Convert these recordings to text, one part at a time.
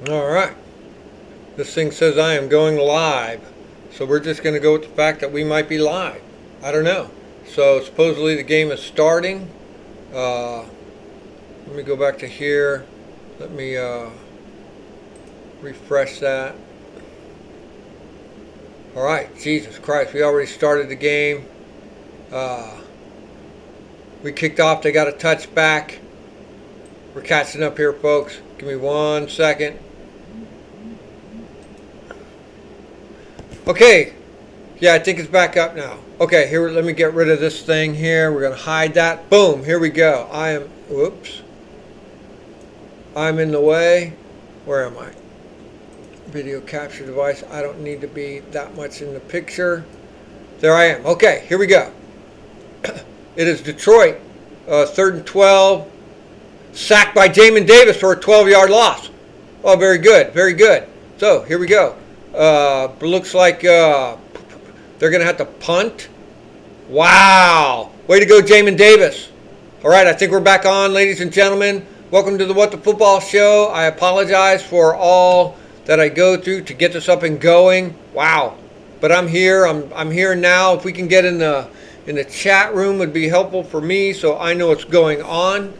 All right. This thing says I am going live. So we're just going to go with the fact that we might be live. I don't know. So supposedly the game is starting. Let me go back to here. Let me refresh that. All right. Jesus Christ. We already started the game. We kicked off. They got a touchback. We're catching up here, folks. Give me 1 second. Okay. Yeah, I think it's back up now. Okay, here, let me get rid of this thing here. We're going to hide that. Boom, here we go. Whoops. I'm in the way. Where am I? Video capture device. I don't need to be that much in the picture. There I am. Okay, here we go. It is Detroit. 3rd and 12. Sacked by Jamin Davis for a 12-yard loss. Oh, very good. Very good. So, here we go. Looks like they're going to have to punt. Wow. Way to go, Jamin Davis. All right, I think we're back on, ladies and gentlemen. Welcome to the What the Football Show. I apologize for all that I go through to get this up and going. Wow. But I'm here. I'm here now. If we can get in the chat room would be helpful for me so I know what's going on.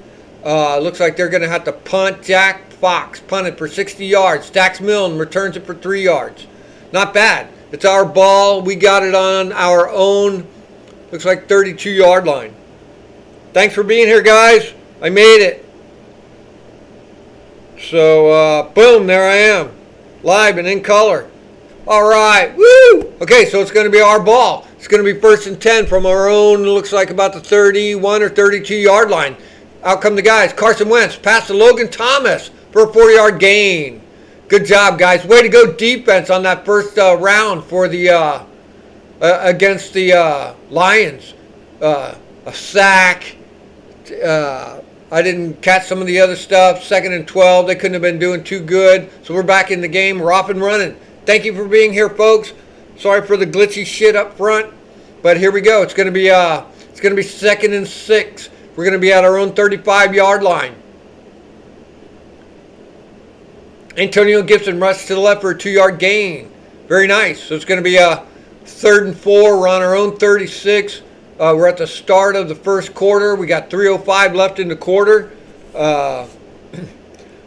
Looks like they're going to have to punt. Jack Fox punted for 60 yards. Dax Milne returns it for 3 yards. Not bad. It's our ball. We got it on our own, looks like 32-yard line. Thanks for being here, guys. I made it. So, boom, there I am. Live and in color. All right. Woo! Okay, so it's going to be our ball. It's going to be 1st and 10 from our own, looks like about the 31 or 32-yard line. Out come the guys. Carson Wentz pass to Logan Thomas for a 4-yard gain. Good job, guys. Way to go defense on that first round for the against the Lions. A sack. I didn't catch some of the other stuff. 2nd and 12. They couldn't have been doing too good. So we're back in the game. We're off and running. Thank you for being here, folks. Sorry for the glitchy shit up front, but here we go. It's going to be 2nd and 6. We're going to be at our own 35-yard line. Antonio Gibson rushed to the left for a 2-yard gain. Very nice. So it's going to be a 3rd and 4. We're on our own 36. We're at the start of the first quarter. We got 3:05 left in the quarter. We're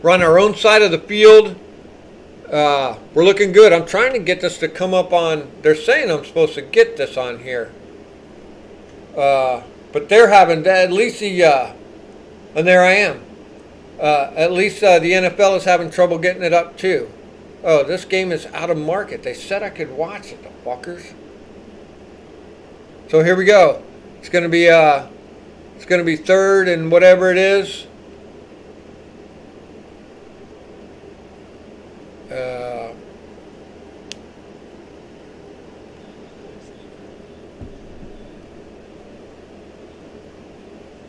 on our own side of the field. We're looking good. I'm trying to get this to come up on. They're saying I'm supposed to get this on here. But they're having at least and there I am. At least the NFL is having trouble getting it up too. Oh, this game is out of market. They said I could watch it, the fuckers. So here we go. It's gonna be 3rd and whatever it is.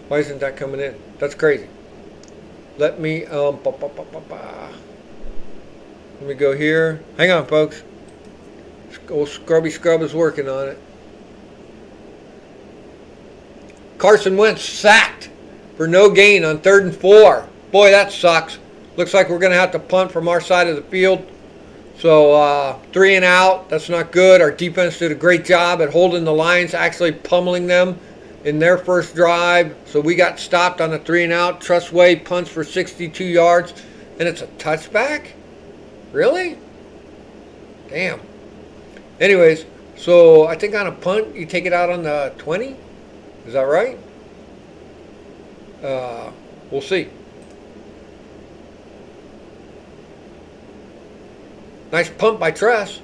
Why isn't that coming in? That's crazy. Let me let me go here. Hang on, folks. Old Scrubby Scrub is working on it. Carson Wentz sacked for no gain on 3rd and 4. Boy, that sucks. Looks like we're going to have to punt from our side of the field. So 3 and out. That's not good. Our defense did a great job at holding the Lions, actually pummeling them in their first drive. So we got stopped on a 3 and out. Trustway punts for 62 yards. And it's a touchback? Really? Damn. Anyways, so I think on a punt, you take it out on the 20? Is that right? We'll see. Nice pump by Tress.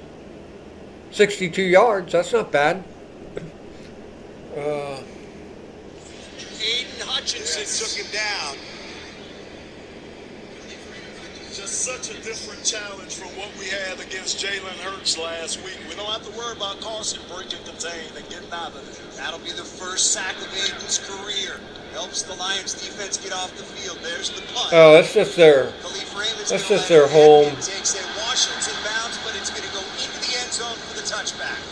62 yards. That's not bad. Aiden Hutchinson took him down. Just such a different challenge from what we had against Jalen Hurts last week. We don't have to worry about Carson breaking contain and getting out of it. That'll be the first sack of Aiden's career. Helps the Lions defense get off the field. There's the punt. Oh, that's just their home. Takes it. Washington bounds, but it's going to go into the end zone for the touchback.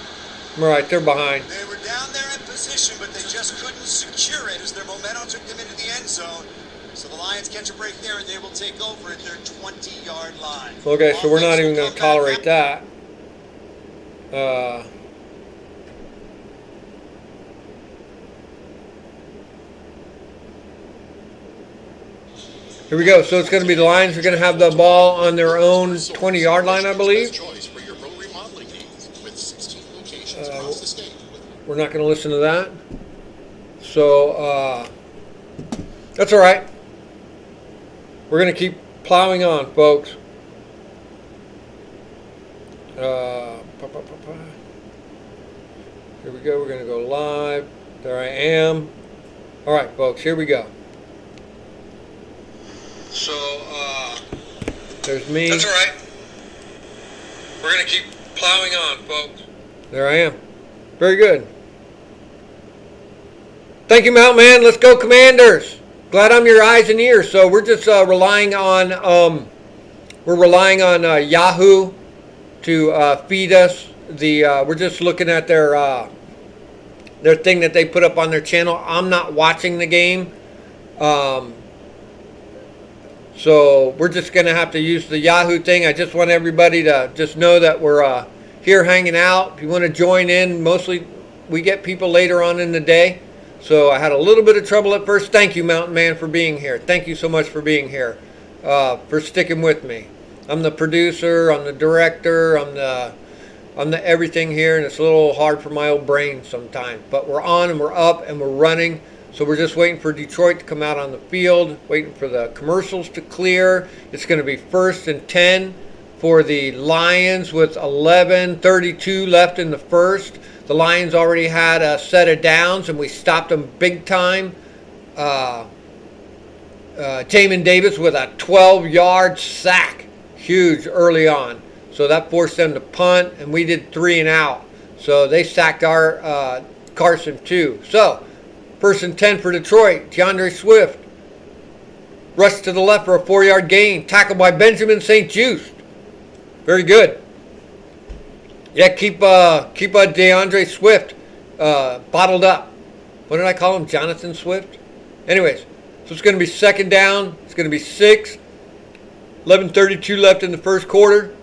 Right, they're behind. They were down there in position, but they just couldn't secure it as their momentum took them into the end zone. So the Lions catch a break there, and they will take over at their 20-yard line. Okay, so we're not even going Offense to will come tolerate back. that. Here we go. So it's going to be the Lions are going to have the ball on their own 20-yard line, I believe. Choice for your road remodeling needs with 16 locations across the state. We're not going to listen to that. So that's all right. We're going to keep plowing on, folks. Here we go. We're going to go live. There I am. All right, folks. Here we go. So there's me. That's all right. We're going to keep plowing on, folks. There I am. Very good. Thank you, Mountain Man. Let's go, Commanders. Glad I'm your eyes and ears. So we're just relying on Yahoo to feed us. We're just looking at their thing that they put up on their channel. I'm not watching the game, so we're just gonna have to use the Yahoo thing. I just want everybody to just know that we're here hanging out. If you want to join in, mostly we get people later on in the day. So I had a little bit of trouble at first. Thank you, Mountain Man, for being here. Thank you so much for being here, for sticking with me. I'm the producer, I'm the director, I'm the everything here, and it's a little hard for my old brain sometimes. But we're on and we're up and we're running. So we're just waiting for Detroit to come out on the field, waiting for the commercials to clear. It's going to be 1st and 10 for the Lions with 11:32 left in the first. The Lions already had a set of downs, and we stopped them big time. Jamin Davis with a 12-yard sack. Huge early on. So that forced them to punt, and we did 3 and out. So they sacked our Carson too. So 1st and 10 for Detroit. DeAndre Swift. Rush to the left for a 4-yard gain. Tackled by Benjamin St-Juste. Very good. Yeah, keep DeAndre Swift bottled up. What did I call him? Jonathan Swift? Anyways, so it's going to be 2nd down. It's going to be 6. 11:32 left in the first quarter.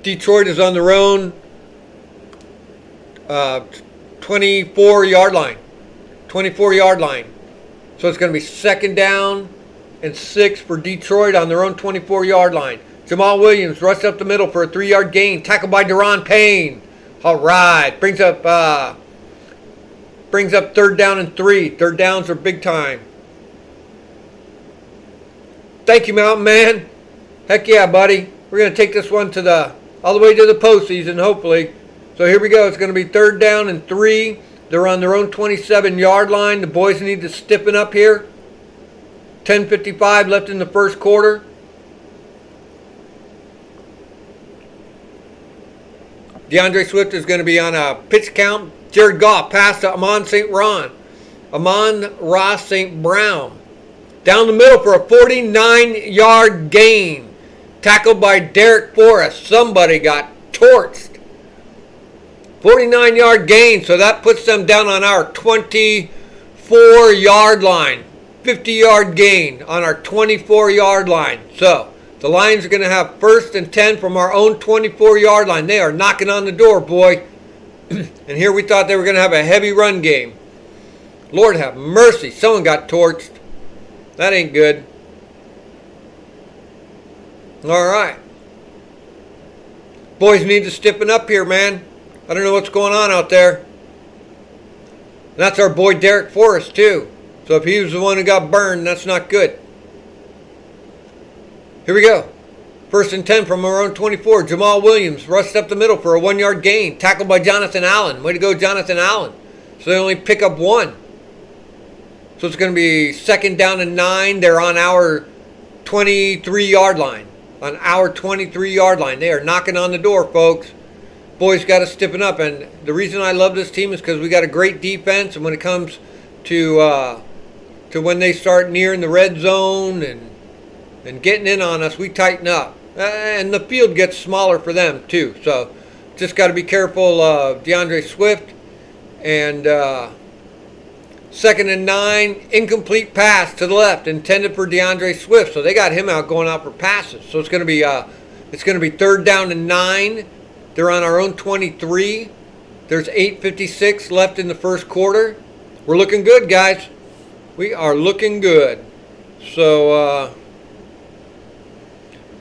Detroit is on their own 24-yard line. 24-yard line. So it's going to be 2nd down and 6 for Detroit on their own 24-yard line. Jamal Williams rushed up the middle for a 3-yard gain. Tackled by Daron Payne. All right. Brings up 3rd down and 3. 3rd downs are big time. Thank you, Mountain Man. Heck yeah, buddy. We're going to take this one all the way to the postseason, hopefully. So here we go. It's going to be 3rd down and 3. They're on their own 27-yard line. The boys need to stiffen up here. 10:55 left in the first quarter. DeAndre Swift is going to be on a pitch count. Jared Goff passed to Amon-Ra St. Brown. Down the middle for a 49-yard gain. Tackled by Derek Forrest. Somebody got torched. 49-yard gain, so that puts them down on our 24-yard line. 50-yard gain on our 24-yard line. So the Lions are going to have 1st and 10 from our own 24-yard line. They are knocking on the door, boy. And here we thought they were going to have a heavy run game. Lord have mercy. Someone got torched. That ain't good. All right. Boys need to stiffen up here, man. I don't know what's going on out there. And that's our boy Derek Forrest, too. So if he was the one who got burned, that's not good. Here we go. 1st and 10 from our own 24. Jamal Williams rushed up the middle for a 1-yard gain. Tackled by Jonathan Allen. Way to go, Jonathan Allen. So they only pick up 1. So it's going to be 2nd down and 9. They're on our 23-yard line. On our 23-yard line. They are knocking on the door, folks. Boys got to stiffen up. And the reason I love this team is because we got a great defense. And when it comes to when they start nearing the red zone and getting in on us, we tighten up. And the field gets smaller for them, too. So just got to be careful of DeAndre Swift and 2nd and 9, incomplete pass to the left, intended for DeAndre Swift. So they got him out going out for passes. So it's going to be 3rd down and 9. They're on our own 23. There's 8:56 left in the first quarter. We're looking good, guys. We are looking good. So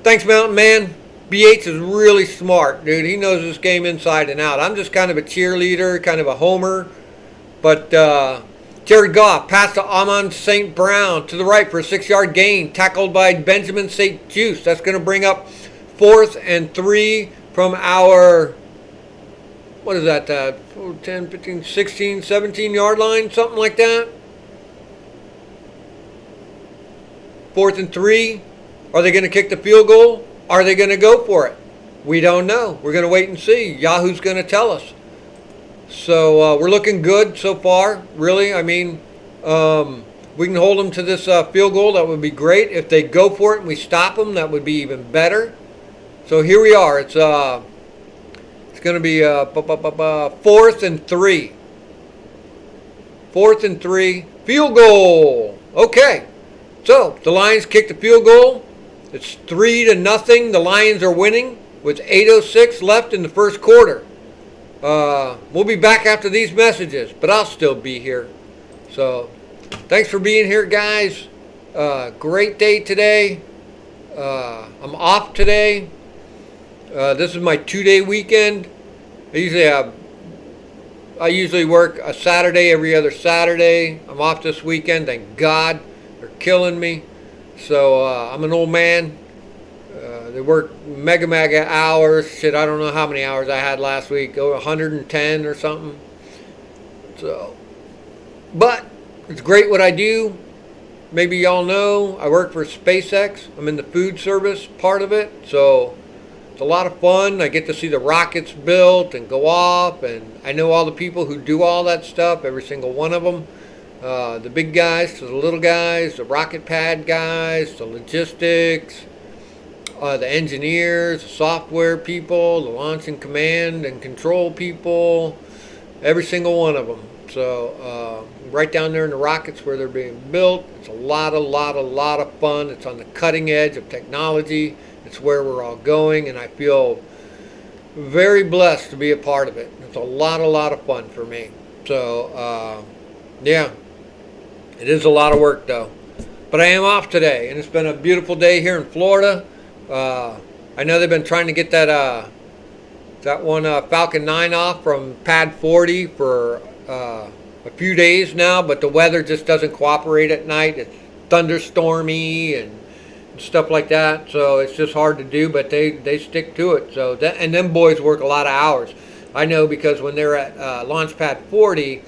thanks, Mountain Man. BH is really smart, dude. He knows this game inside and out. I'm just kind of a cheerleader, kind of a homer. But Jared Goff, pass to Amon St. Brown to the right for a 6-yard gain, tackled by Benjamin St. Juice. That's going to bring up 4th and 3 from our, what is that, 10, 15, 16, 17-yard line, something like that. 4th and 3. Are they going to kick the field goal? Are they going to go for it? We don't know. We're going to wait and see. Yahoo's going to tell us. So we're looking good so far, really. I mean, we can hold them to this field goal. That would be great. If they go for it and we stop them, that would be even better. So here we are. It's going to be 4th and 3. 4th and 3. Field goal. Okay. So the Lions kick the field goal. It's 3-0. The Lions are winning with 8:06 left in the first quarter. We'll be back after these messages, but I'll still be here. So thanks for being here, guys. Great day today. I'm off today. This is my 2-day weekend. I usually work a Saturday every other Saturday. I'm off this weekend, thank God. They're killing me. So I'm an old man. They work mega hours. Shit, I don't know how many hours I had last week. 110 or something. So, but it's great what I do. Maybe y'all know I work for SpaceX. I'm in the food service part of it. So it's a lot of fun. I get to see the rockets built and go off. And I know all the people who do all that stuff, every single one of them. The big guys to the little guys, the rocket pad guys, the logistics, the engineers, the software people, the launch and command and control people, every single one of them. So right down there in the rockets where they're being built, it's a lot of fun. It's on the cutting edge of technology. It's where we're all going, and I feel very blessed to be a part of it. It's a lot of fun for me. So yeah, it is a lot of work though. But I am off today, and it's been a beautiful day here in Florida. I know they've been trying to get that one Falcon 9 off from Pad 40 for a few days now, but the weather just doesn't cooperate at night. It's thunderstormy and stuff like that, so it's just hard to do, but they stick to it. So that, and them boys work a lot of hours. I know because when they're at Launch Pad 40,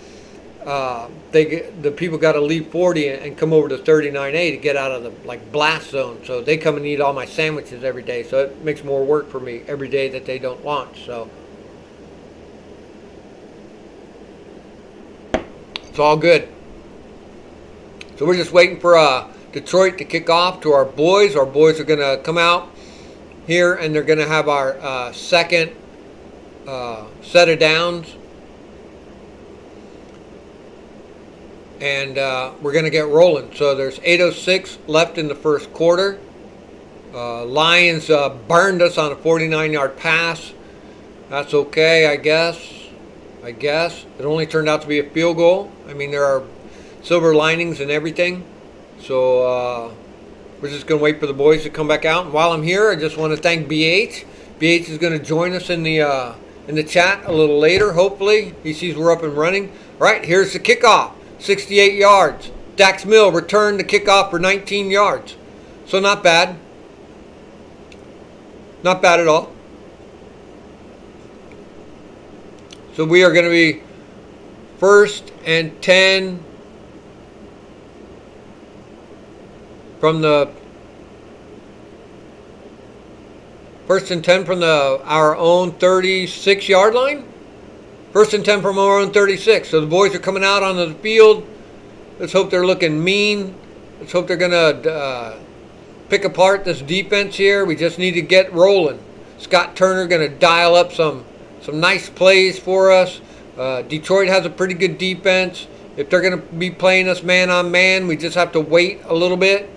the people got to leave 40 and come over to 39A to get out of the blast zone. So they come and eat all my sandwiches every day. So it makes more work for me every day that they don't launch. So it's all good. So we're just waiting for Detroit to kick off to our boys. Our boys are going to come out here and they're going to have our second set of downs. And we're going to get rolling. So there's 8:06 left in the first quarter. Lions burned us on a 49-yard pass. That's okay, I guess. It only turned out to be a field goal. I mean, there are silver linings and everything. So we're just going to wait for the boys to come back out. And while I'm here, I just want to thank BH. BH is going to join us in the chat a little later, hopefully. He sees we're up and running. All right, here's the kickoff. 68 yards. Dax Mill returned the kickoff for 19 yards. So not bad. Not bad at all. So we are going to be 1st and 10 from the our own 36-yard line. 1st and 10 from our own 36. So the boys are coming out onto the field. Let's hope they're looking mean. Let's hope they're going to pick apart this defense here. We just need to get rolling. Scott Turner going to dial up some nice plays for us. Detroit has a pretty good defense. if they're going to be playing us man on man, we just have to wait a little bit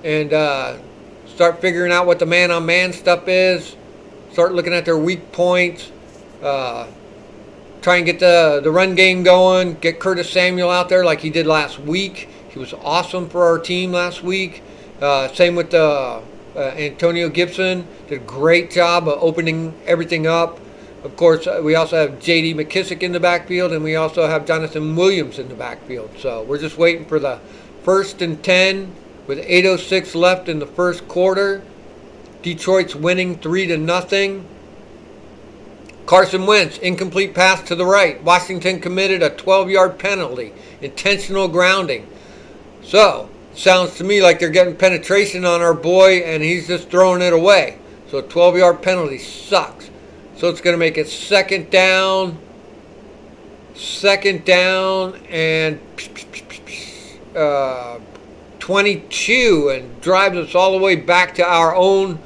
and start figuring out what the man on man stuff is. Start looking at their weak points. Try and get the run game going. Get Curtis Samuel out there like he did last week. He was awesome for our team last week. Same with Antonio Gibson. Did a great job of opening everything up. Of course, we also have J.D. McKissick in the backfield, and we also have Jonathan Williams in the backfield. So we're just waiting for the 1st and 10 with 8:06 left in the first quarter. Detroit's winning 3-0. Carson Wentz, incomplete pass to the right. Washington committed a 12-yard penalty, intentional grounding. So, sounds to me like they're getting penetration on our boy and he's just throwing it away. So a 12-yard penalty sucks. So it's going to make it second down and 22 and drives us all the way back to our own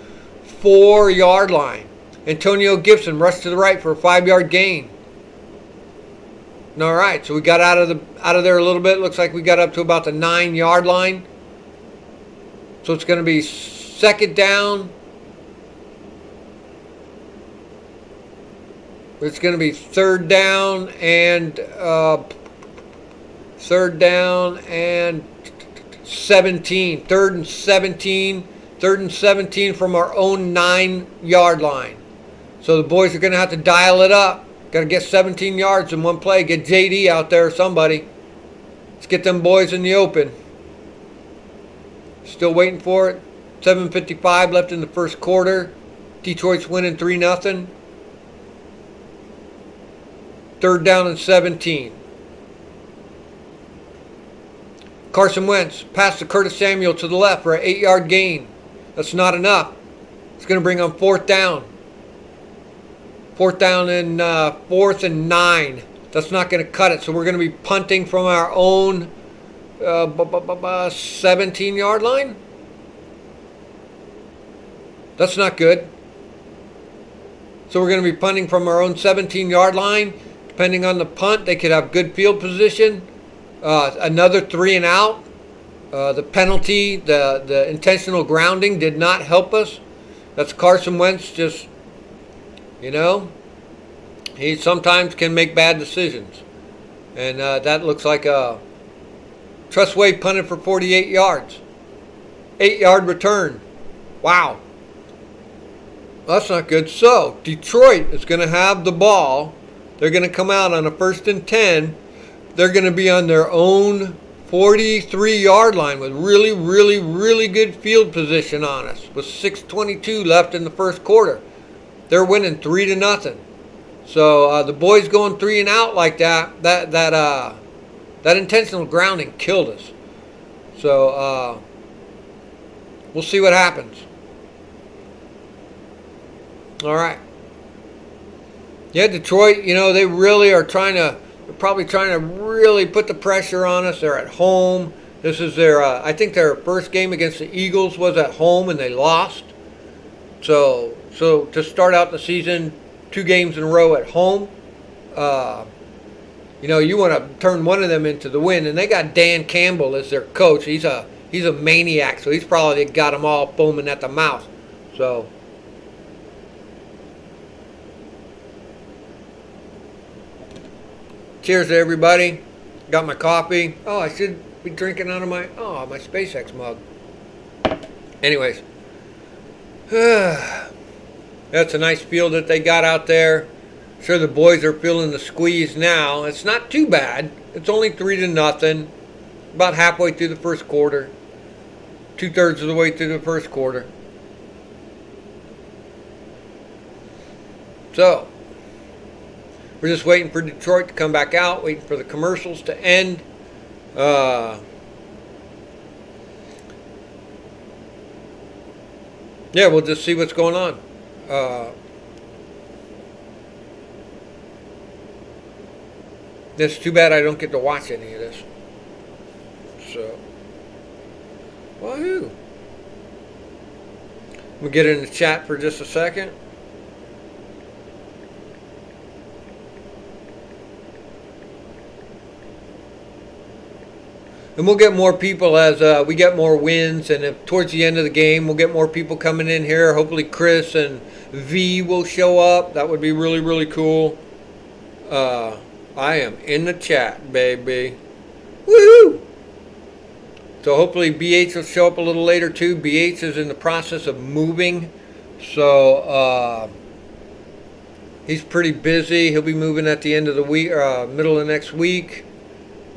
4-yard line. Antonio Gibson rushed to the right for a 5-yard gain. All right, so we got out of there a little bit. Looks like we got up to about the 9-yard line. So it's going to be second down. It's going to be third down and 17. Third and 17 from our own 9-yard line. So the boys are going to have to dial it up. Got to get 17 yards in one play. Get JD out there or somebody. Let's get them boys in the open. Still waiting for it. 7:55 left in the first quarter. Detroit's winning 3-0. Third down and 17. Carson Wentz pass to Curtis Samuel to the left for an 8-yard gain. That's not enough. It's going to bring on fourth down. Fourth down and 4th and 9. That's not going to cut it. So we're going to be punting from our own 17-yard line. That's not good. So we're going to be punting from our own 17-yard line. Depending on the punt, they could have good field position. Another 3 and out. The penalty, the intentional grounding did not help us. That's Carson Wentz just, he sometimes can make bad decisions. And that looks like a Trustway punted for 48 yards. 8-yard return. Wow. That's not good. So, Detroit is going to have the ball. They're going to come out on a 1st and 10. They're going to be on their own 43-yard line with really, really, really good field position on us with 6:22 left in the first quarter. They're winning 3-0. So the boys going 3 and out like that intentional grounding killed us. So we'll see what happens. All right. Yeah, Detroit, they really are they're probably trying to really put the pressure on us. They're at home. This is their, I think their first game against the Eagles was at home and they lost. So to start out the season, 2 games in a row at home, you want to turn one of them into the win. And they got Dan Campbell as their coach. He's a maniac, so he's probably got them all foaming at the mouth. So. Cheers to everybody. Got my coffee. Oh, I should be drinking out of my SpaceX mug. Anyways. That's a nice field that they got out there. Sure, the boys are feeling the squeeze now. It's not too bad. It's only 3-0. About halfway through the first quarter. 2/3 of the way through the first quarter. So. We're just waiting for Detroit to come back out, waiting for the commercials to end. Yeah, we'll just see what's going on. It's too bad I don't get to watch any of this. So, woohoo. We'll get in the chat for just a second. And we'll get more people as we get more wins. And if towards the end of the game, we'll get more people coming in here. Hopefully Chris and V will show up. That would be really, really cool. I am in the chat, baby. Woohoo! So hopefully BH will show up a little later too. BH is in the process of moving. So he's pretty busy. He'll be moving at the end of the week, middle of next week.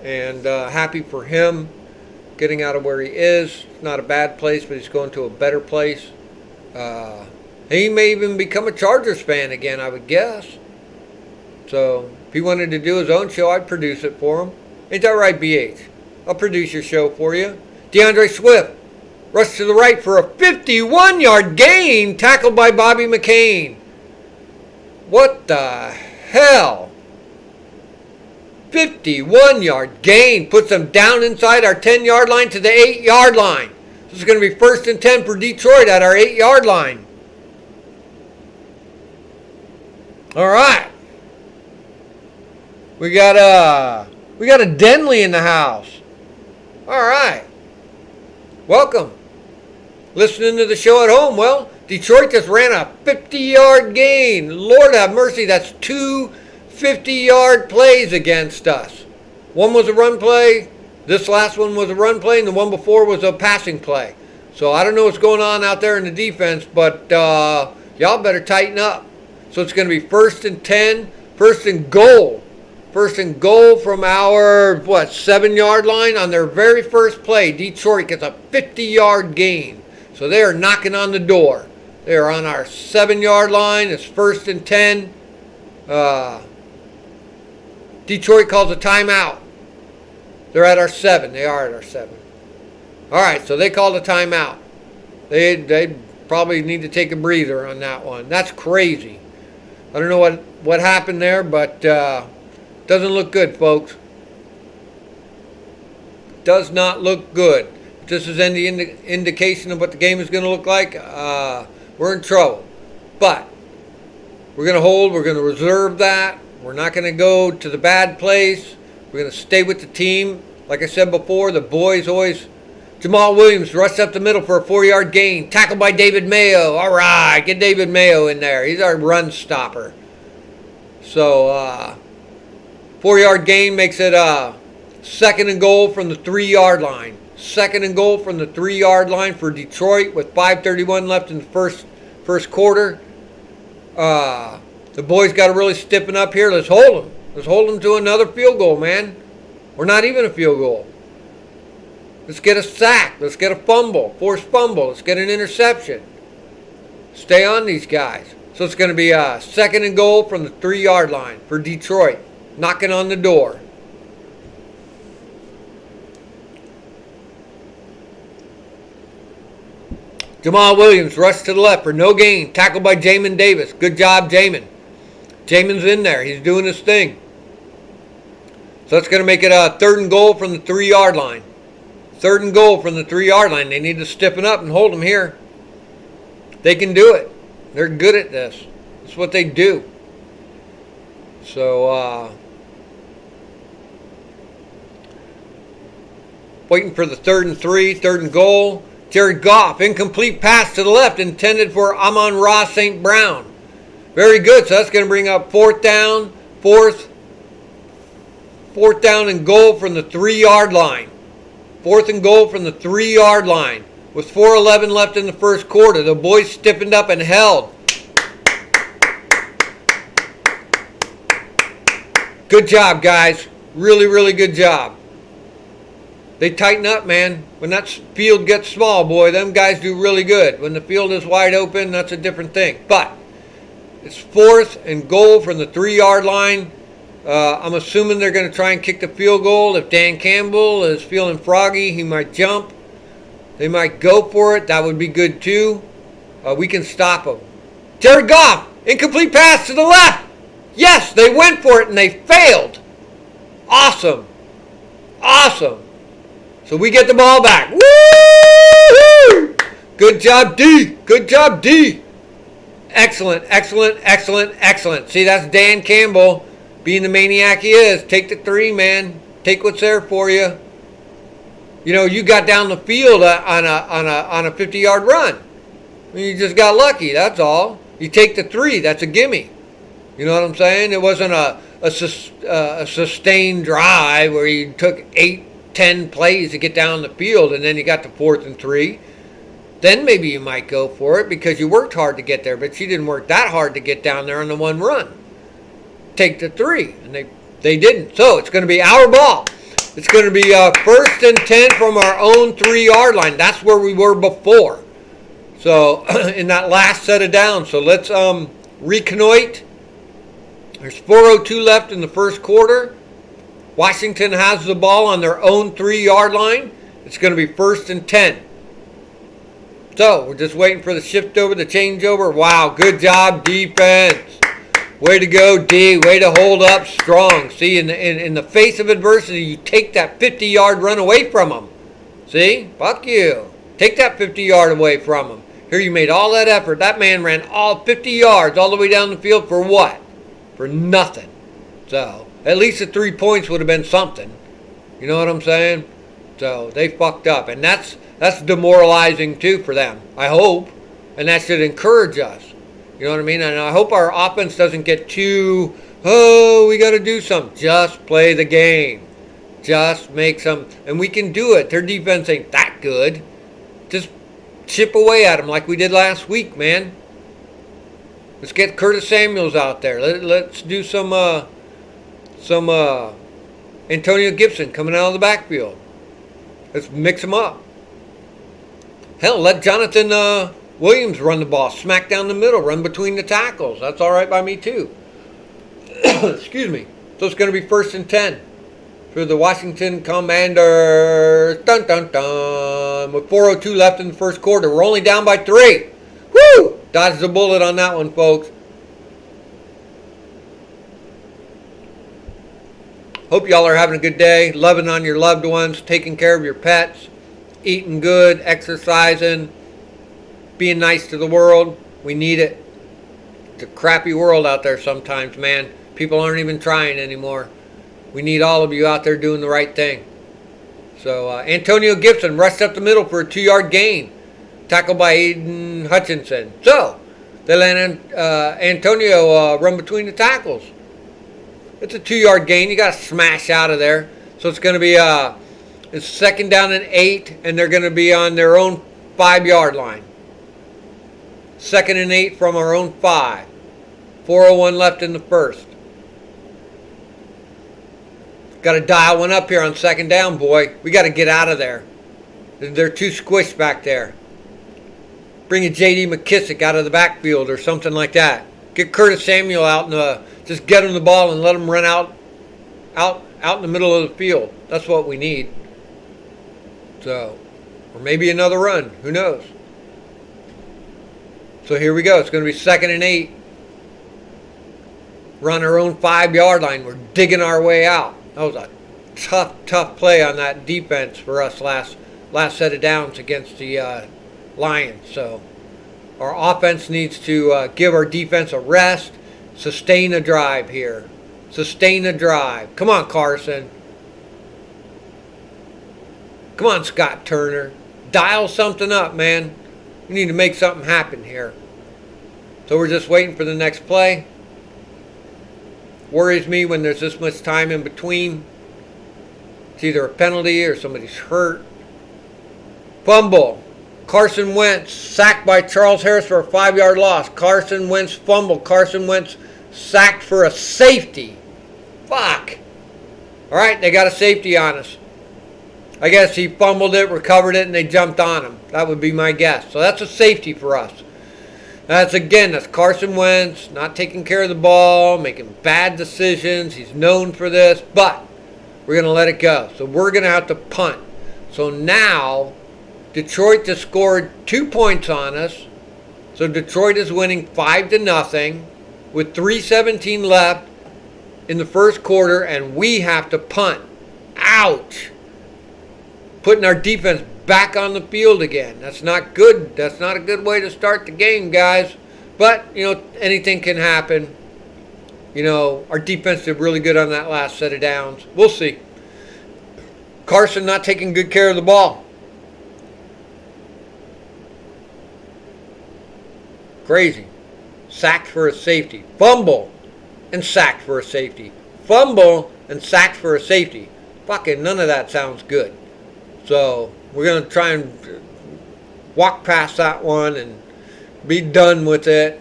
And happy for him getting out of where he is. It's not a bad place, but he's going to a better place. He may even become a Chargers fan again, I would guess. So if he wanted to do his own show, I'd produce it for him. Ain't that right, BH? I'll produce your show for you. DeAndre Swift rushed to the right for a 51-yard gain, tackled by Bobby McCain. What the hell? 51-yard gain puts them down inside our 10-yard line to the 8-yard line. This is going to be 1st and 10 for Detroit at our 8-yard line. All right. We got a Denley in the house. All right. Welcome. Listening to the show at home. Well, Detroit just ran a 50-yard gain. Lord have mercy, that's 2 50-yard plays against us. One was a run play. This last one was a run play, and the one before was a passing play. So I don't know what's going on out there in the defense, but y'all better tighten up. So it's going to be 1st and 10, 1st and goal. 1st and goal from our, 7-yard line on their very first play. Detroit gets a 50-yard gain. So they are knocking on the door. They are on our 7-yard line. It's 1st and 10. Detroit calls a timeout. They're at our 7. They are at our 7. All right, so they called a timeout. They probably need to take a breather on that one. That's crazy. I don't know what happened there, but doesn't look good, folks. Does not look good. If this is any indication of what the game is going to look like, we're in trouble. But we're going to hold. We're going to reserve that. We're not going to go to the bad place. We're going to stay with the team. Like I said before, the boys always... Jamal Williams rushed up the middle for a 4-yard gain. Tackled by David Mayo. All right, get David Mayo in there. He's our run stopper. So, 4-yard gain makes it 2nd and goal from the 3-yard line. 2nd and goal from the 3-yard line for Detroit with 5:31 left in the first quarter. The boys got to really stiffen up here. Let's hold them. Let's hold them to another field goal, man. Or not even a field goal. Let's get a sack. Let's get a fumble. Forced fumble. Let's get an interception. Stay on these guys. So it's going to be a 2nd and goal from the 3-yard line for Detroit. Knocking on the door. Jamal Williams rushed to the left for no gain. Tackled by Jamin Davis. Good job, Jamin. Jamin's in there. He's doing his thing. So that's going to make it a 3rd and goal from the 3-yard line. 3rd and goal from the 3-yard line. They need to stiffen up and hold them here. They can do it. They're good at this. That's what they do. So, waiting for the 3rd and 3, 3rd and goal. Jared Goff, incomplete pass to the left, intended for Amon-Ra St. Brown. Very good. So that's going to bring up 4th down, 4th down and goal from the 3-yard line. 4th and goal from the 3-yard line. With 4:11 left in the first quarter, the boys stiffened up and held. Good job, guys. Really, really good job. They tighten up, man. When that field gets small, boy, them guys do really good. When the field is wide open, that's a different thing. But it's 4th and goal from the 3-yard line. I'm assuming they're going to try and kick the field goal. If Dan Campbell is feeling froggy, he might jump. They might go for it. That would be good too. We can stop them. Jared Goff, incomplete pass to the left. Yes, they went for it and they failed. Awesome. Awesome. So we get the ball back. Woo! Good job, D. Good job, D. Excellent, excellent, excellent, excellent. See, that's Dan Campbell being the maniac he is. Take the 3, man. Take what's there for you. you got down the field on a 50-yard run. You just got lucky. That's all. You take the 3. That's a gimme. You know what I'm saying? It wasn't a sustained drive where you took 8, 10 plays to get down the field and then you got to 4th and 3. Then maybe you might go for it because you worked hard to get there, but you didn't work that hard to get down there on the one run. Take the 3, and they didn't. So it's going to be our ball. It's going to be 1st and 10 from our own 3-yard line. That's where we were before. So in that last set of downs. So let's reconnoite. There's 4:02 left in the first quarter. Washington has the ball on their own 3-yard line. It's going to be 1st and 10. So we're just waiting for the shift over, the changeover. Wow, good job, defense. Way to go, D. Way to hold up strong. See, in the face of adversity, you take that 50-yard run away from them. See? Fuck you. Take that 50-yard away from them. Here you made all that effort. That man ran all 50 yards all the way down the field for what? For nothing. So at least the 3 points would have been something. You know what I'm saying? So they fucked up. And that's demoralizing too for them, I hope. And that should encourage us. You know what I mean? And I hope our offense doesn't get too, we got to do something. Just play the game. Just make some, and we can do it. Their defense ain't that good. Just chip away at them like we did last week, man. Let's get Curtis Samuels out there. Let's do some Antonio Gibson coming out of the backfield. Let's mix them up. Hell, let Jonathan Williams run the ball, smack down the middle, run between the tackles. That's all right by me too. Excuse me. So it's going to be 1st and 10 for the Washington Commanders. Dun, dun, dun. With 4:02 left in the first quarter. We're only down by 3. Woo! Dodged the bullet on that one, folks. Hope y'all are having a good day, loving on your loved ones, taking care of your pets, eating good, exercising, being nice to the world. We need it. It's a crappy world out there sometimes, man. People aren't even trying anymore. We need all of you out there doing the right thing. So Antonio Gibson rushed up the middle for a 2-yard gain. Tackled by Aiden Hutchinson. So they let Antonio run between the tackles. It's a 2-yard gain. You got to smash out of there. So it's going to be it's 2nd down and 8, and they're going to be on their own 5-yard line. 2nd and 8 from our own 5. 4:01 left in the first. Got to dial one up here on 2nd down, boy. We got to get out of there. They're too squished back there. Bring a J.D. McKissick out of the backfield or something like that. Get Curtis Samuel out and just get him the ball and let him run out in the middle of the field. That's what we need. So, or maybe another run. Who knows? So here we go. It's going to be 2nd and 8. We're on our own 5-yard line. We're digging our way out. That was a tough play on that defense for us last set of downs against the Lions. So our offense needs to give our defense a rest, sustain a drive here. Sustain a drive. Come on, Carson. Come on, Scott Turner. Dial something up, man. We need to make something happen here. So we're just waiting for the next play. Worries me when there's this much time in between. It's either a penalty or somebody's hurt. Fumble. Carson Wentz sacked by Charles Harris for a 5-yard loss. Carson Wentz fumble. Carson Wentz sacked for a safety. Fuck. All right, they got a safety on us. I guess he fumbled it, recovered it, and they jumped on him. That would be my guess. So that's a safety for us. That's Carson Wentz, not taking care of the ball, making bad decisions. He's known for this, but we're going to let it go. So we're going to have to punt. So now Detroit just scored 2 points on us. So Detroit is winning 5-0 with 3:17 left in the first quarter, and we have to punt. Ouch. Putting our defense back on the field again. That's not good. That's not a good way to start the game, guys. But, anything can happen. Our defense did really good on that last set of downs. We'll see. Carson not taking good care of the ball. Crazy. Sacked for a safety. Fumble and sacked for a safety. Fumble and sacked for a safety. Fucking none of that sounds good. So we're going to try and walk past that one and be done with it.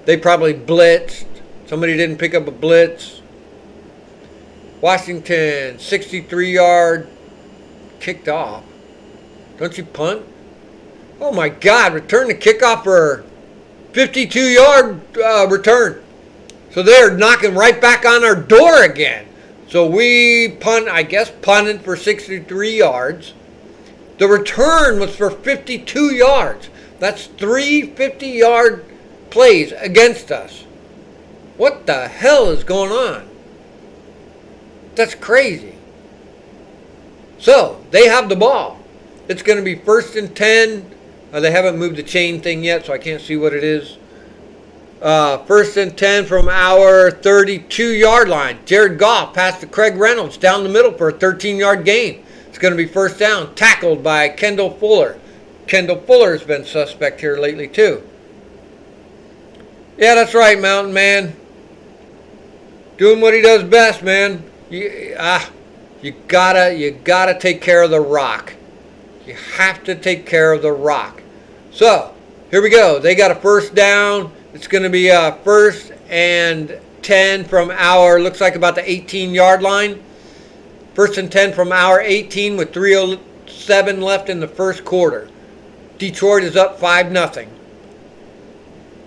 They probably blitzed. Somebody didn't pick up a blitz. Washington, 63-yard, kicked off. Don't you punt? Oh my God, return the kickoff for 52-yard return. So they're knocking right back on our door again. So we punted for 63 yards. The return was for 52 yards. That's 3 50-yard plays against us. What the hell is going on? That's crazy. So they have the ball. It's going to be 1st and 10. They haven't moved the chain thing yet, so I can't see what it is. 1st and 10 from our 32-yard line. Jared Goff passed to Craig Reynolds down the middle for a 13-yard gain. It's going to be 1st down, tackled by Kendall Fuller. Kendall Fuller has been suspect here lately too. Yeah, that's right, Mountain Man. Doing what he does best, man. You gotta take care of the rock. You have to take care of the rock. So here we go. They got a 1st down. It's going to be 1st and 10 from our, looks like about the 18-yard line. 1st and 10 from our 18 with 3:07 left in the first quarter. Detroit is up 5-0.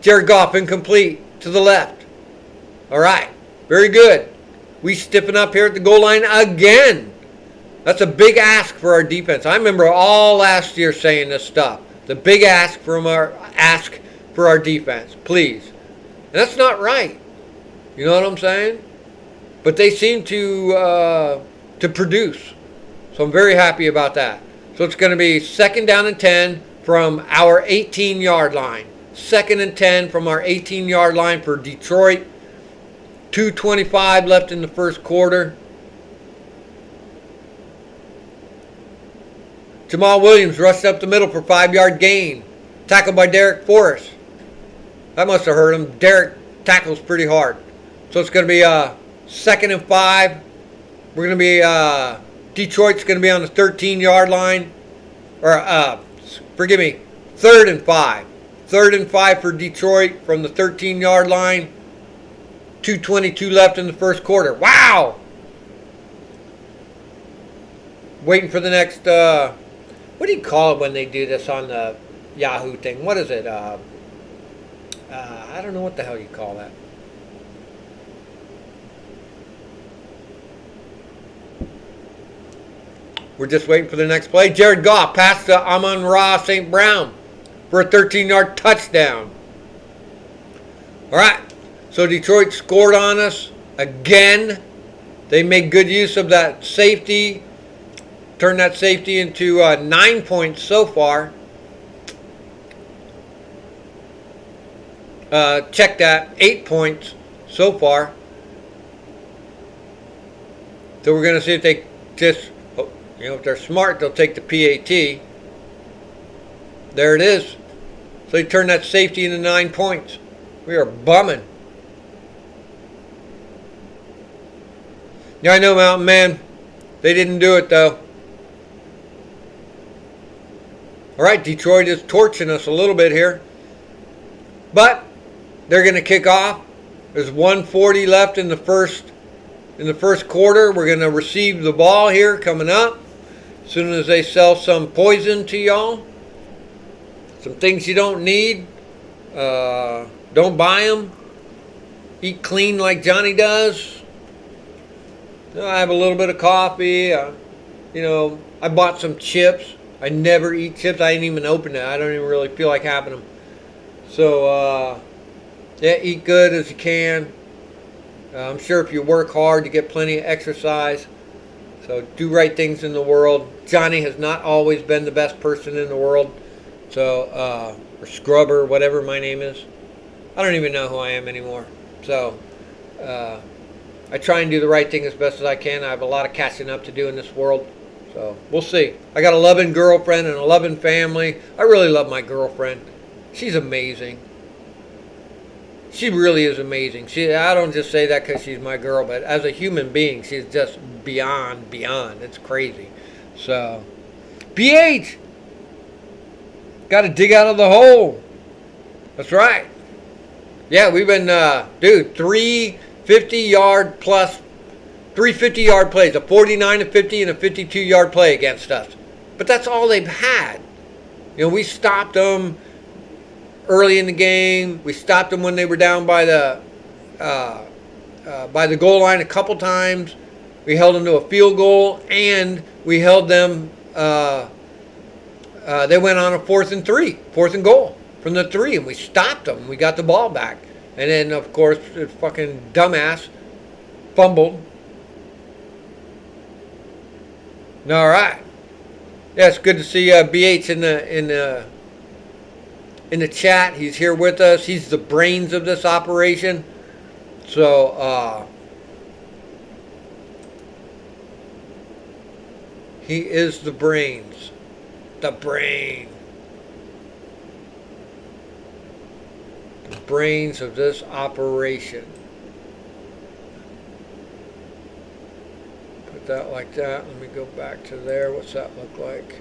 Jared Goff incomplete to the left. All right, very good. We stiffen up here at the goal line again. That's a big ask for our defense. I remember all last year saying this stuff. The big ask for our defense, please. And that's not right. You know what I'm saying? But they seem to produce. So I'm very happy about that. So it's going to be 2nd down and 10 from our 18-yard line. 2nd and 10 from our 18-yard line for Detroit. 2:25 left in the first quarter. Jamal Williams rushed up the middle for 5-yard gain. Tackled by Derek Forrest. That must have hurt him. Derek tackles pretty hard. So it's going to be 2nd and 5. We're going to be, Detroit's going to be on the 13-yard line. Or, 3rd and 5. 3rd and 5 for Detroit from the 13-yard line. 2:22 left in the first quarter. Wow! Waiting for the next, what do you call it when they do this on the Yahoo thing? What is it? I don't know what the hell you call that. We're just waiting for the next play. Jared Goff passed to Amon-Ra St. Brown for a 13-yard touchdown. All right. So Detroit scored on us again. They made good use of that safety. Turned that safety into 9 points so far. Check that. 8 points so far. So we're going to see if they just, if they're smart, they'll take the PAT. There it is. So they turned that safety into 9 points. We are bumming. Yeah, I know, Mountain Man. They didn't do it, though. All right, Detroit is torching us a little bit here. But they're going to kick off. There's 1:40 left in the first quarter. We're going to receive the ball here coming up. As soon as they sell some poison to y'all. Some things you don't need. Don't buy them. Eat clean like Johnny does. I have a little bit of coffee. I bought some chips. I never eat chips. I didn't even open it. I don't even really feel like having them. So, eat good as you can. I'm sure if you work hard, you get plenty of exercise. So do right things in the world. Johnny has not always been the best person in the world. So, or Scrubber, whatever my name is. I don't even know who I am anymore. So, I try and do the right thing as best as I can. I have a lot of catching up to do in this world. So we'll see. I got a loving girlfriend and a loving family. I really love my girlfriend. She's amazing. She really is amazing. I don't just say that because she's my girl, but as a human being, she's just beyond. It's crazy. So, BH! Got to dig out of the hole. That's right. Yeah, we've been, dude, 3 50-yard plus, 3 50-yard plays, a 49-50 and a 52-yard play against us. But that's all they've had. You know, we stopped them early in the game. We stopped them when they were down by the goal line a couple times. We held them to a field goal, and we held them. They went on a 4th and 3, 4th and goal from the 3, and we stopped them. We got the ball back, and then of course the fucking dumbass fumbled. All right. Yeah, it's good to see BH in the chat. He's here with us. He's the brains of this operation. So he is the brains. The brain. The brains of this operation. Put that like that. Let me go back to there. What's that look like?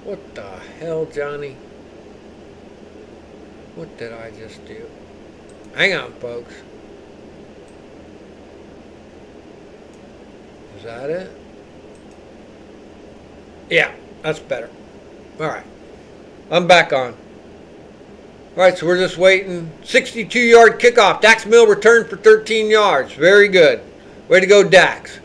What the hell, Johnny? What did I just do? Hang on, folks. Is that it? Yeah, that's better. All right. I'm back on. All right, so we're just waiting. 62-yard kickoff. Dax Milne returned for 13 yards. Very good. Way to go, Dax.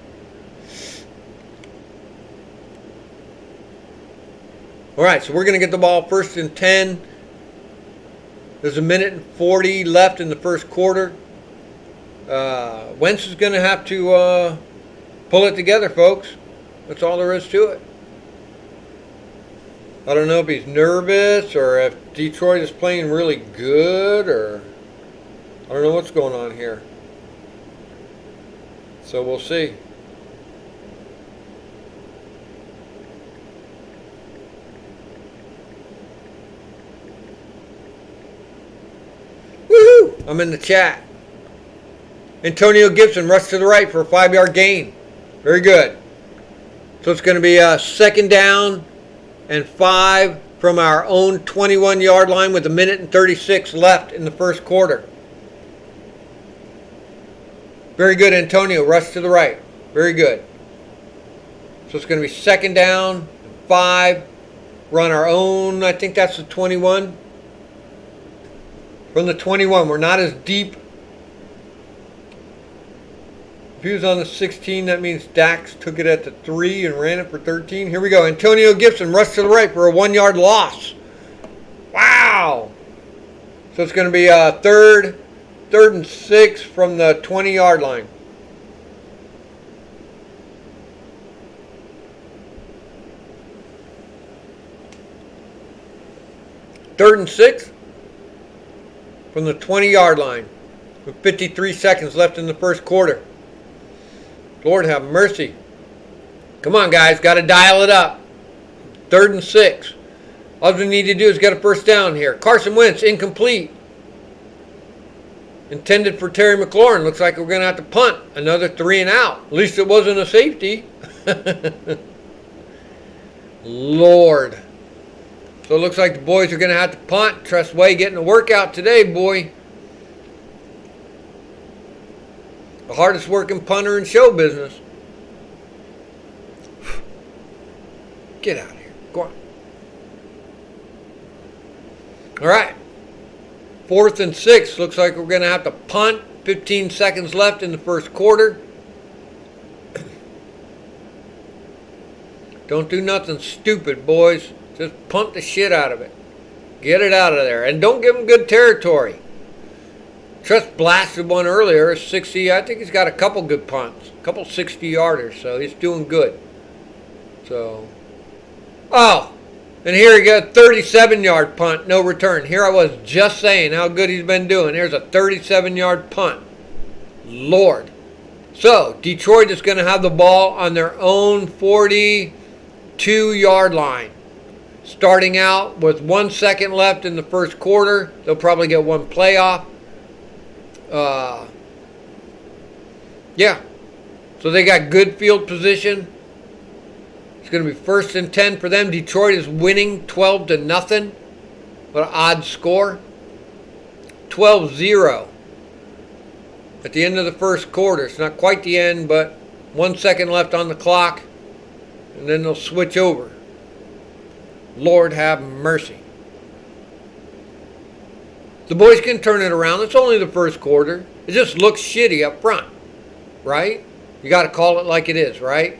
All right, so we're going to get the ball 1st and 10. There's 1:40 left in the first quarter. Wentz is going to have to pull it together, folks. That's all there is to it. I don't know if he's nervous or if Detroit is playing really good, or I don't know what's going on here. So we'll see. Woohoo! I'm in the chat. Antonio Gibson rushed to the right for a 5-yard gain. Very good. So it's going to be a 2nd down and 5 from our own 21-yard line with 1:36 left in the first quarter. Very good, Antonio. Rush to the right. Very good. So it's going to be 2nd down, 5. Run our own, I think that's the 21. From the 21, we're not as deep. If he was on the 16, that means Dax took it at the 3 and ran it for 13. Here we go. Antonio Gibson rushed to the right for a 1-yard loss. Wow. So it's going to be a 3rd and 6 from the 20-yard line. Third and 6 from the 20-yard line with 53 seconds left in the first quarter. Lord have mercy. Come on, guys. Got to dial it up. 3rd and 6. All we need to do is get a 1st down here. Carson Wentz, incomplete. Intended for Terry McLaurin. Looks like we're going to have to punt. Another 3 and out. At least it wasn't a safety. Lord. So it looks like the boys are going to have to punt. Tress Way getting a workout today, boy. The hardest working punter in show business. Get out of here. Go on. All right. 4th and 6. Looks like we're going to have to punt. 15 seconds left in the first quarter. Don't do nothing stupid, boys. Just punt the shit out of it. Get it out of there. And don't give them good territory. Trust blasted one earlier, 60. I think he's got a couple good punts, a couple 60-yarders, so he's doing good. So, oh, and here he got a 37-yard punt, no return. Here I was just saying how good he's been doing. Here's a 37-yard punt. Lord. So, Detroit is going to have the ball on their own 42-yard line. Starting out with 1 second left in the first quarter. They'll probably get one playoff. Yeah. So they got good field position. It's going to be 1st and 10 for them. Detroit is winning 12-0. What an odd score. 12-0 at the end of the first quarter. It's not quite the end, but 1 second left on the clock. And then they'll switch over. Lord have mercy. The boys can turn it around. It's only the first quarter. It just looks shitty up front, right? You got to call it like it is, right?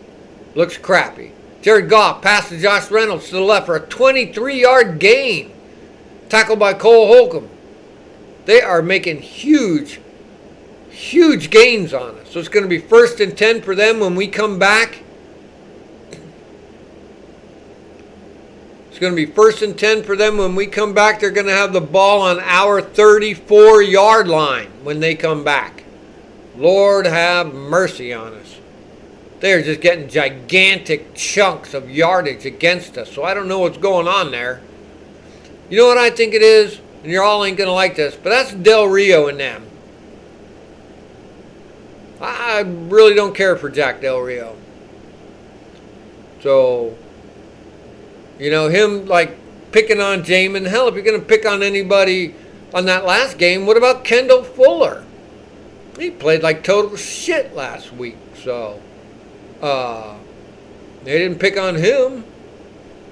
Looks crappy. Jared Goff passed to Josh Reynolds to the left for a 23-yard gain. Tackled by Cole Holcomb. They are making huge gains on us. So it's going to be 1st and 10 for them when we come back. It's going to be 1st and 10 for them when we come back. They're going to have the ball on our 34-yard line when they come back. Lord have mercy on us. They are just getting gigantic chunks of yardage against us. So I don't know what's going on there. You know what I think it is? And you all ain't going to like this, but that's Del Rio and them. I really don't care for Jack Del Rio. So, you know, him like picking on Jamin. Hell, if you're going to pick on anybody on that last game, what about Kendall Fuller? He played like total shit last week. So, they didn't pick on him.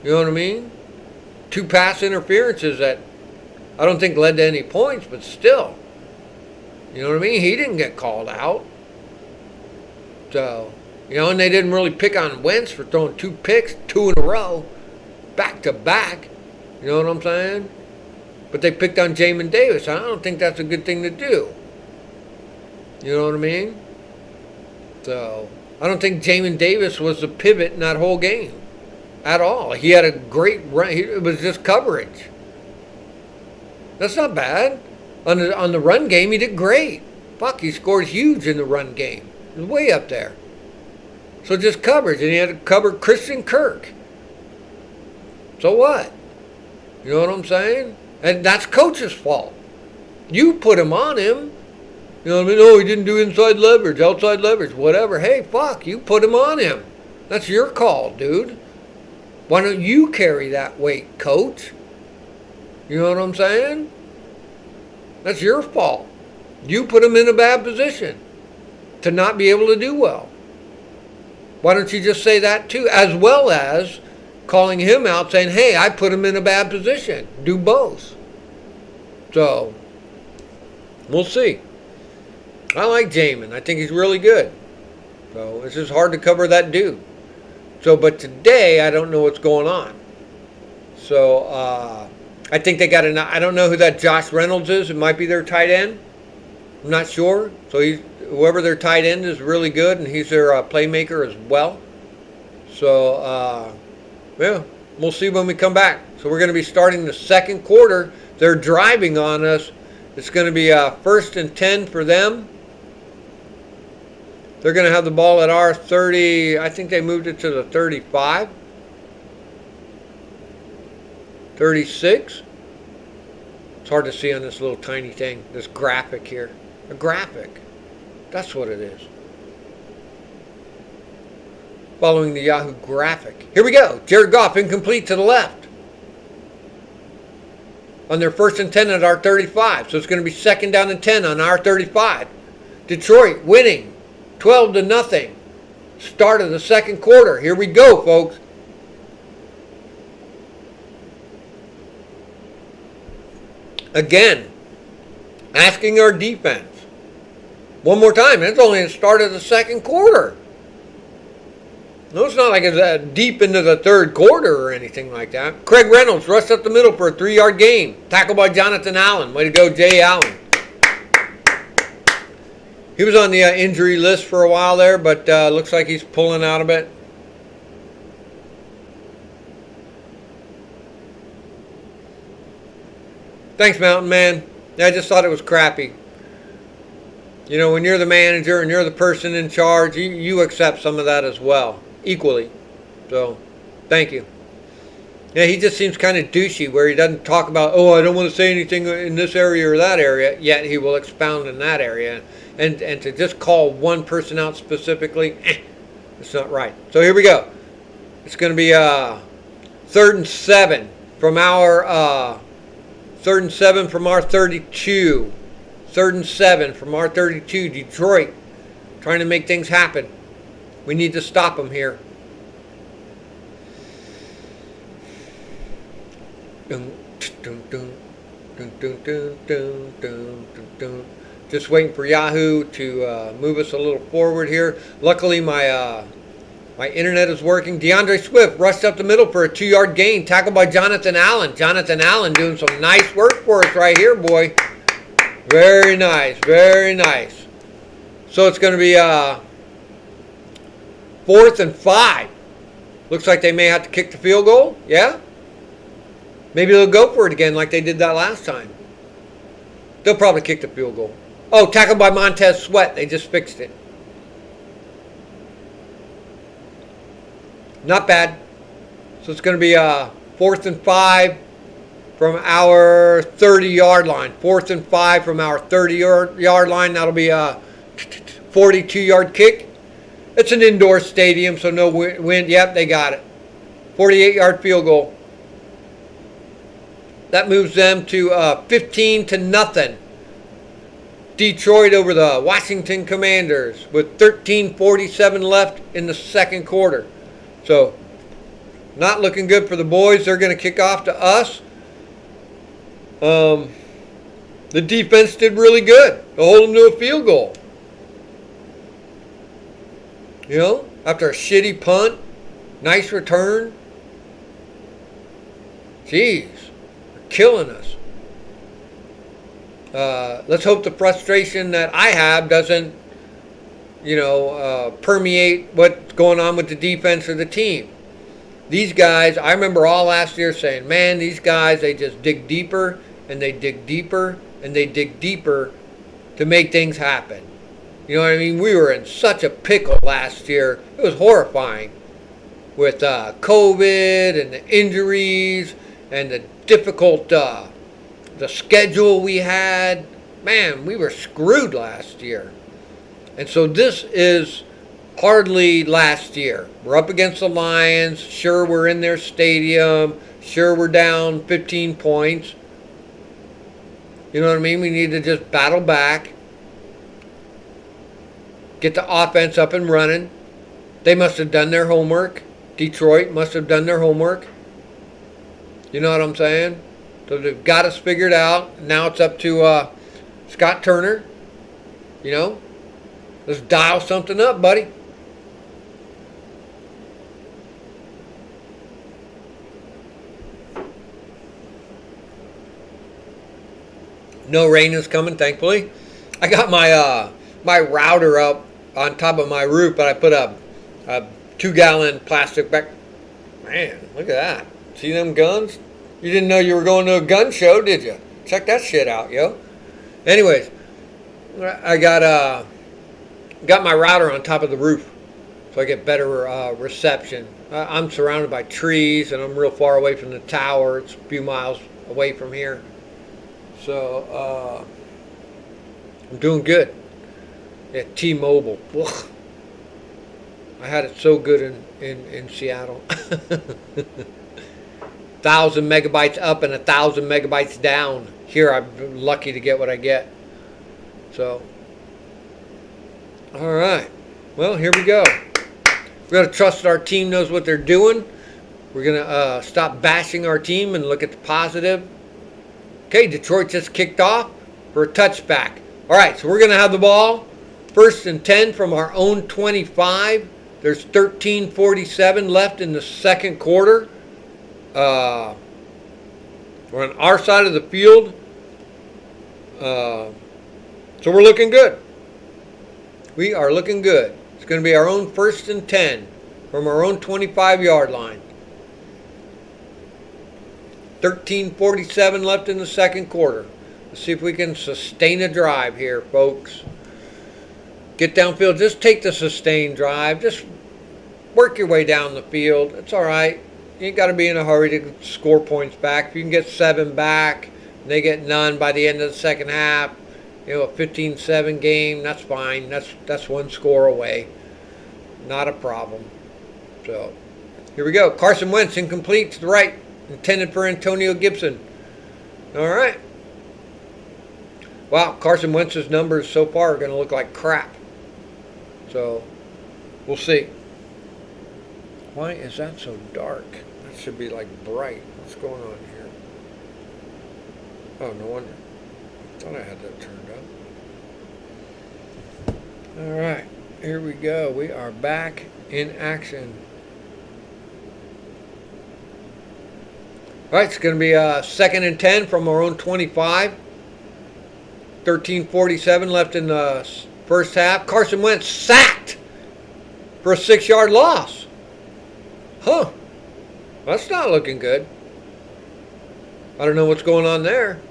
You know what I mean? 2 pass interferences that I don't think led to any points, but still. You know what I mean? He didn't get called out. So, you know, and they didn't really pick on Wentz for throwing 2 picks, 2 in a row, back to back. You know what I'm saying? But they picked on Jamin Davis. I don't think that's a good thing to do. You know what I mean? So, I don't think Jamin Davis was the pivot in that whole game at all. He had a great run. It was just coverage. That's not bad. On the run game, he did great. Fuck, he scored huge in the run game. He was way up there. So just coverage. And he had to cover Christian Kirk. So what? You know what I'm saying? And that's coach's fault. You put him on him. You know what I mean? Oh, he didn't do inside leverage, outside leverage, whatever. Hey, fuck, you put him on him. That's your call, dude. Why don't you carry that weight, coach? You know what I'm saying? That's your fault. You put him in a bad position to not be able to do well. Why don't you just say that too, as well as calling him out saying, hey, I put him in a bad position. Do both. So, we'll see. I like Jamin. I think he's really good. So, it's just hard to cover that dude. So, but today, I don't know what's going on. So, I think they got I don't know who that Josh Reynolds is. It might be their tight end. I'm not sure. So, whoever their tight end is really good, and he's their playmaker as well. So, yeah, we'll see when we come back. So, we're going to be starting the second quarter. They're driving on us. It's going to be 1st and 10 for them. They're going to have the ball at our 30. I think they moved it to the 35. 36. It's hard to see on this little tiny thing, this graphic here. A graphic. That's what it is. Following the Yahoo graphic. Here we go. Jared Goff incomplete to the left. On their 1st and 10 at our 35. So it's going to be 2nd down and 10 on our 35. Detroit winning 12-0. Start of the second quarter. Here we go, folks. Again, asking our defense. One more time. It's only the start of the second quarter. No, it's not like it's deep into the third quarter or anything like that. Craig Reynolds rushed up the middle for a 3-yard gain. Tackled by Jonathan Allen. Way to go, Jay Allen. He was on the injury list for a while there, but looks like he's pulling out of it. Thanks, Mountain Man. I just thought it was crappy. You know, when you're the manager and you're the person in charge, you accept some of that as well, equally. So, thank you. Yeah, he just seems kind of douchey where he doesn't talk about, oh, I don't want to say anything in this area or that area, yet he will expound in that area. And to just call one person out specifically, it's not right. So here we go. It's going to be 3rd and 7 from our 32. 3rd and 7 from our 32. Detroit trying to make things happen. We need to stop them here. Just waiting for Yahoo to move us a little forward here. Luckily, my internet is working. DeAndre Swift rushed up the middle for a 2-yard gain, tackled by Jonathan Allen. Jonathan Allen doing some nice work for us right here, boy. Very nice, very nice. So it's going to be 4th and 5. Looks like they may have to kick the field goal. Yeah? Maybe they'll go for it again like they did that last time. They'll probably kick the field goal. Oh, tackled by Montez Sweat. They just fixed it. Not bad. So it's going to be 4th and 5 from our 30-yard line. 4th and 5 from our 30-yard line. That'll be a 42-yard kick. It's an indoor stadium, so no wind. Yep, they got it. 48-yard field goal. That moves them to 15-0. Detroit over the Washington Commanders with 13:47 left in the second quarter. So, not looking good for the boys. They're going to kick off to us. The defense did really good to hold them to a field goal. You know, after a shitty punt, nice return. Jeez, they're killing us. Let's hope the frustration that I have doesn't, permeate what's going on with the defense of the team. These guys, I remember all last year saying, man, these guys, they just dig deeper and they dig deeper and they dig deeper to make things happen. You know what I mean? We were in such a pickle last year. It was horrifying with COVID and the injuries and the difficult the schedule we had. Man, we were screwed last year. And so this is hardly last year. We're up against the Lions. Sure, we're in their stadium. Sure, we're down 15 points. You know what I mean? We need to just battle back. Get the offense up and running. They must have done their homework. Detroit must have done their homework. You know what I'm saying? So they've got us figured out. Now it's up to Scott Turner. You know? Let's dial something up, buddy. No rain is coming, thankfully. I got my my router up on top of my roof, but I put a 2-gallon plastic bag. Man, look at that. See them guns? You didn't know you were going to a gun show, did you? Check that shit out, yo. Anyways, I got my router on top of the roof so I get better reception. I'm surrounded by trees and I'm real far away from the tower. It's a few miles away from here. So I'm doing good. Yeah, T-Mobile. Ugh. I had it so good in Seattle. 1,000 megabytes up and 1,000 megabytes down. Here I'm lucky to get what I get. So, all right. Well, here we go. We got to trust our team knows what they're doing. We're going to stop bashing our team and look at the positive. Okay, Detroit just kicked off for a touchback. All right, so we're going to have the ball. 1st and 10 from our own 25. There's 13:47 left in the second quarter. We're on our side of the field. So we're looking good. We are looking good. It's going to be our own 1st and 10 from our own 25-yard line. 13:47 left in the second quarter. Let's see if we can sustain a drive here, folks. Get downfield. Just take the sustained drive. Just work your way down the field. It's all right. You ain't got to be in a hurry to score points back. If you can get 7 back, and they get none by the end of the second half, you know, a 15-7 game, that's fine. That's 1 score away. Not a problem. So, here we go. Carson Wentz, incomplete to the right. Intended for Antonio Gibson. All right. Wow, Carson Wentz's numbers so far are going to look like crap. So, we'll see. Why is that so dark? That should be like bright. What's going on here? Oh, no wonder. I thought I had that turned up. All right, here we go. We are back in action. All right, it's going to be a 2nd and 10 from our own 25. 13:47 left in the first half. Carson Wentz sacked for a 6-yard loss. Huh. That's not looking good. I don't know what's going on there.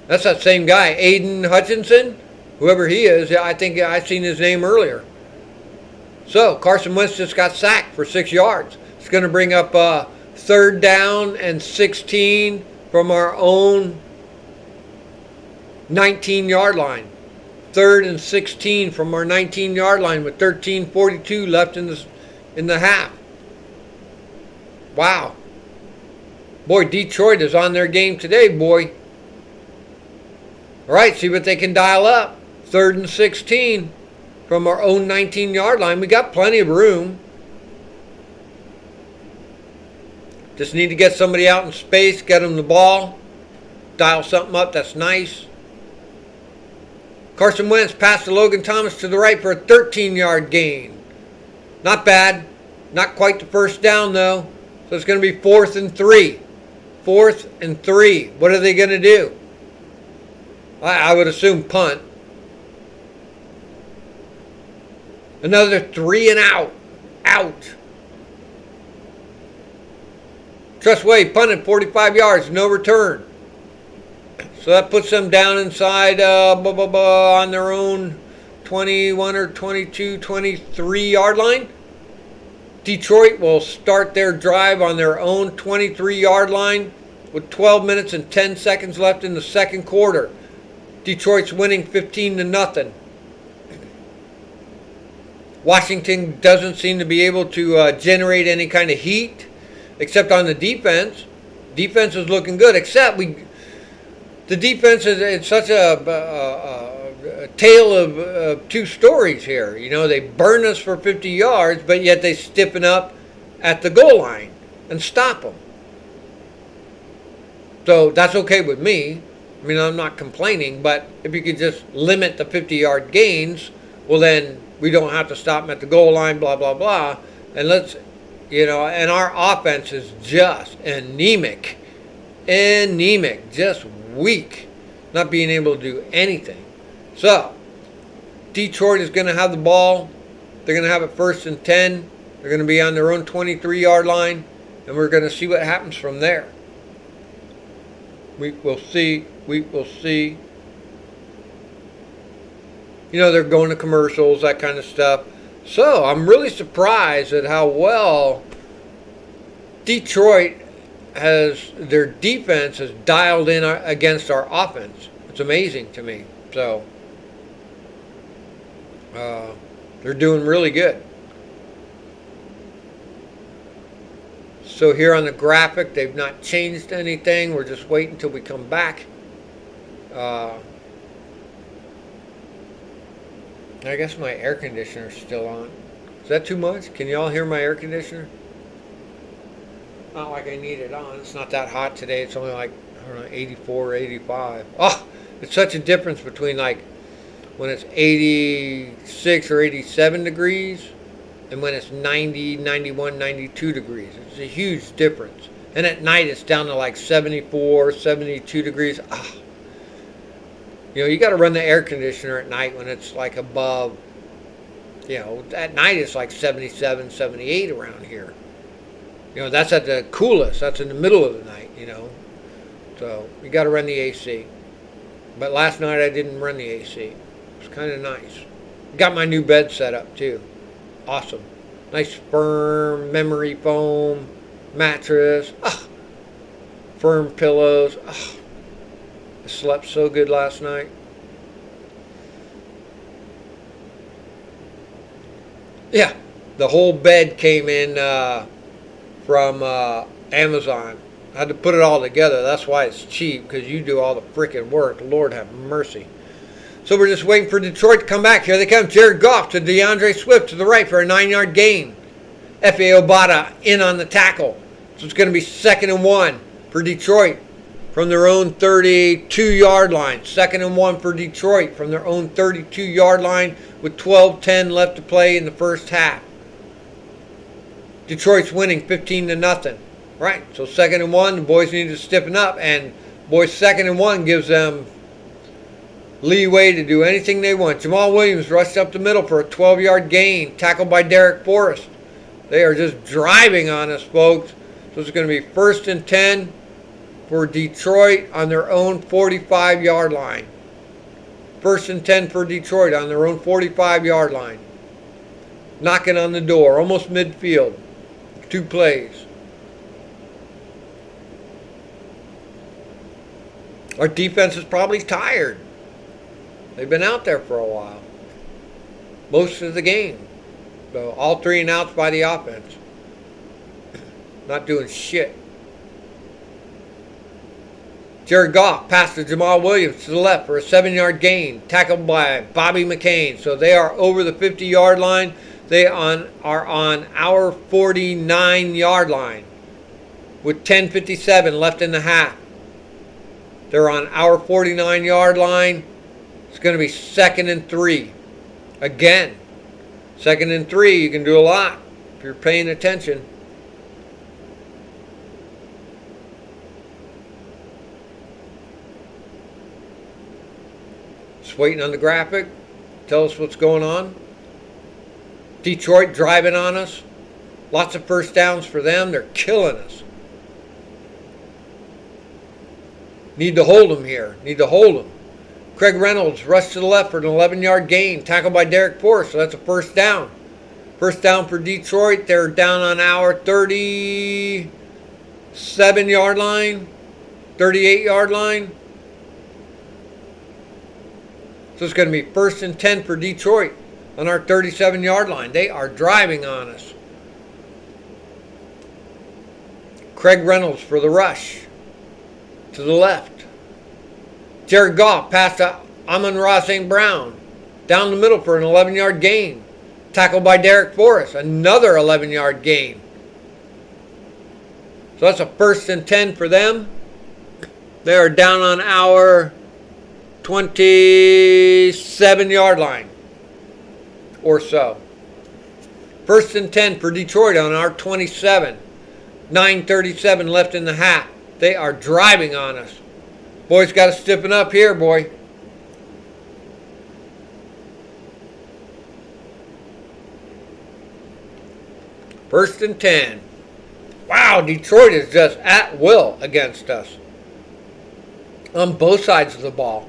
That's that same guy, Aiden Hutchinson, whoever he is. I think I seen his name earlier. So, Carson Wentz just got sacked for 6 yards. It's going to bring up 3rd down and 16 from our own 19-yard line. 3rd and 16 from our 19-yard line with 13:42 left in the half. Wow. Boy, Detroit is on their game today, boy. All right, see what they can dial up. 3rd and 16 from our own 19-yard line. We got plenty of room. Just need to get somebody out in space, get them the ball, dial something up that's nice. Carson Wentz passed to Logan Thomas to the right for a 13-yard gain. Not bad. Not quite the first down, though. So it's going to be 4th and 3. 4th and 3. What are they going to do? I would assume punt. Another 3 and out. Out. Trustway punted 45 yards. No return. So that puts them down inside on their own 21 or 22, 23-yard line. Detroit will start their drive on their own 23-yard line with 12 minutes and 10 seconds left in the second quarter. Detroit's winning 15-0. Washington doesn't seem to be able to generate any kind of heat, except on the defense. Defense is looking good, except the defense is such a tale of 2 stories here. You know, they burn us for 50 yards, but yet they stiffen up at the goal line and stop them. So that's okay with me. I mean, I'm not complaining, but if you could just limit the 50-yard gains, well, then we don't have to stop them at the goal line, blah, blah, blah. And and our offense is just anemic, just weak, not being able to do anything. So, Detroit is going to have the ball. They're going to have it 1st and 10. They're going to be on their own 23-yard line, and we're going to see what happens from there. We will see. We will see. You know, they're going to commercials, that kind of stuff. So, I'm really surprised at how well Detroit their defense has dialed in against our offense. It's amazing to me. So, they're doing really good. So here on the graphic, they've not changed anything. We're just waiting until we come back. I guess my air conditioner is still on. Is that too much? Can you all hear my air conditioner? Not like I need it on. It's not that hot today. It's only like, I don't know, 84 or 85. Oh, it's such a difference between like when it's 86 or 87 degrees and when it's 90, 91, 92 degrees. It's a huge difference. And at night it's down to like 74, 72 degrees. Ah. You know, you got to run the air conditioner at night when it's like above, you know, at night it's like 77, 78 around here. You know, that's at the coolest. That's in the middle of the night, you know. So, you got to run the AC. But last night I didn't run the AC. It's kind of nice. Got my new bed set up too. Awesome. Nice firm memory foam mattress. Firm pillows. I slept so good last night. Yeah, the whole bed came in from Amazon. I had to put it all together. That's why it's cheap, because you do all the freaking work. Lord have mercy. So we're just waiting for Detroit to come back. Here they come. Jared Goff to DeAndre Swift to the right for a 9-yard gain. F.A. Obata in on the tackle. So it's going to be 2nd and 1 for Detroit from their own 32-yard line. 2nd and 1 for Detroit from their own 32-yard line with 12:10 left to play in the first half. Detroit's winning 15-0. Right, so 2nd and 1, the boys need to stiffen up, and boys 2nd and 1 gives them leeway to do anything they want. Jamal Williams rushed up the middle for a 12-yard gain, tackled by Derek Forrest. They are just driving on us, folks. So it's going to be 1st and 10 for Detroit on their own 45-yard line. 1st and 10 for Detroit on their own 45-yard line. Knocking on the door, almost midfield. 2 plays. Our defense is probably tired. They've been out there for a while. Most of the game. So all 3 and outs by the offense. Not doing shit. Jared Goff passed to Jamal Williams to the left for a 7-yard gain. Tackled by Bobby McCain. So they are over the 50-yard line. They are on our 49-yard line. With 10:57 left in the half. They're on our 49-yard line. It's going to be 2nd and 3. Again, 2nd and 3, you can do a lot if you're paying attention. Just waiting on the graphic. Tell us what's going on. Detroit driving on us. Lots of first downs for them. They're killing us. Need to hold them here. Need to hold them. Craig Reynolds rushed to the left for an 11-yard gain. Tackled by Derek Forrest. So that's a 1st down. 1st down for Detroit. They're down on our 37-yard line. 38-yard line. So it's going to be 1st and 10 for Detroit on our 37-yard line. They are driving on us. Craig Reynolds for the rush. To the left. Jared Goff passed to Amon-Ra St. Brown. Down the middle for an 11-yard gain. Tackled by Derek Forrest. Another 11-yard gain. So that's a 1st and 10 for them. They are down on our 27-yard line. Or so. 1st and 10 for Detroit on our 27. 9:37 left in the half. They are driving on us. Boys got to stiffen up here, boy. First and 10. Wow, Detroit is just at will against us. On both sides of the ball.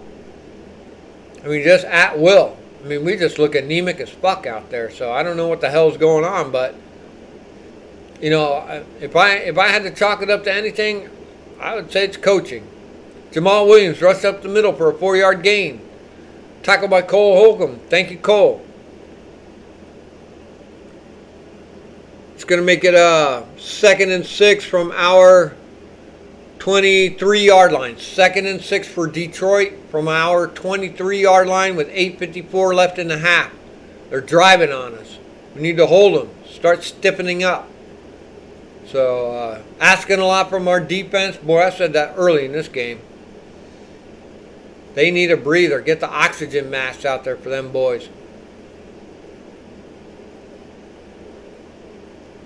I mean, just at will. I mean, we just look anemic as fuck out there. So I don't know what the hell's going on, but you know, if I had to chalk it up to anything, I would say it's coaching. Jamal Williams rushed up the middle for a 4-yard gain. Tackled by Cole Holcomb. Thank you, Cole. It's going to make it a 2nd and 6 from our 23-yard line. 2nd and 6 for Detroit from our 23-yard line with 8:54 left in the half. They're driving on us. We need to hold them. Start stiffening up. So, asking a lot from our defense. Boy, I said that early in this game. They need a breather. Get the oxygen masks out there for them boys.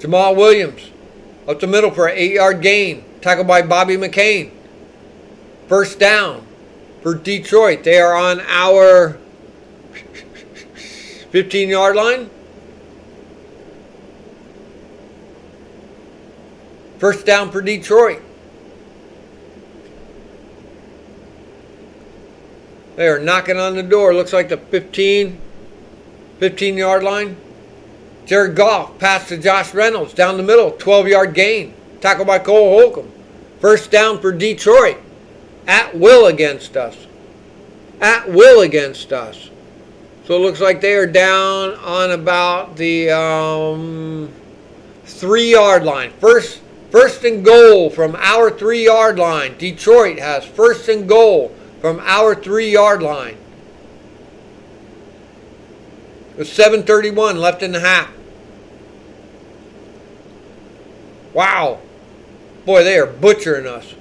Jamal Williams up the middle for an 8-yard gain. Tackled by Bobby McCain. 1st down for Detroit. They are on our 15-yard line. 1st down for Detroit. They are knocking on the door. Looks like the 15-yard line. Jared Goff passed to Josh Reynolds down the middle. 12-yard gain. Tackled by Cole Holcomb. First down for Detroit. At will against us. At will against us. So it looks like they are down on about the 3-yard line. First and goal from our 3-yard line. Detroit has first and goal from our 3-yard line. With 7:31 left in the half. Wow. Boy, they are butchering us.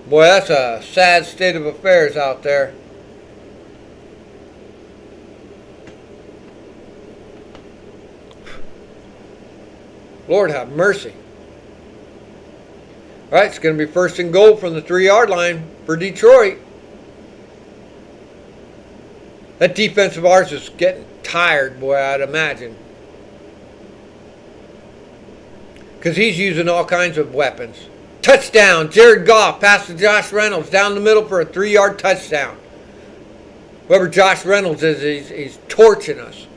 Boy, that's a sad state of affairs out there. Lord have mercy. All right, it's going to be first and goal from the 3-yard line for Detroit. That defense of ours is getting tired, boy, I'd imagine. Because he's using all kinds of weapons. Touchdown, Jared Goff passed to Josh Reynolds down the middle for a 3-yard touchdown. Whoever Josh Reynolds is, he's torching us.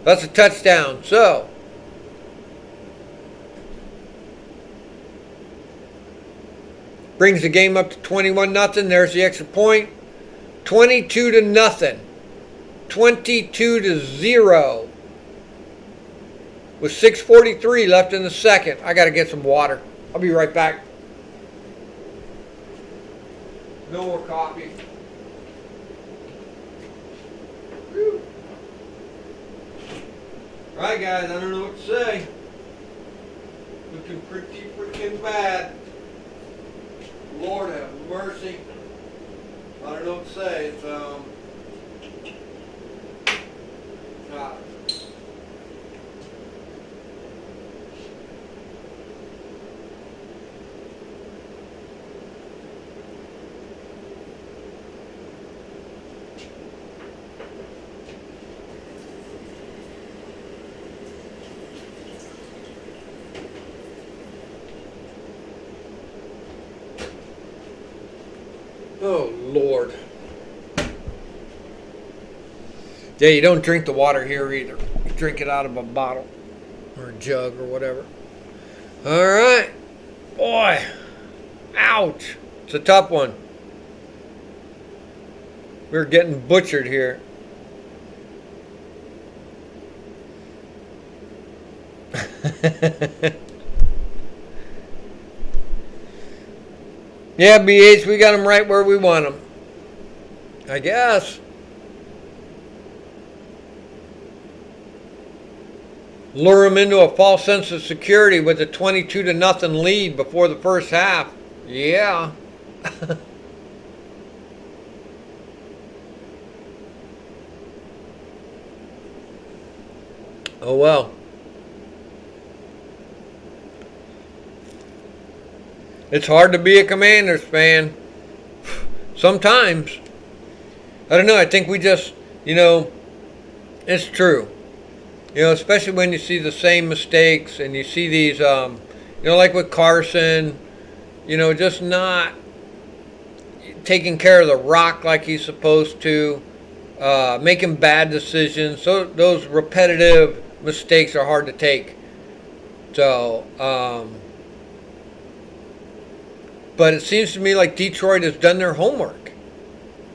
That's a touchdown. So, brings the game up to 21-0. There's the extra point. 22-0. 22-0. With 6:43 left in the second. I got to get some water. I'll be right back. No more coffee. Whew. All right, guys, I don't know what to say. Looking pretty freaking bad. Lord have mercy. I don't know what to say. It's oh, Lord. Yeah, you don't drink the water here either. You drink it out of a bottle or a jug or whatever. All right. Boy. Ouch. It's a tough one. We're getting butchered here. Yeah, BH, we got them right where we want them. I guess. Lure them into a false sense of security with a 22-0 lead before the first half. Yeah. Oh well. It's hard to be a Commanders fan. Sometimes. I don't know. I think we just, it's true. Especially when you see the same mistakes and you see these, like with Carson, just not taking care of the rock like he's supposed to, making bad decisions. So those repetitive mistakes are hard to take. So, but it seems to me like Detroit has done their homework.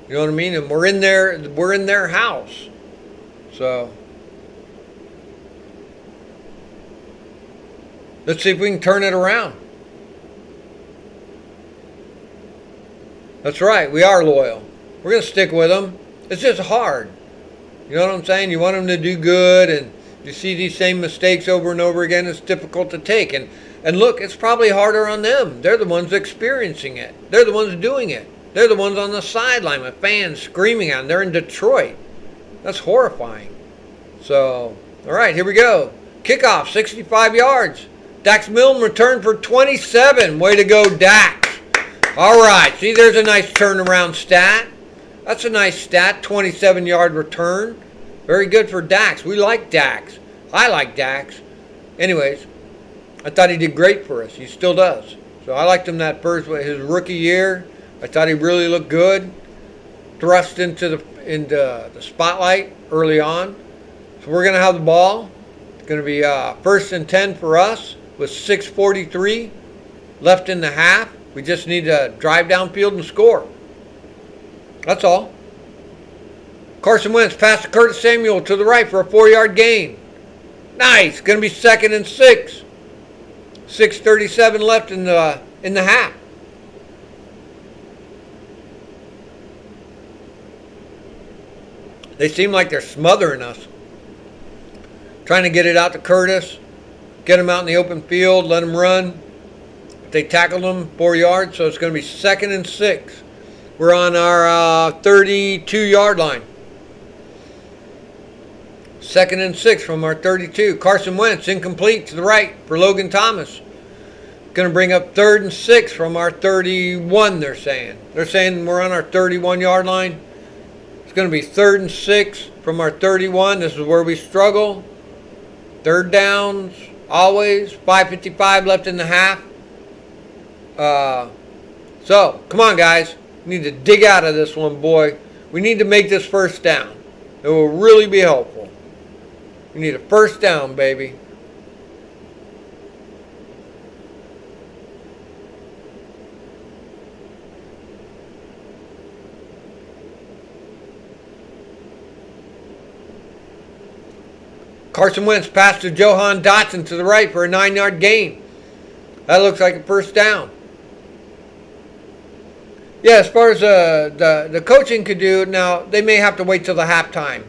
You know what I mean? And we're in their house. So let's see if we can turn it around. That's right. We are loyal. We're going to stick with them. It's just hard. You know what I'm saying? You want them to do good, and you see these same mistakes over and over again. It's difficult to take. And look, it's probably harder on them. They're the ones experiencing it. They're the ones doing it. They're the ones on the sideline with fans screaming at them. They're in Detroit. That's horrifying. So, all right, here we go. Kickoff, 65 yards. Dax Milne returned for 27. Way to go, Dax. All right, see, there's a nice turnaround stat. That's a nice stat, 27-yard return. Very good for Dax. We like Dax. I like Dax. Anyways, I thought he did great for us. He still does. So I liked him that his rookie year. I thought he really looked good. Thrust into the spotlight early on. So we're going to have the ball. It's going to be 1st and 10 for us with 6:43 left in the half. We just need to drive downfield and score. That's all. Carson Wentz pass to Curtis Samuel to the right for a 4-yard gain. Nice. Going to be 2nd and 6. 6:37 left in the half. They seem like they're smothering us. Trying to get it out to Curtis. Get him out in the open field. Let him run. They tackled him 4 yards, so it's going to be 2nd and 6. We're on our 32-yard line. 2nd and 6 from our 32. Carson Wentz incomplete to the right for Logan Thomas. Going to bring up 3rd and 6 from our 31, they're saying. They're saying we're on our 31-yard line. It's going to be 3rd and 6 from our 31. This is where we struggle. 3rd downs, always. 5:55 left in the half. So, come on, guys. We need to dig out of this one, boy. We need to make this 1st down. It will really be helpful. We need a 1st down, baby. Carson Wentz passed to Johan Dotson to the right for a 9-yard gain. That looks like a 1st down. Yeah, as far as the coaching could do, now they may have to wait till the halftime.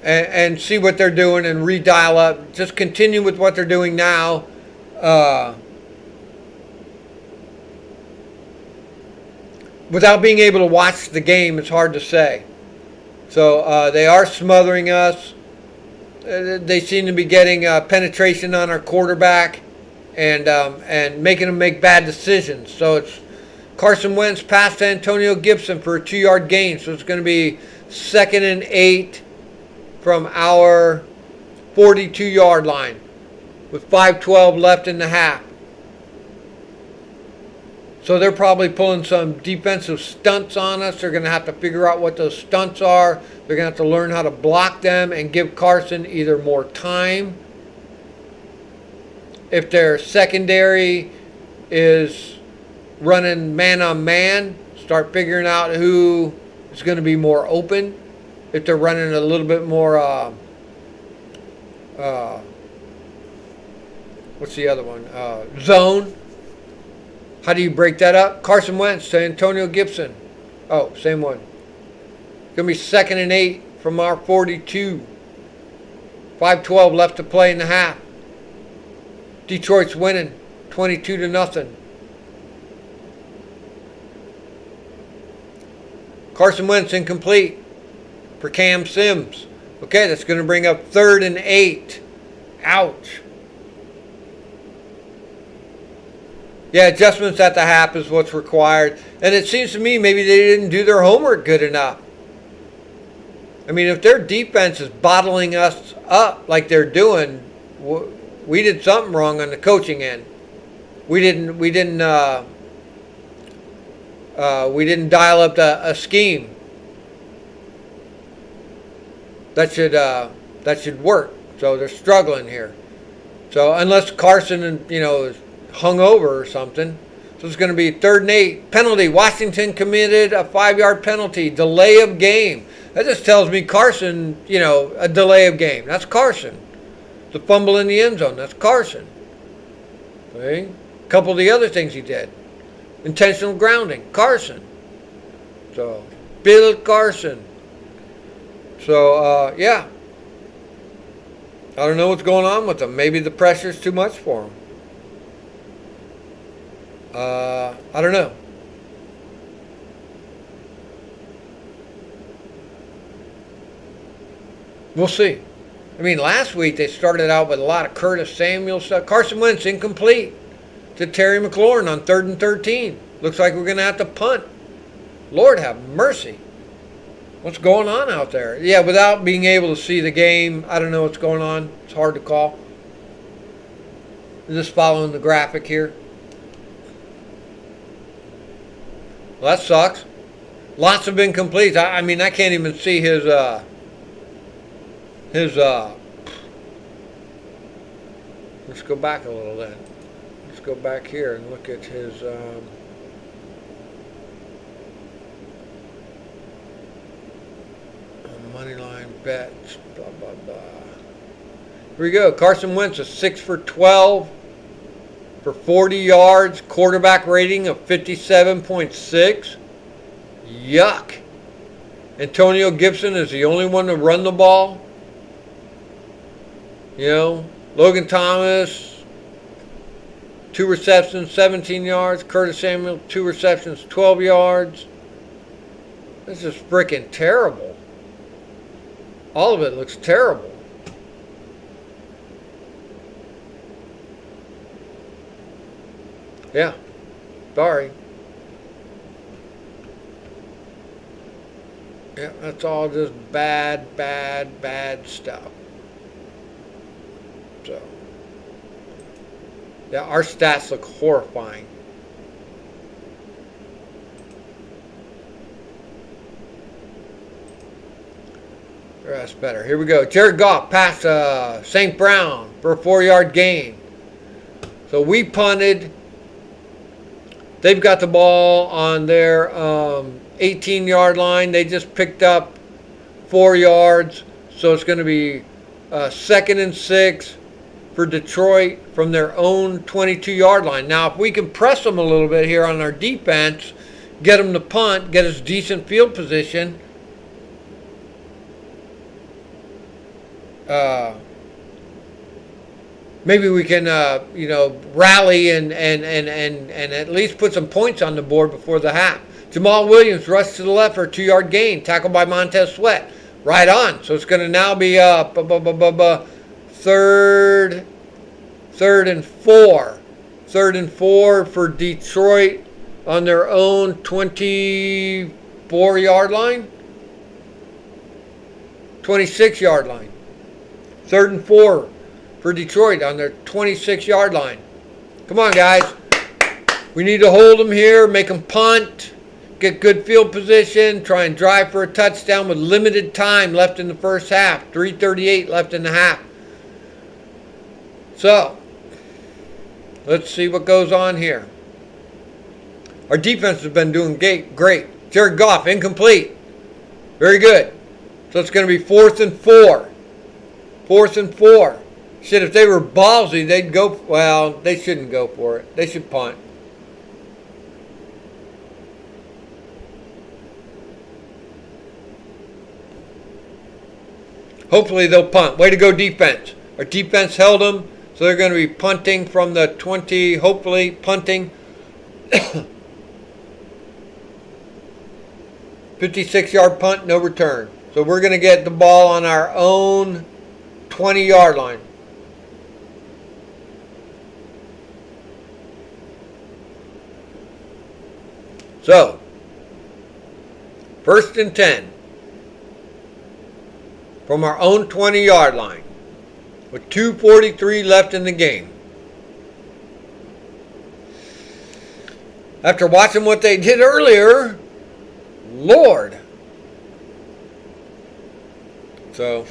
And see what they're doing and redial up. Just continue with what they're doing now. Without being able to watch the game, it's hard to say. So they are smothering us. They seem to be getting penetration on our quarterback and making him make bad decisions. So it's Carson Wentz pass to Antonio Gibson for a 2-yard gain. So it's going to be 2nd and 8 from our 42-yard line with 5:12 left in the half. So they're probably pulling some defensive stunts on us. They're going to have to figure out what those stunts are. They're going to have to learn how to block them and give Carson either more time. If their secondary is running man-on-man, start figuring out who is going to be more open. If they're running a little bit more, what's the other one? Zone. How do you break that up? Carson Wentz to Antonio Gibson. Oh, same one. It's going to be 2nd and 8 from our 42. 5:12 left to play in the half. Detroit's winning 22-0. Carson Wentz incomplete for Cam Sims. Okay, that's going to bring up 3rd and 8. Ouch. Yeah, adjustments at the half is what's required. And it seems to me maybe they didn't do their homework good enough. I mean, if their defense is bottling us up like they're doing, we did something wrong on the coaching end. We didn't dial up a scheme that should work. So they're struggling here. So unless Carson, is hung over or something. So it's going to be 3rd and 8. Penalty. Washington committed a 5-yard penalty. Delay of game. That just tells me Carson, a delay of game. That's Carson. The fumble in the end zone. That's Carson. Okay? A couple of the other things he did. Intentional grounding. Carson. So, Bill Carson. So, yeah. I don't know what's going on with him. Maybe the pressure's too much for him. I don't know. We'll see. I mean, last week they started out with a lot of Curtis Samuel stuff. Carson Wentz incomplete to Terry McLaurin on 3rd and 13. Looks like we're going to have to punt. Lord have mercy. What's going on out there? Yeah, without being able to see the game, I don't know what's going on. It's hard to call. Just following the graphic here. Well, that sucks. Lots of incompletes. I mean, I can't even see his let's go back a little then. Let's go back here and look at his money line bets, blah, blah, blah. Here we go. Carson Wentz is 6 for 12 for 40 yards, quarterback rating of 57.6. Yuck. Antonio Gibson is the only one to run the ball. You know, Logan Thomas, 2 receptions, 17 yards. Curtis Samuel, 2 receptions, 12 yards. This is freaking terrible. All of it looks terrible. Yeah. Sorry. Yeah, that's all just bad stuff. So, yeah, our stats look horrifying. That's better. Here we go. Jared Goff passed St. Brown for a 4-yard gain. So we punted. They've got the ball on their 18-yard line. They just picked up 4 yards. So it's going to be 2nd and 6 for Detroit from their own 22-yard line. Now, if we can press them a little bit here on our defense, get them to punt, get us decent field position, maybe we can, rally and at least put some points on the board before the half. Jamal Williams rushed to the left for a 2-yard gain, tackled by Montez Sweat. Right on. So it's going to now be third and 4. 3rd and 4 for Detroit on their own 24-yard line. 26-yard line. 3rd and 4 for Detroit on their 26-yard line. Come on, guys. We need to hold them here, make them punt, get good field position, try and drive for a touchdown with limited time left in the first half. 3:38 left in the half. So, let's see what goes on here. Our defense has been doing great. Jared Goff, incomplete. Very good. So it's going to be 4th and 4. 4th and 4. Shit, if they were ballsy, they'd go. Well, they shouldn't go for it. They should punt. Hopefully they'll punt. Way to go, defense. Our defense held them, so they're going to be punting from the 20, hopefully punting. 56-yard punt, no return. So we're going to get the ball on our own 20-yard line. So, 1st and 10 from our own 20-yard line with 2:43 left in the game. After watching what they did earlier, Lord. So,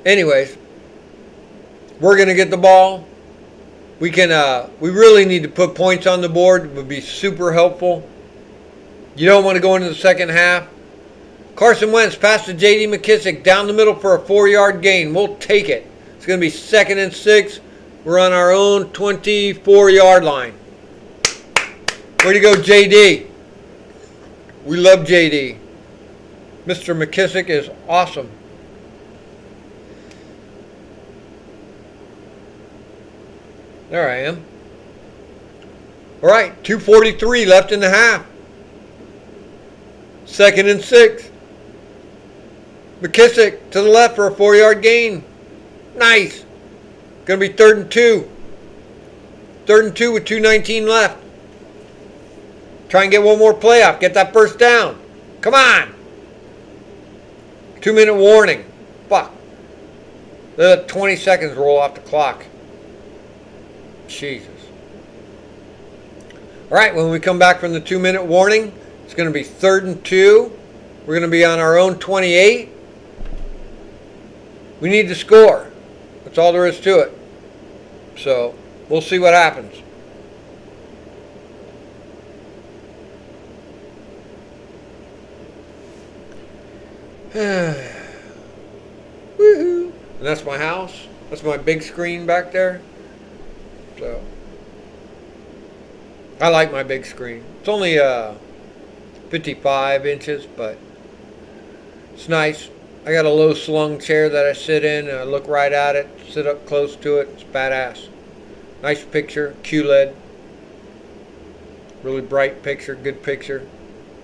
anyways, we're going to get the ball. We really need to put points on the board. It would be super helpful. You don't want to go into the second half. Carson Wentz passed to J.D. McKissick down the middle for a 4-yard gain. We'll take it. It's going to be 2nd and 6. We're on our own 24-yard line. Way to go, J.D. We love J.D. Mr. McKissick is awesome. There I am. All right, 2:43 left in the half. 2nd and 6. McKissick to the left for a 4-yard gain. Nice. Going to be 3rd and 2. 3rd and 2 with 2:19 left. Try and get one more play up. Get that first down. Come on. 2-minute warning. fuck. The 20 seconds roll off the clock. Jesus. All right, when we come back from the 2-minute warning, it's going to be 3rd and 2. We're going to be on our own 28. We need to score. That's all there is to it. So, we'll see what happens. Woohoo! And that's my house. That's my big screen back there. So, I like my big screen. It's only 55 inches, but it's nice. I got a low slung chair that I sit in and I look right at it, sit up close to it. It's badass. Nice picture, QLED. Really bright picture, good picture.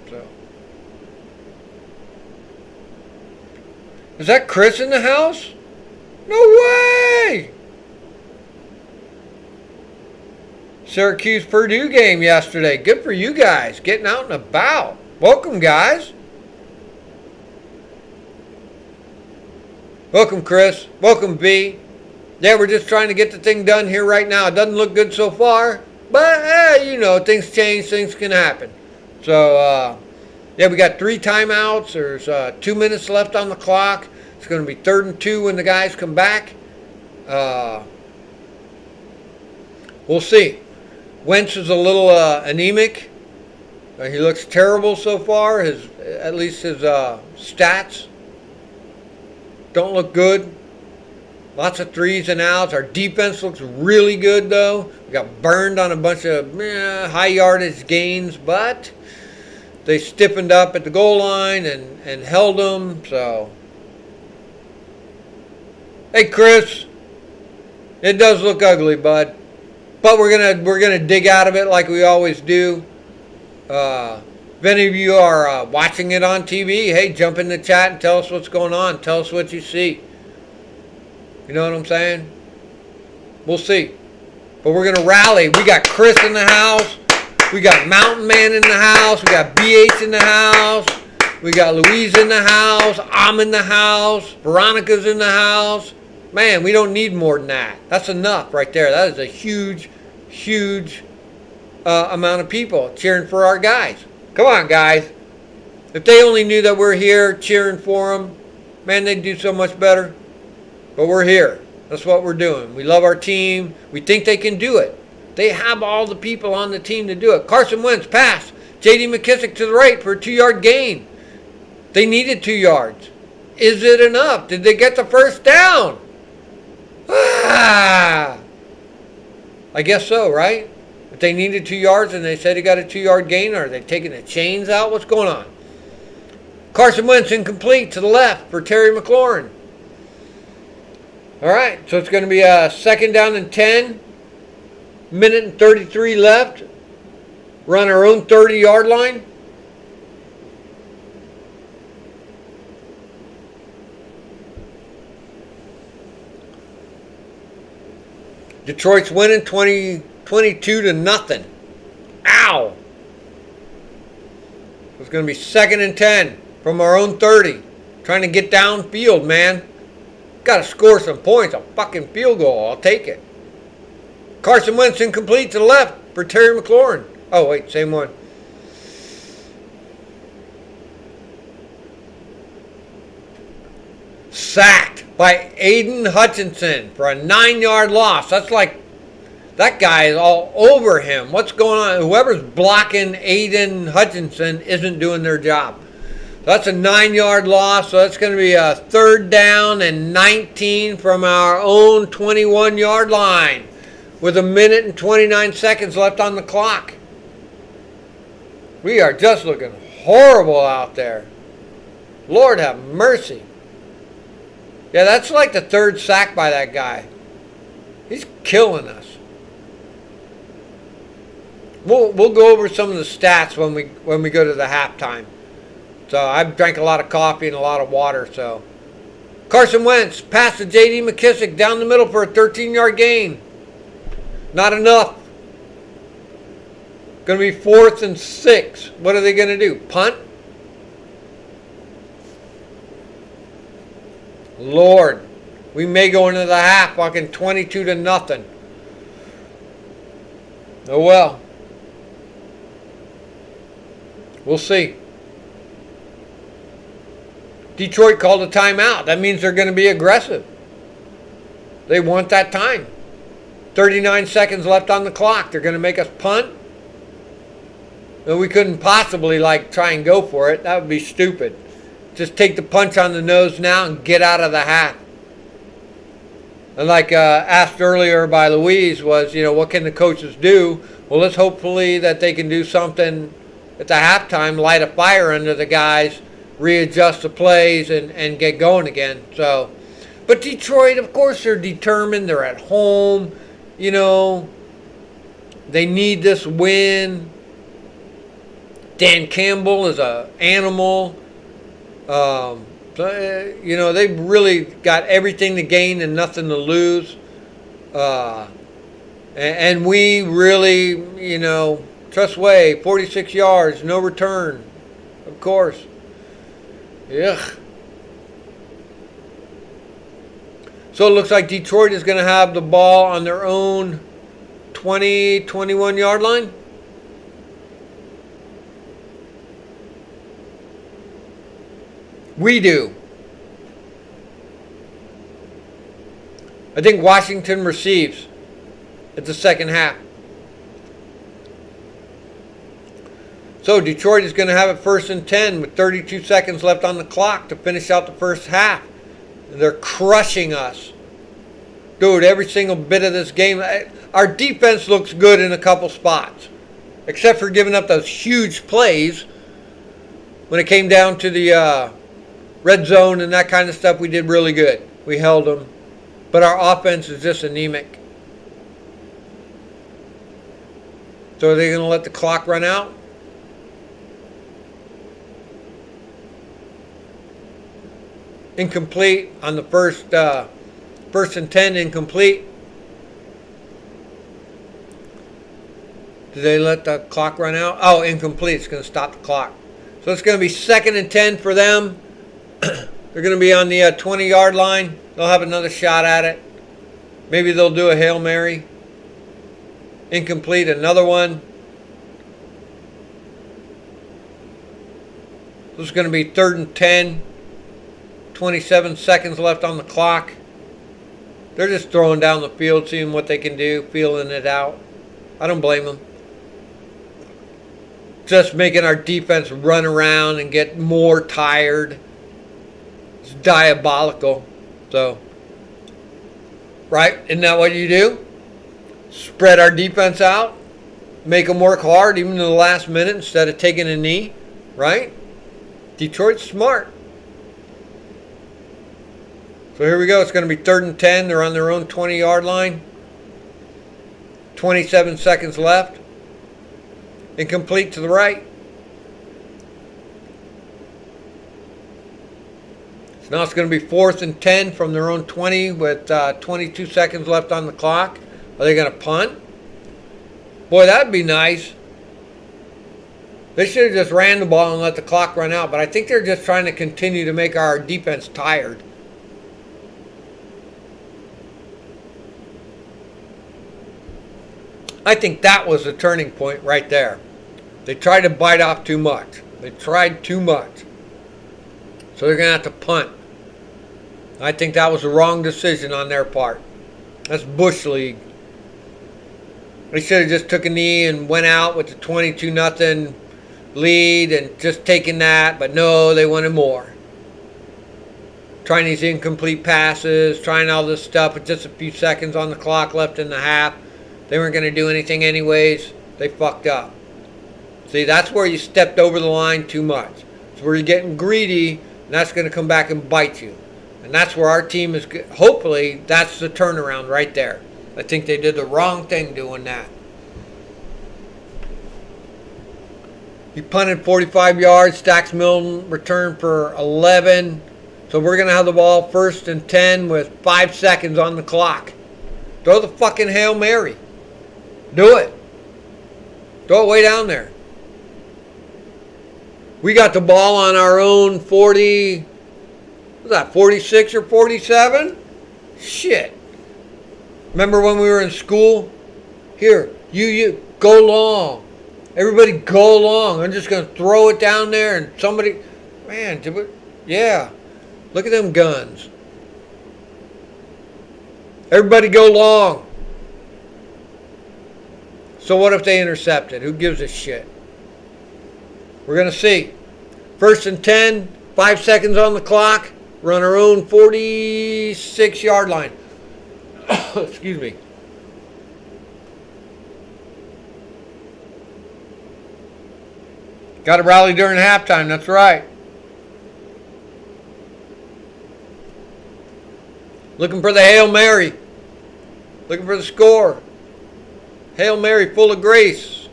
So, is that Chris in the house? No way! Syracuse Purdue game yesterday. Good for you guys. Getting out and about. Welcome, guys. Welcome, Chris. Welcome, B. Yeah, we're just trying to get the thing done here right now. It doesn't look good so far. But, you know, things change. Things can happen. So, yeah, we got 3 timeouts. There's 2 minutes left on the clock. It's going to be 3rd and 2 when the guys come back. We'll see. Wentz is a little anemic. He looks terrible so far. At least his stats don't look good. Lots of 3s and outs. Our defense looks really good, though. We got burned on a bunch of high yardage gains, but they stiffened up at the goal line and held them. So, hey, Chris, it does look ugly, bud. But we're gonna dig out of it like we always do. If any of you are watching it on TV, hey, jump in the chat and tell us what's going on. Tell us what you see. You know what I'm saying? We'll see. But we're gonna rally. We got Chris in the house. We got Mountain Man in the house. We got BH in the house. We got Louise in the house. I'm in the house. Veronica's in the house. Man, we don't need more than that. That's enough right there. That is a huge, huge amount of people cheering for our guys. Come on, guys. If they only knew that we're here cheering for them, man, they'd do so much better. But we're here. That's what we're doing. We love our team. We think they can do it. They have all the people on the team to do it. Carson Wentz pass. J.D. McKissick to the right for a 2-yard gain. They needed 2 yards. Is it enough? Did they get the first down? I guess so, right? If they needed 2 yards and they said he got a 2-yard gain, are they taking the chains out? What's going on? Carson Wentz incomplete to the left for Terry McLaurin. All right, so it's going to be a 2nd down and 10. Minute and 33 left. We're on our own 30-yard line. Detroit's winning 22-0. Ow! It's going to be 2nd and 10 from our own 30. Trying to get downfield, man. Got to score some points. A fucking field goal. I'll take it. Carson Wentz incomplete to the left for Terry McLaurin. Oh, wait, same one. Sacked by Aiden Hutchinson for a 9-yard loss. That's like, that guy is all over him. What's going on? Whoever's blocking Aiden Hutchinson isn't doing their job. That's a 9-yard loss, so that's going to be a 3rd down and 19 from our own 21-yard line with 1 minute and 29 seconds left on the clock. We are just looking horrible out there. Lord have mercy. Yeah, that's like the 3rd sack by that guy. He's killing us. We'll go over some of the stats when we go to the halftime. So I've drank a lot of coffee and a lot of water. So Carson Wentz pass to J.D. McKissick down the middle for a 13-yard gain. Not enough. Going to be 4th and 6. What are they going to do? Punt? Lord. We may go into the half fucking 22-0. Oh well. We'll see. Detroit called a timeout. That means they're going to be aggressive. They want that time. 39 seconds left on the clock. They're going to make us punt. And we couldn't possibly try and go for it. That would be stupid. Just take the punch on the nose now and get out of the half. And asked earlier by Louise was, what can the coaches do? Well, let's hopefully that they can do something at the halftime, light a fire under the guys, readjust the plays, and get going again. So, but Detroit, of course, they're determined. They're at home. They need this win. Dan Campbell is an animal. They've really got everything to gain and nothing to lose. And we really, trust Way, 46 yards, no return, of course. Ugh. So it looks like Detroit is going to have the ball on their own 20, 21 yard line. We do. I think Washington receives at the second half. So Detroit is going to have it 1st and 10 with 32 seconds left on the clock to finish out the first half. And they're crushing us. Dude, every single bit of this game. Our defense looks good in a couple spots. Except for giving up those huge plays. When it came down to the red zone and that kind of stuff, we did really good. We held them. But our offense is just anemic. So are they going to let the clock run out? Incomplete on the first and 10, incomplete. Did they let the clock run out? Oh, incomplete. It's going to stop the clock. So it's going to be 2nd and 10 for them. They're going to be on the 20-yard line. They'll have another shot at it. Maybe they'll do a Hail Mary. Incomplete, another one. This is going to be 3rd and 10. 27 seconds left on the clock. They're just throwing down the field, seeing what they can do, feeling it out. I don't blame them. Just making our defense run around and get more tired. It's diabolical. So, right? Isn't that what you do? Spread our defense out. Make them work hard even in the last minute instead of taking a knee. Right? Detroit's smart. So here we go. It's going to be 3rd and 10. They're on their own 20-yard line. 27 seconds left. Incomplete to the right. So now it's going to be 4th and 10 from their own 20 with 22 seconds left on the clock. Are they going to punt? Boy, that'd be nice. They should have just ran the ball and let the clock run out. But I think they're just trying to continue to make our defense tired. I think that was the turning point right there. They tried to bite off too much. They tried too much. So they're going to have to punt. I think that was the wrong decision on their part. That's Bush League. They should have just took a knee and went out with the 22-0 lead and just taken that. But no, they wanted more. Trying these incomplete passes, trying all this stuff with just a few seconds on the clock left in the half. They weren't going to do anything anyways. They fucked up. See, that's where you stepped over the line too much. It's where you're getting greedy, and that's going to come back and bite you. And that's where our team is, hopefully, that's the turnaround right there. I think they did the wrong thing doing that. He punted 45 yards. Stax Milton returned for 11. So we're going to have the ball 1st and 10 with 5 seconds on the clock. Throw the fucking Hail Mary. Do it. Throw it way down there. We got the ball on our own 40, Was that 46 or 47? Shit. Remember when we were in school? Here, you go long. Everybody go long. I'm just gonna throw it down there and somebody, man, yeah. Look at them guns. Everybody go long. So what if they intercepted? Who gives a shit? We're gonna see. First and 10, 5 seconds on the clock. We're on our own 46-yard line. Excuse me. Got to rally during halftime, that's right. Looking for the Hail Mary. Looking for the score. Hail Mary full of grace.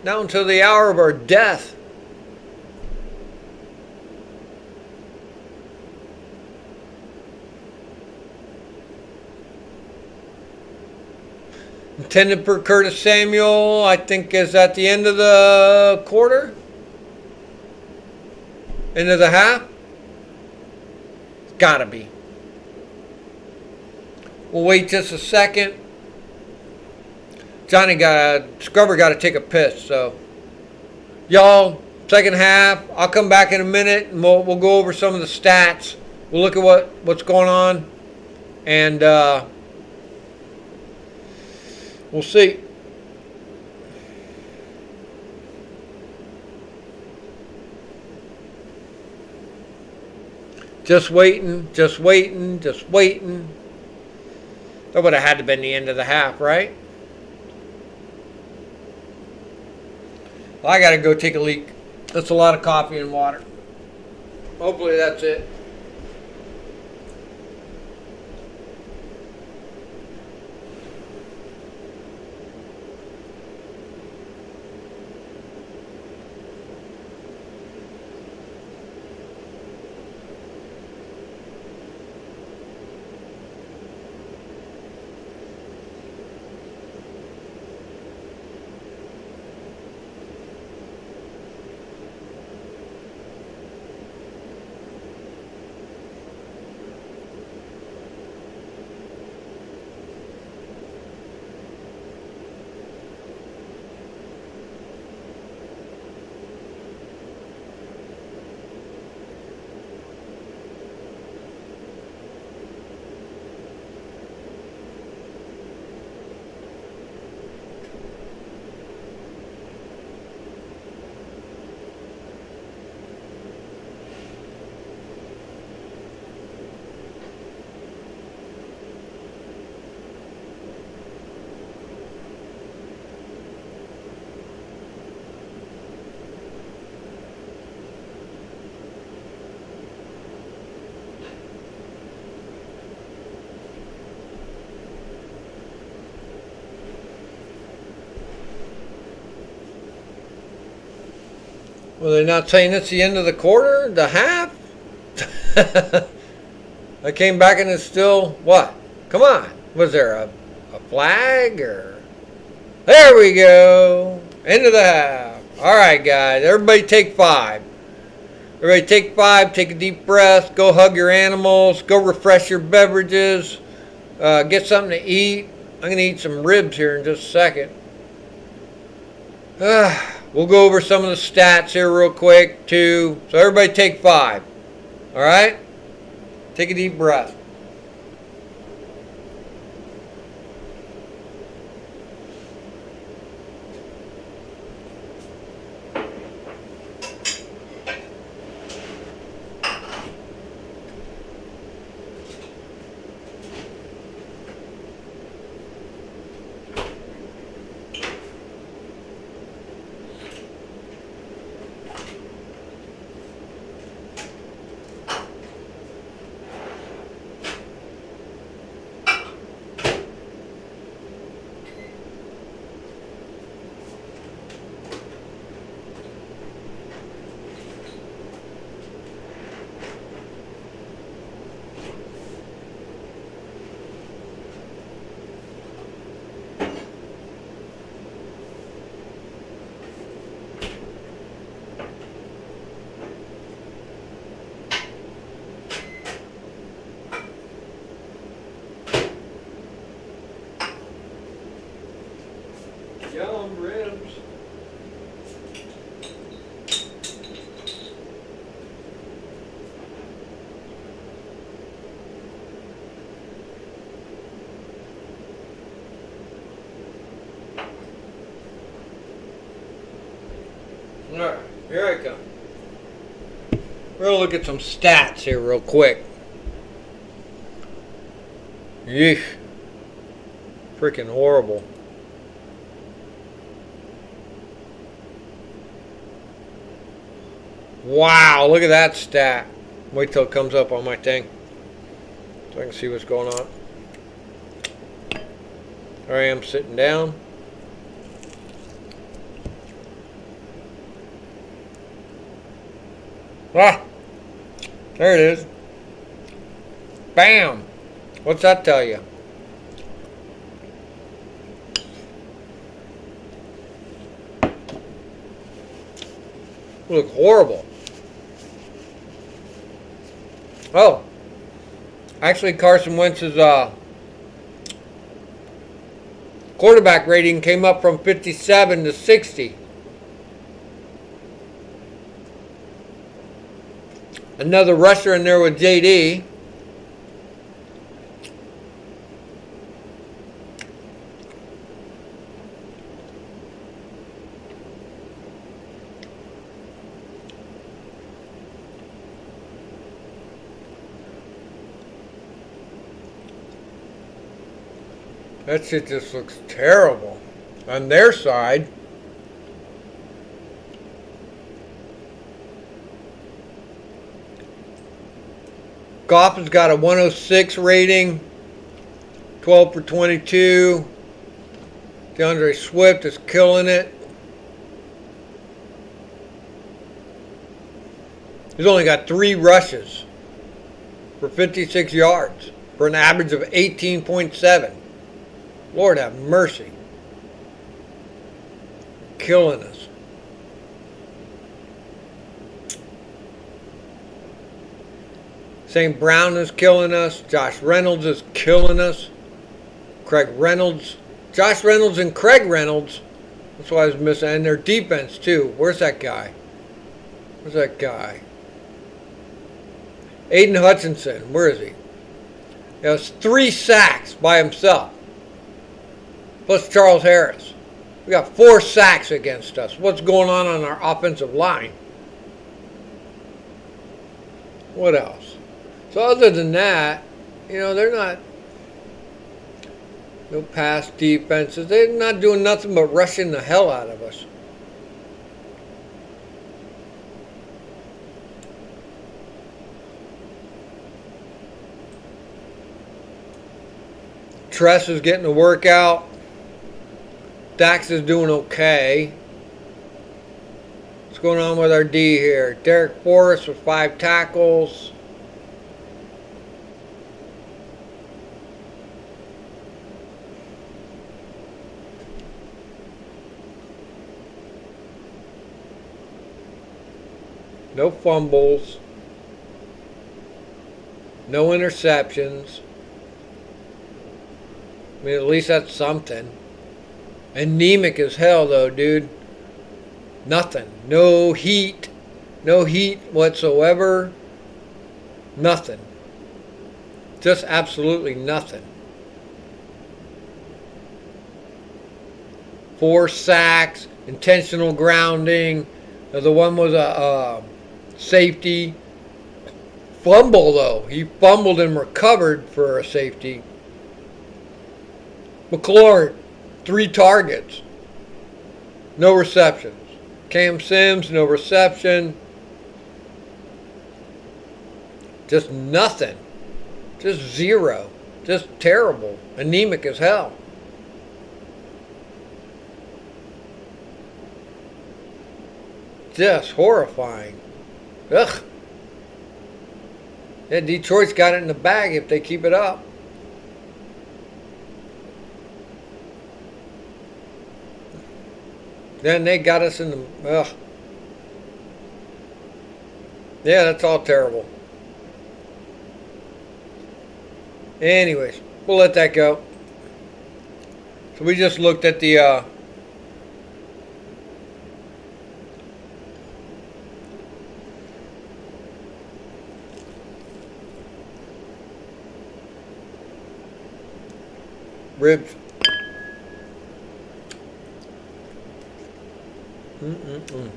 Now until the hour of our death. Intended for Curtis Samuel, I think, is at the end of the quarter. End of the half. Gotta be. We'll wait just a second. Scrubber got to take a piss, so. Y'all, second half. I'll come back in a minute and we'll go over some of the stats. We'll look at what's going on. And we'll see. Just waiting, just waiting, just waiting. That would have had to been the end of the half, right? Well, I got to go take a leak. That's a lot of coffee and water. Hopefully that's it. Well, they're not saying it's the end of the quarter, the half? I came back and it's still, what? Come on. Was there a flag or? There we go. End of the half. All right, guys. Everybody take 5. Everybody take 5. Take a deep breath. Go hug your animals. Go refresh your beverages. Get something to eat. I'm going to eat some ribs here in just a second. We'll go over some of the stats here real quick, too. So everybody take 5. All right? Take a deep breath. Yum ribs. Alright, here I come. We're going to look at some stats here real quick. Yeesh. Freaking horrible. Wow, look at that stat. Wait till it comes up on my thing so I can see what's going on. There I am sitting down. Ah, there it is. Bam. What's that tell you? Look horrible. Oh, actually Carson Wentz's quarterback rating came up from 57 to 60. Another rusher in there with JD. That shit just looks terrible on their side. Goff has got a 106 rating, 12 for 22. DeAndre Swift is killing it. He's only got 3 rushes for 56 yards for an average of 18.7. Lord have mercy. Killing us. St. Brown is killing us. Josh Reynolds is killing us. Craig Reynolds. Josh Reynolds and Craig Reynolds. That's why I was missing. And their defense, too. Where's that guy? Where's that guy? Aiden Hutchinson. Where is he? He has 3 sacks by himself. Plus Charles Harris. We got 4 sacks against us. What's going on our offensive line? What else? So other than that, you know, they're not, no pass defenses. They're not doing nothing but rushing the hell out of us. Tress is getting a workout. Dax is doing okay. What's going on with our D here? Derek Forrest with 5 tackles. No fumbles. No interceptions. I mean, at least that's something. Anemic as hell, though, dude. Nothing. No heat. No heat whatsoever. Nothing. Just absolutely nothing. 4 sacks. Intentional grounding. The one was a safety. Fumble, though. He fumbled and recovered for a safety. McLaurin, 3 targets. No receptions. Cam Sims, no reception. Just nothing. Just 0. Just terrible. Anemic as hell. Just horrifying. Ugh. Yeah, Detroit's got it in the bag if they keep it up. Then they got us in the... Ugh. Yeah, that's all terrible. Anyways, we'll let that go. So we just looked at the Ribs. Mm-mm-mm.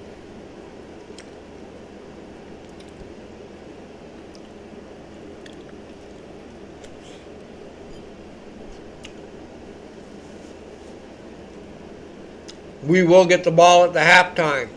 We will get the ball at the halftime.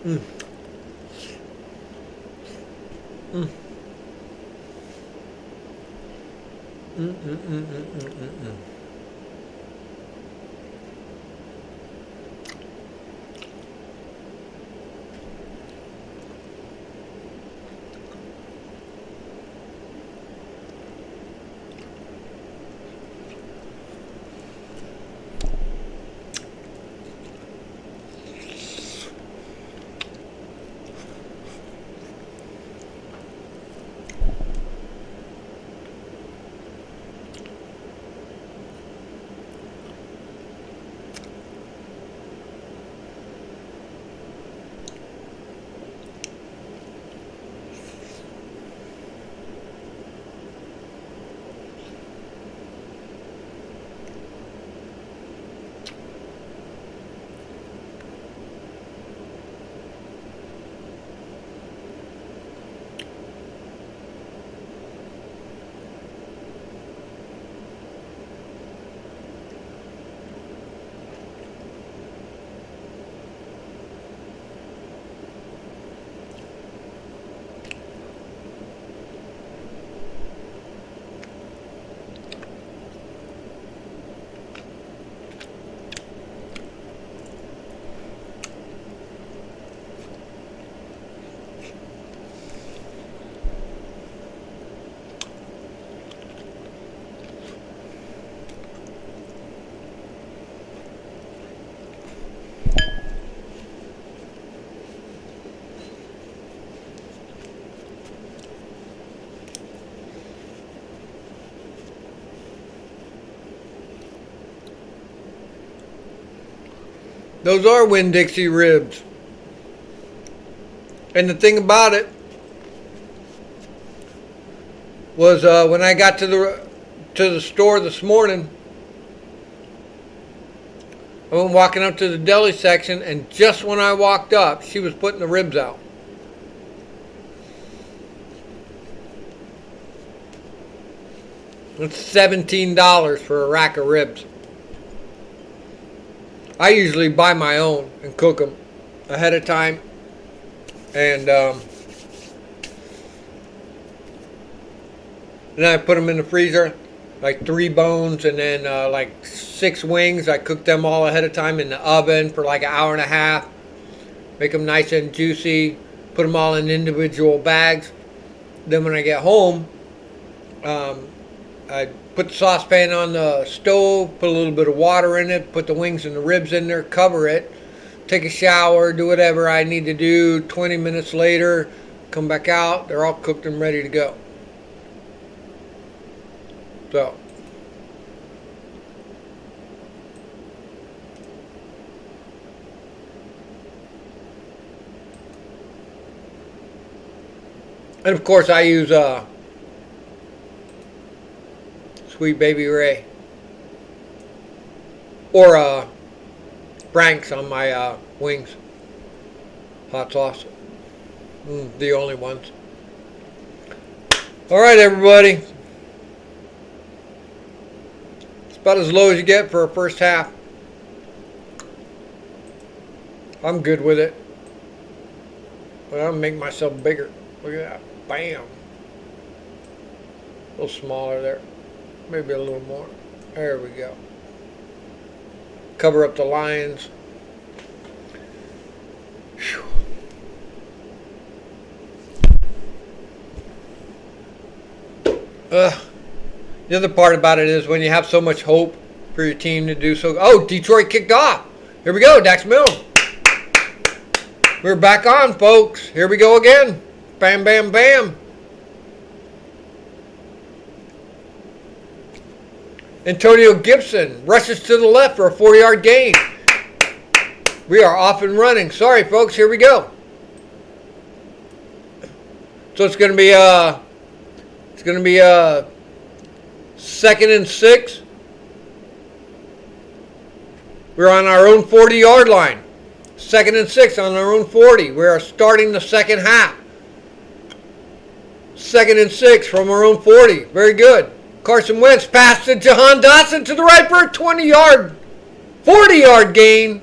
Mm. Mm. Mm-mm-mm-mm-mm-mm. Those are Winn-Dixie ribs. And the thing about it was when I got to the store this morning, I went walking up to the deli section, and just when I walked up, she was putting the ribs out. It's $17 for a rack of ribs. I usually buy my own and cook them ahead of time, and then I put them in the freezer, like 3 bones, and then like 6 wings. I cook them all ahead of time in the oven for like an hour and a half. Make them nice and juicy. Put them all in individual bags. Then when I get home, I put the saucepan on the stove, put a little bit of water in it, put the wings and the ribs in there, cover it, take a shower, do whatever I need to do. 20 minutes later, come back out, they're all cooked and ready to go. So, and of course I use Sweet Baby Ray or Frank's on my wings. Hot sauce. The only ones. Alright, everybody. It's about as low as you get for a first half. I'm good with it. But I'll make myself bigger. Look at that. Bam. A little smaller there. Maybe a little more. There we go. Cover up the lines. The other part about it is when you have so much hope for your team to do so. Oh, Detroit kicked off. Here we go, Dax Milne. We're back on, folks. Here we go again. Bam, bam, bam. Antonio Gibson rushes to the left for a 4-yard gain. We are off and running. Sorry, folks. Here we go. So it's going to be 2nd and 6. We're on our own 40-yard line. 2nd and 6 on our own 40. We are starting the second half. 2nd and 6 from our own 40. Very good. Carson Wentz passed to Jahan Dotson to the right for a 20-yard, 40-yard gain.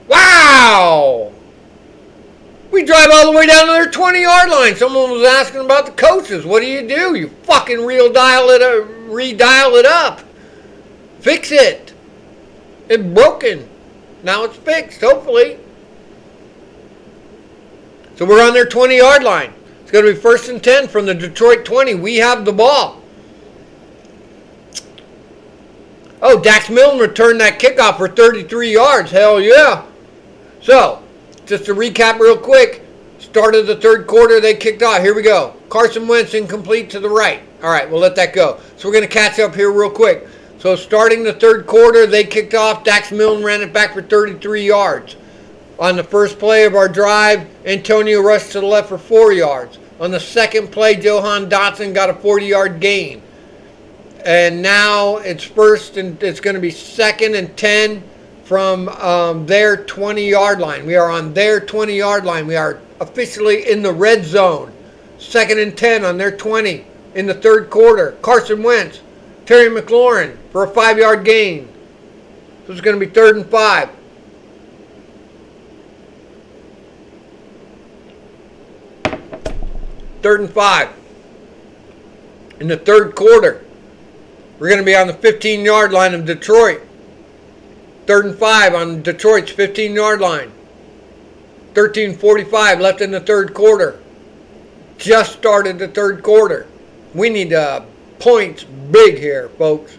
Wow! We drive all the way down to their 20-yard line. Someone was asking about the coaches. What do? You fucking redial it up. Fix it. It's broken. Now it's fixed, hopefully. So we're on their 20-yard line. It's going to be 1st and 10 from the Detroit 20. We have the ball. Oh, Dax Milne returned that kickoff for 33 yards. Hell yeah. So, just to recap real quick, start of the third quarter, they kicked off. Here we go. Carson Wentz incomplete to the right. All right, we'll let that go. So we're going to catch up here real quick. So starting the third quarter, they kicked off. Dax Milne ran it back for 33 yards. On the first play of our drive, Antonio rushed to the left for 4 yards. On the second play, Jahan Dotson got a 40-yard gain. And now it's going to be 2nd and 10 from their 20-yard line. We are on their 20-yard line. We are officially in the red zone. 2nd and 10 on their 20 in the third quarter. Carson Wentz, Terry McLaurin for a 5-yard gain. So it's going to be 3rd and 5. Third and 5 in the third quarter. We're going to be on the 15-yard line of Detroit. 3rd and 5 on Detroit's 15-yard line. 13:45 left in the third quarter. Just started the third quarter. We need points big here, folks.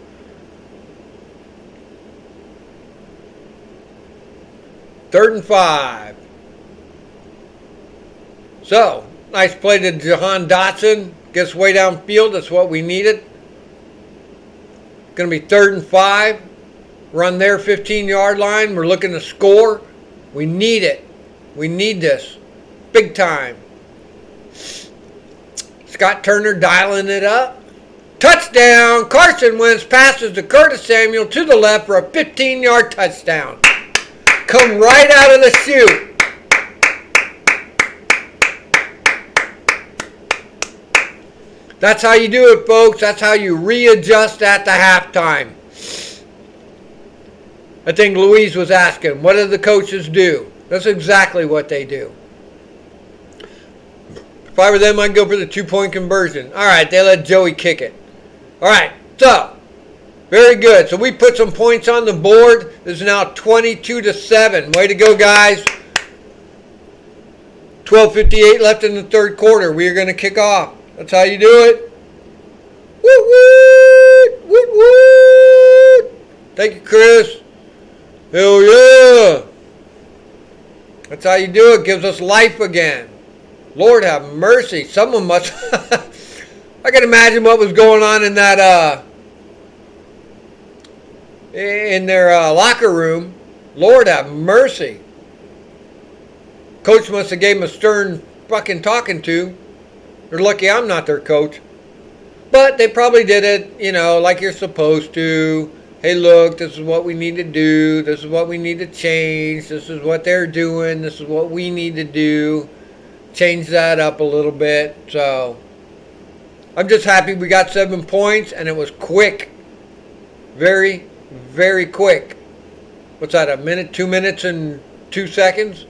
Third and 5. So, nice play to Jahan Dotson. Gets way downfield. That's what we needed. Going to be 3rd and 5. We're on their 15-yard line. We're looking to score. We need it. We need this. Big time. Scott Turner dialing it up. Touchdown. Carson Wentz passes to Curtis Samuel to the left for a 15-yard touchdown. Come right out of the chute. That's how you do it, folks. That's how you readjust at the halftime. I think Louise was asking, what do the coaches do? That's exactly what they do. If I were them, I'd go for the 2-point conversion. All right, they let Joey kick it. All right, so, very good. So we put some points on the board. This is now 22-7. Way to go, guys. 12:58 left in the third quarter. We are going to kick off. That's how you do it. Woot, woot, woot, woot. Thank you, Chris. Hell yeah. That's how you do it. Gives us life again. Lord have mercy. Someone must... I can imagine what was going on in that... in their locker room. Lord have mercy. Coach must have gave them a stern fucking talking to. They're lucky I'm not their coach. But they probably did it, like you're supposed to. Hey, look, this is what we need to do. This is what we need to change. This is what they're doing. This is what we need to do. Change that up a little bit. So, I'm just happy we got 7 points, and it was quick. Very, very quick. What's that, a minute, 2 minutes, and 2 seconds?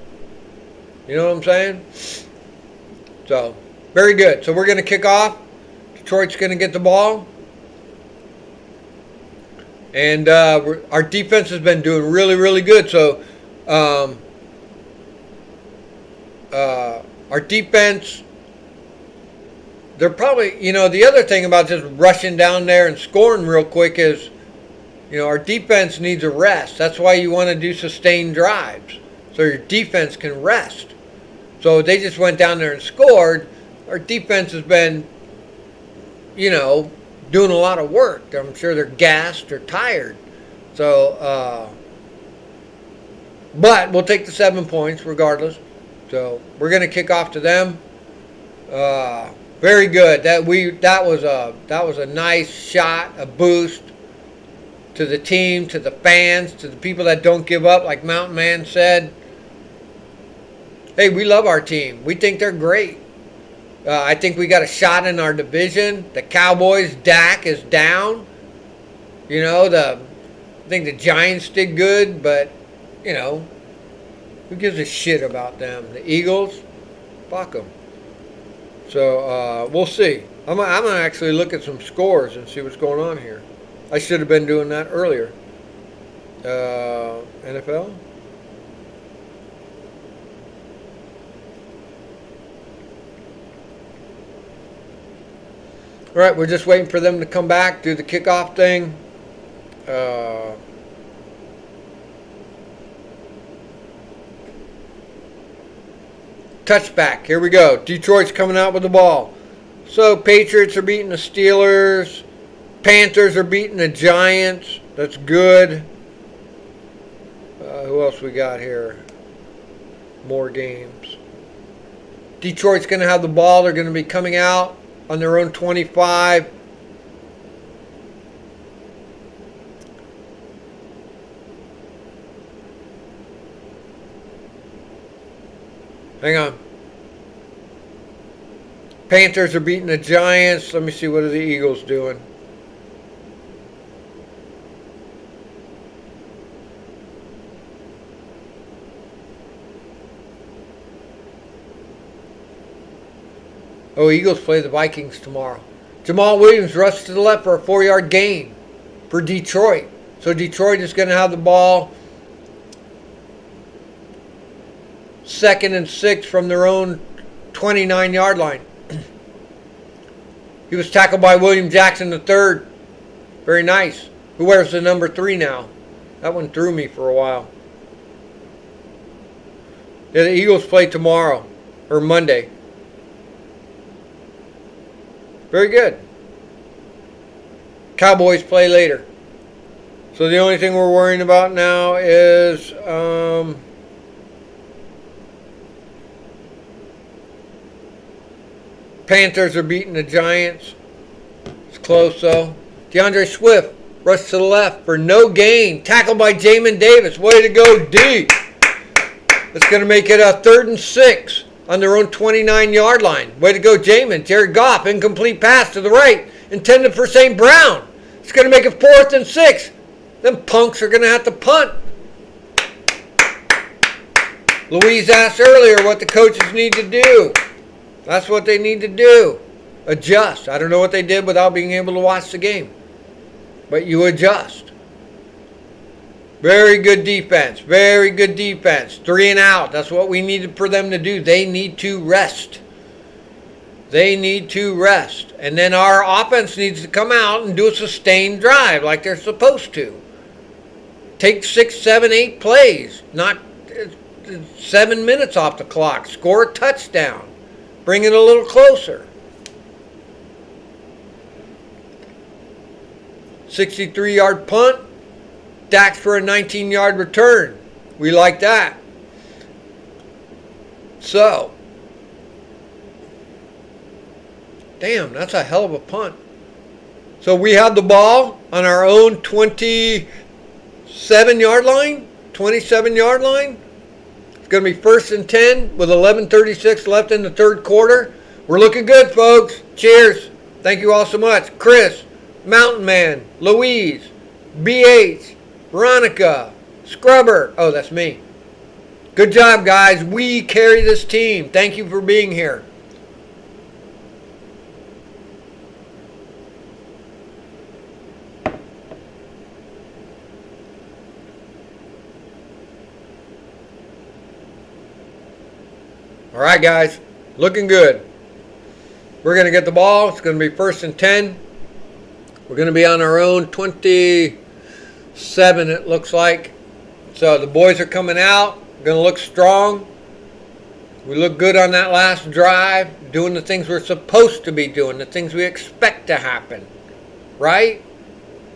You know what I'm saying? So, very good. So, we're going to kick off. Detroit's going to get the ball. And our defense has been doing really, really good. So, our defense they're probably, the other thing about just rushing down there and scoring real quick is, our defense needs a rest. That's why you want to do sustained drives, so your defense can rest. So they just went down there and scored. Our defense has been, doing a lot of work. I'm sure they're gassed or tired. So, but we'll take the 7 points regardless. So we're going to kick off to them. Very good. That was a nice shot, a boost to the team, to the fans, to the people that don't give up, like Mountain Man said. Hey, we love our team. We think they're great. I think we got a shot in our division. The Cowboys, Dak is down. I think the Giants did good, but who gives a shit about them? The Eagles, fuck them. So we'll see. I'm gonna actually look at some scores and see what's going on here. I should have been doing that earlier. NFL. All right, we're just waiting for them to come back, do the kickoff thing. Touchback. Here we go. Detroit's coming out with the ball. So Patriots are beating the Steelers. Panthers are beating the Giants. That's good. Who else we got here? More games. Detroit's going to have the ball. They're going to be coming out on their own 25. Hang on. Panthers are beating the Giants. Let me see, what are the Eagles doing? Oh, Eagles play the Vikings tomorrow. Jamal Williams rushed to the left for a 4-yard gain for Detroit. So Detroit is going to have the ball 2nd and 6 from their own 29-yard line. He was tackled by William Jackson III. Very nice. Who wears the number 3 now? That one threw me for a while. Yeah, the Eagles play tomorrow or Monday. Very good. Cowboys play later. So the only thing we're worrying about now is Panthers are beating the Giants. It's close though. DeAndre Swift rushed to the left for no gain. Tackled by Jamin Davis. Way to go, D. It's going to make it a 3rd and 6 on their own 29-yard line. Way to go, Jamin. Jared Goff, incomplete pass to the right, intended for St. Brown. It's going to make it 4th and 6. Them punks are going to have to punt. Louise asked earlier what the coaches need to do. That's what they need to do. Adjust. I don't know what they did without being able to watch the game. But you adjust. Very good defense. Very good defense. 3 and out. That's what we needed for them to do. They need to rest. They need to rest. And then our offense needs to come out and do a sustained drive like they're supposed to. Take 6, 7, 8 plays. Not 7 minutes off the clock. Score a touchdown. Bring it a little closer. 63-yard punt. Dax for a 19-yard return. We like that. So, damn, that's a hell of a punt. So we have the ball on our own 27-yard line. 27-yard line. It's going to be 1st and 10 with 11:36 left in the 3rd quarter. We're looking good, folks. Cheers. Thank you all so much. Chris, Mountain Man, Louise, BH, Veronica, Scrubber. Oh, that's me. Good job, guys. We carry this team. Thank you for being here. All right, guys. Looking good. We're going to get the ball. It's going to be 1st and 10. We're going to be on our own 27, it looks like. So the boys are coming out. Going to look strong. We look good on that last drive, doing the things we're supposed to be doing, the things we expect to happen. Right?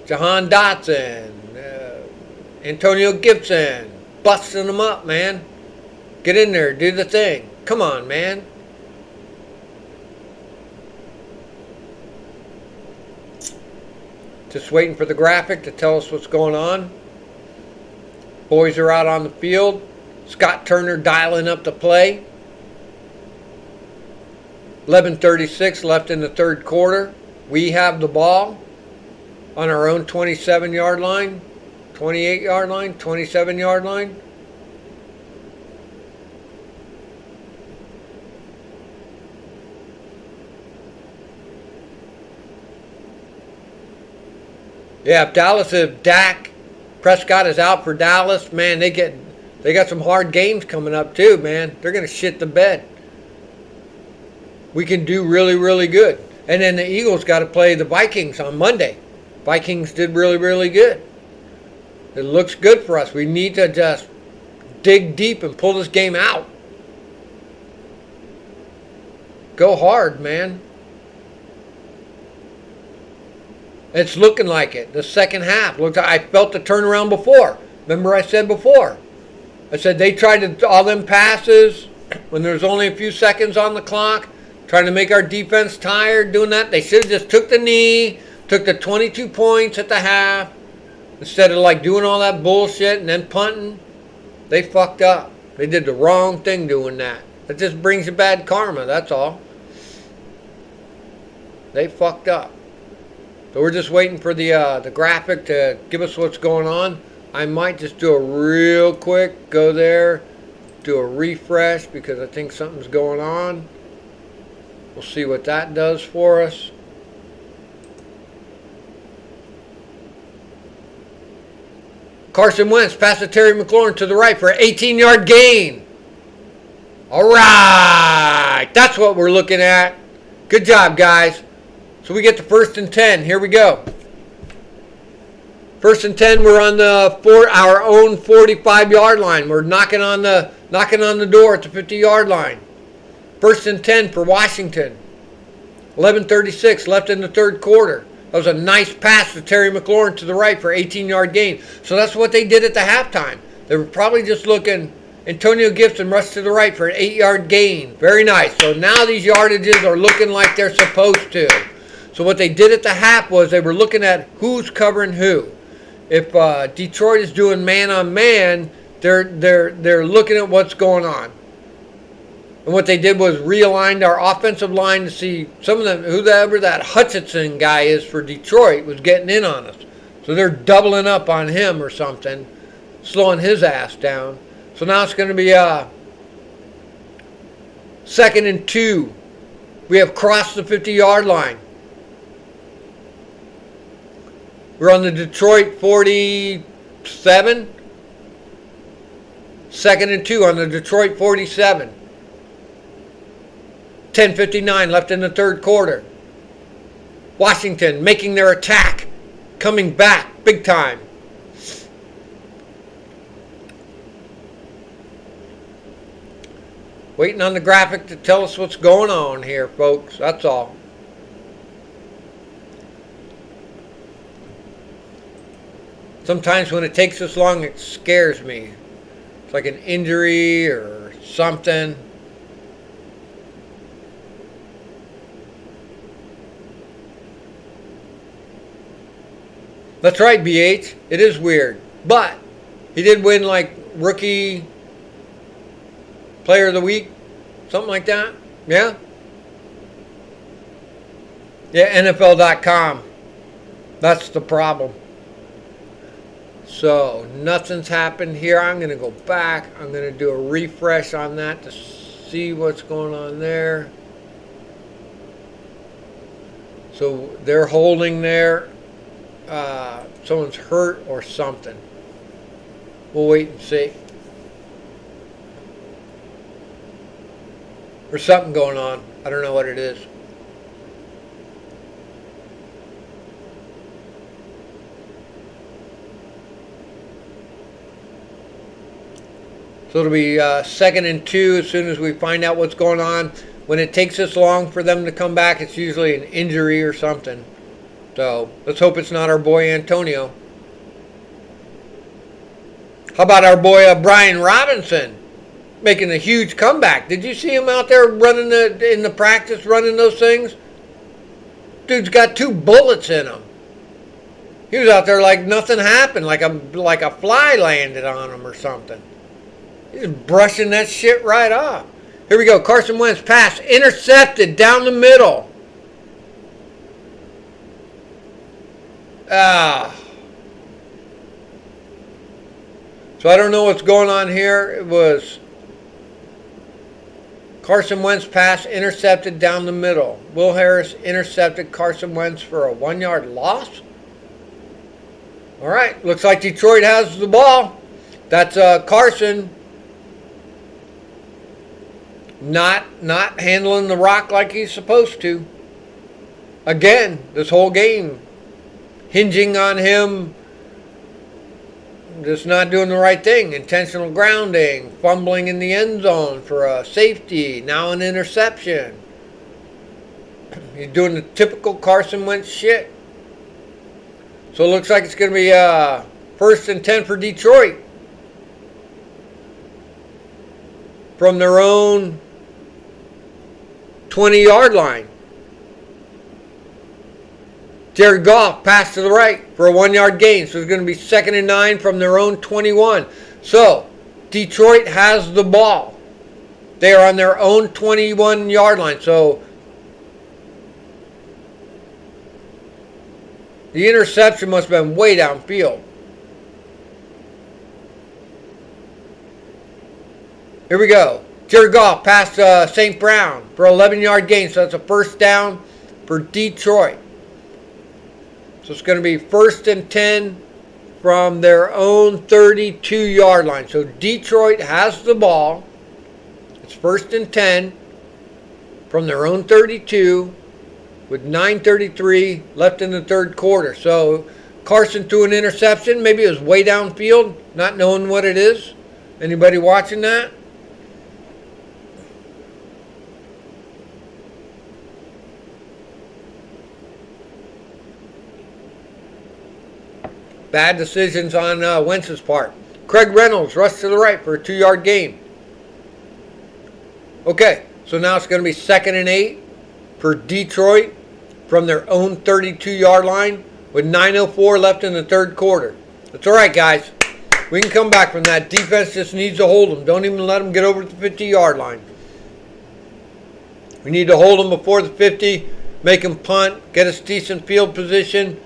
Jahan Dotson, Antonio Gibson, busting them up, man. Get in there, do the thing. Come on, man. Just waiting for the graphic to tell us what's going on. Boys are out on the field. Scott Turner dialing up the play. 11:36 left in the third quarter. We have the ball on our own 27-yard line, 28-yard line, 27-yard line. Yeah, if Dak Prescott is out for Dallas, man, they got some hard games coming up too, man. They're going to shit the bed. We can do really, really good. And then the Eagles got to play the Vikings on Monday. Vikings did really, really good. It looks good for us. We need to just dig deep and pull this game out. Go hard, man. It's looking like it. The second half. I felt the turnaround before. Remember I said before. I said they tried all them passes when there's only a few seconds on the clock, trying to make our defense tired doing that. They should have just took the knee, took the 22 points at the half, instead of like doing all that bullshit and then punting. They fucked up. They did the wrong thing doing that. It just brings you bad karma, that's all. They fucked up. So we're just waiting for the graphic to give us what's going on. I might just do a real quick, go there, do a refresh because I think something's going on. We'll see what that does for us. Carson Wentz passes to Terry McLaurin to the right for an 18-yard gain. All right, that's what we're looking at. Good job, guys. So we get to 1st and 10. Here we go. 1st and 10. We're on our own 45-yard line. We're knocking on the door at the 50-yard line. 1st and 10 for Washington. 11:36 left in the third quarter. That was a nice pass to Terry McLaurin to the right for 18-yard gain. So that's what they did at the halftime. They were probably just looking. Antonio Gibson rushed to the right for an 8-yard gain. Very nice. So now these yardages are looking like they're supposed to. So what they did at the half was they were looking at who's covering who. If Detroit is doing man on man, they're looking at what's going on. And what they did was realigned our offensive line to see some of them, whoever that Hutchinson guy is for Detroit was getting in on us. So they're doubling up on him or something, slowing his ass down. So now it's going to be 2nd and 2. We have crossed the 50-yard line. We're on the Detroit 47. 2nd and 2 on the Detroit 47. 10:59 left in the third quarter. Washington making their attack. Coming back big time. Waiting on the graphic to tell us what's going on here, folks. That's all. Sometimes when it takes this long, it scares me. It's like an injury or something. That's right, BH. It is weird. But he did win like rookie player of the week. Something like that. Yeah? Yeah, NFL.com. That's the problem. So, nothing's happened here. I'm going to go back. I'm going to do a refresh on that to see what's going on there. So, they're holding there. Someone's hurt or something. We'll wait and see. There's something going on. I don't know what it is. So it'll be 2nd and 2 as soon as we find out what's going on. When it takes this long for them to come back, it's usually an injury or something. So let's hope it's not our boy Antonio. How about our boy Brian Robinson making a huge comeback? Did you see him out there running in the practice, running those things? Dude's got 2 bullets in him. He was out there like nothing happened, like a fly landed on him or something. He's brushing that shit right off. Here we go. Carson Wentz pass intercepted down the middle. So I don't know what's going on here. It was Carson Wentz pass intercepted down the middle. Will Harris intercepted Carson Wentz for a 1-yard loss. All right. Looks like Detroit has the ball. That's Carson not handling the rock like he's supposed to. Again, this whole game hinging on him just not doing the right thing. Intentional grounding, fumbling in the end zone for a safety, now an interception. He's doing the typical Carson Wentz shit. So it looks like it's going to be 1st and 10 for Detroit. From their own 20-yard line. Jared Goff passed to the right for a 1-yard gain. So it's going to be 2nd and 9 from their own 21. So Detroit has the ball. They are on their own 21-yard line. So the interception must have been way downfield. Here we go. Jared Goff passed St. Brown for an 11-yard gain. So that's a 1st down for Detroit. So it's going to be 1st and 10 from their own 32-yard line. So Detroit has the ball. It's 1st and 10 from their own 32 with 9:33 left in the 3rd quarter. So Carson threw an interception. Maybe it was way downfield, not knowing what it is. Anybody watching that? Bad decisions on Wentz's part. Craig Reynolds rushed to the right for a 2-yard gain. Okay, so now it's going to be 2nd and 8 for Detroit from their own 32-yard line with 9:04 left in the 3rd quarter. That's all right, guys. We can come back from that. Defense just needs to hold them. Don't even let them get over the 50-yard line. We need to hold them before the 50, make them punt, get us decent field position.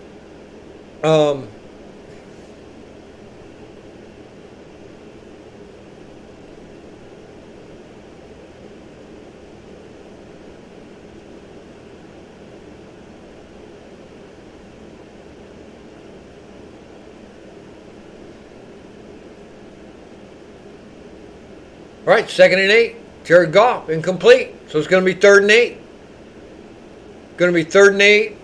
All right, 2nd and 8. Jared Goff, incomplete. So it's going to be 3rd and 8. Going to be 3rd and 8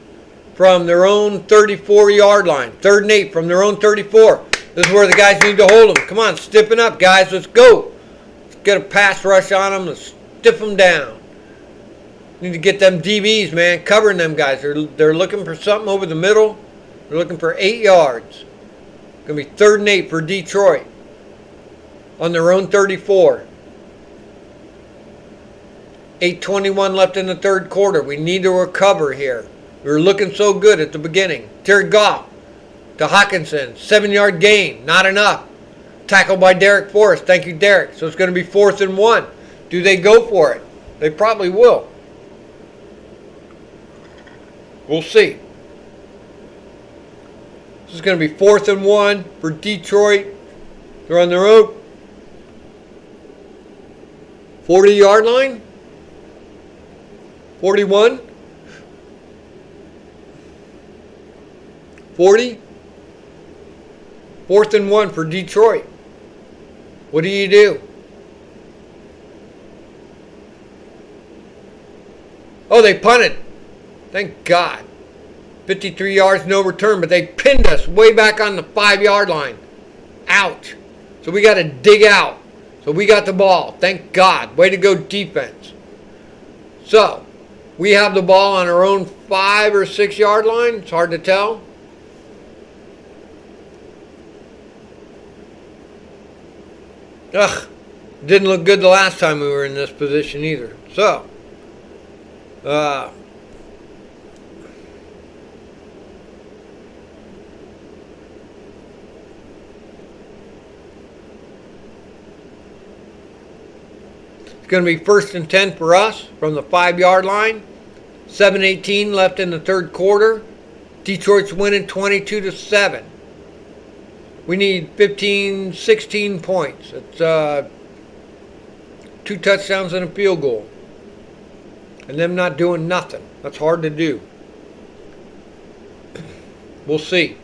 from their own 34-yard line. 3rd and 8 from their own 34. This is where the guys need to hold them. Come on, stiffen up, guys. Let's go. Let's get a pass rush on them. Let's stiff them down. Need to get them DBs, man, covering them guys. They're looking for something over the middle. They're looking for 8 yards. Going to be 3rd and 8 for Detroit on their own 34. 8:21 left in the 3rd quarter. We need to recover here. We were looking so good at the beginning. Jared Goff to Hockenson. 7-yard gain. Not enough. Tackled by Derek Forrest. Thank you, Derek. So it's going to be 4th and 1. Do they go for it? They probably will. We'll see. This is going to be 4th and 1 for Detroit. They're on their own 40-yard line. 41. 40. 4th and 1 for Detroit. What do you do? Oh, they punted. Thank God. 53 yards, no return, but they pinned us way back on the 5-yard line. Ouch. So we got to dig out. So So we got the ball. Thank God. Way to go, defense. So we have the ball on our own 5 or 6 yard line. It's hard to tell. Ugh. Didn't look good the last time we were in this position either. So, it's going to be 1st and 10 for us from the 5 yard line. 7:18 left in the third quarter. Detroit's winning 22-7. We need 15, 16 points. It's 2 touchdowns and a field goal. And them not doing nothing. That's hard to do. We'll see.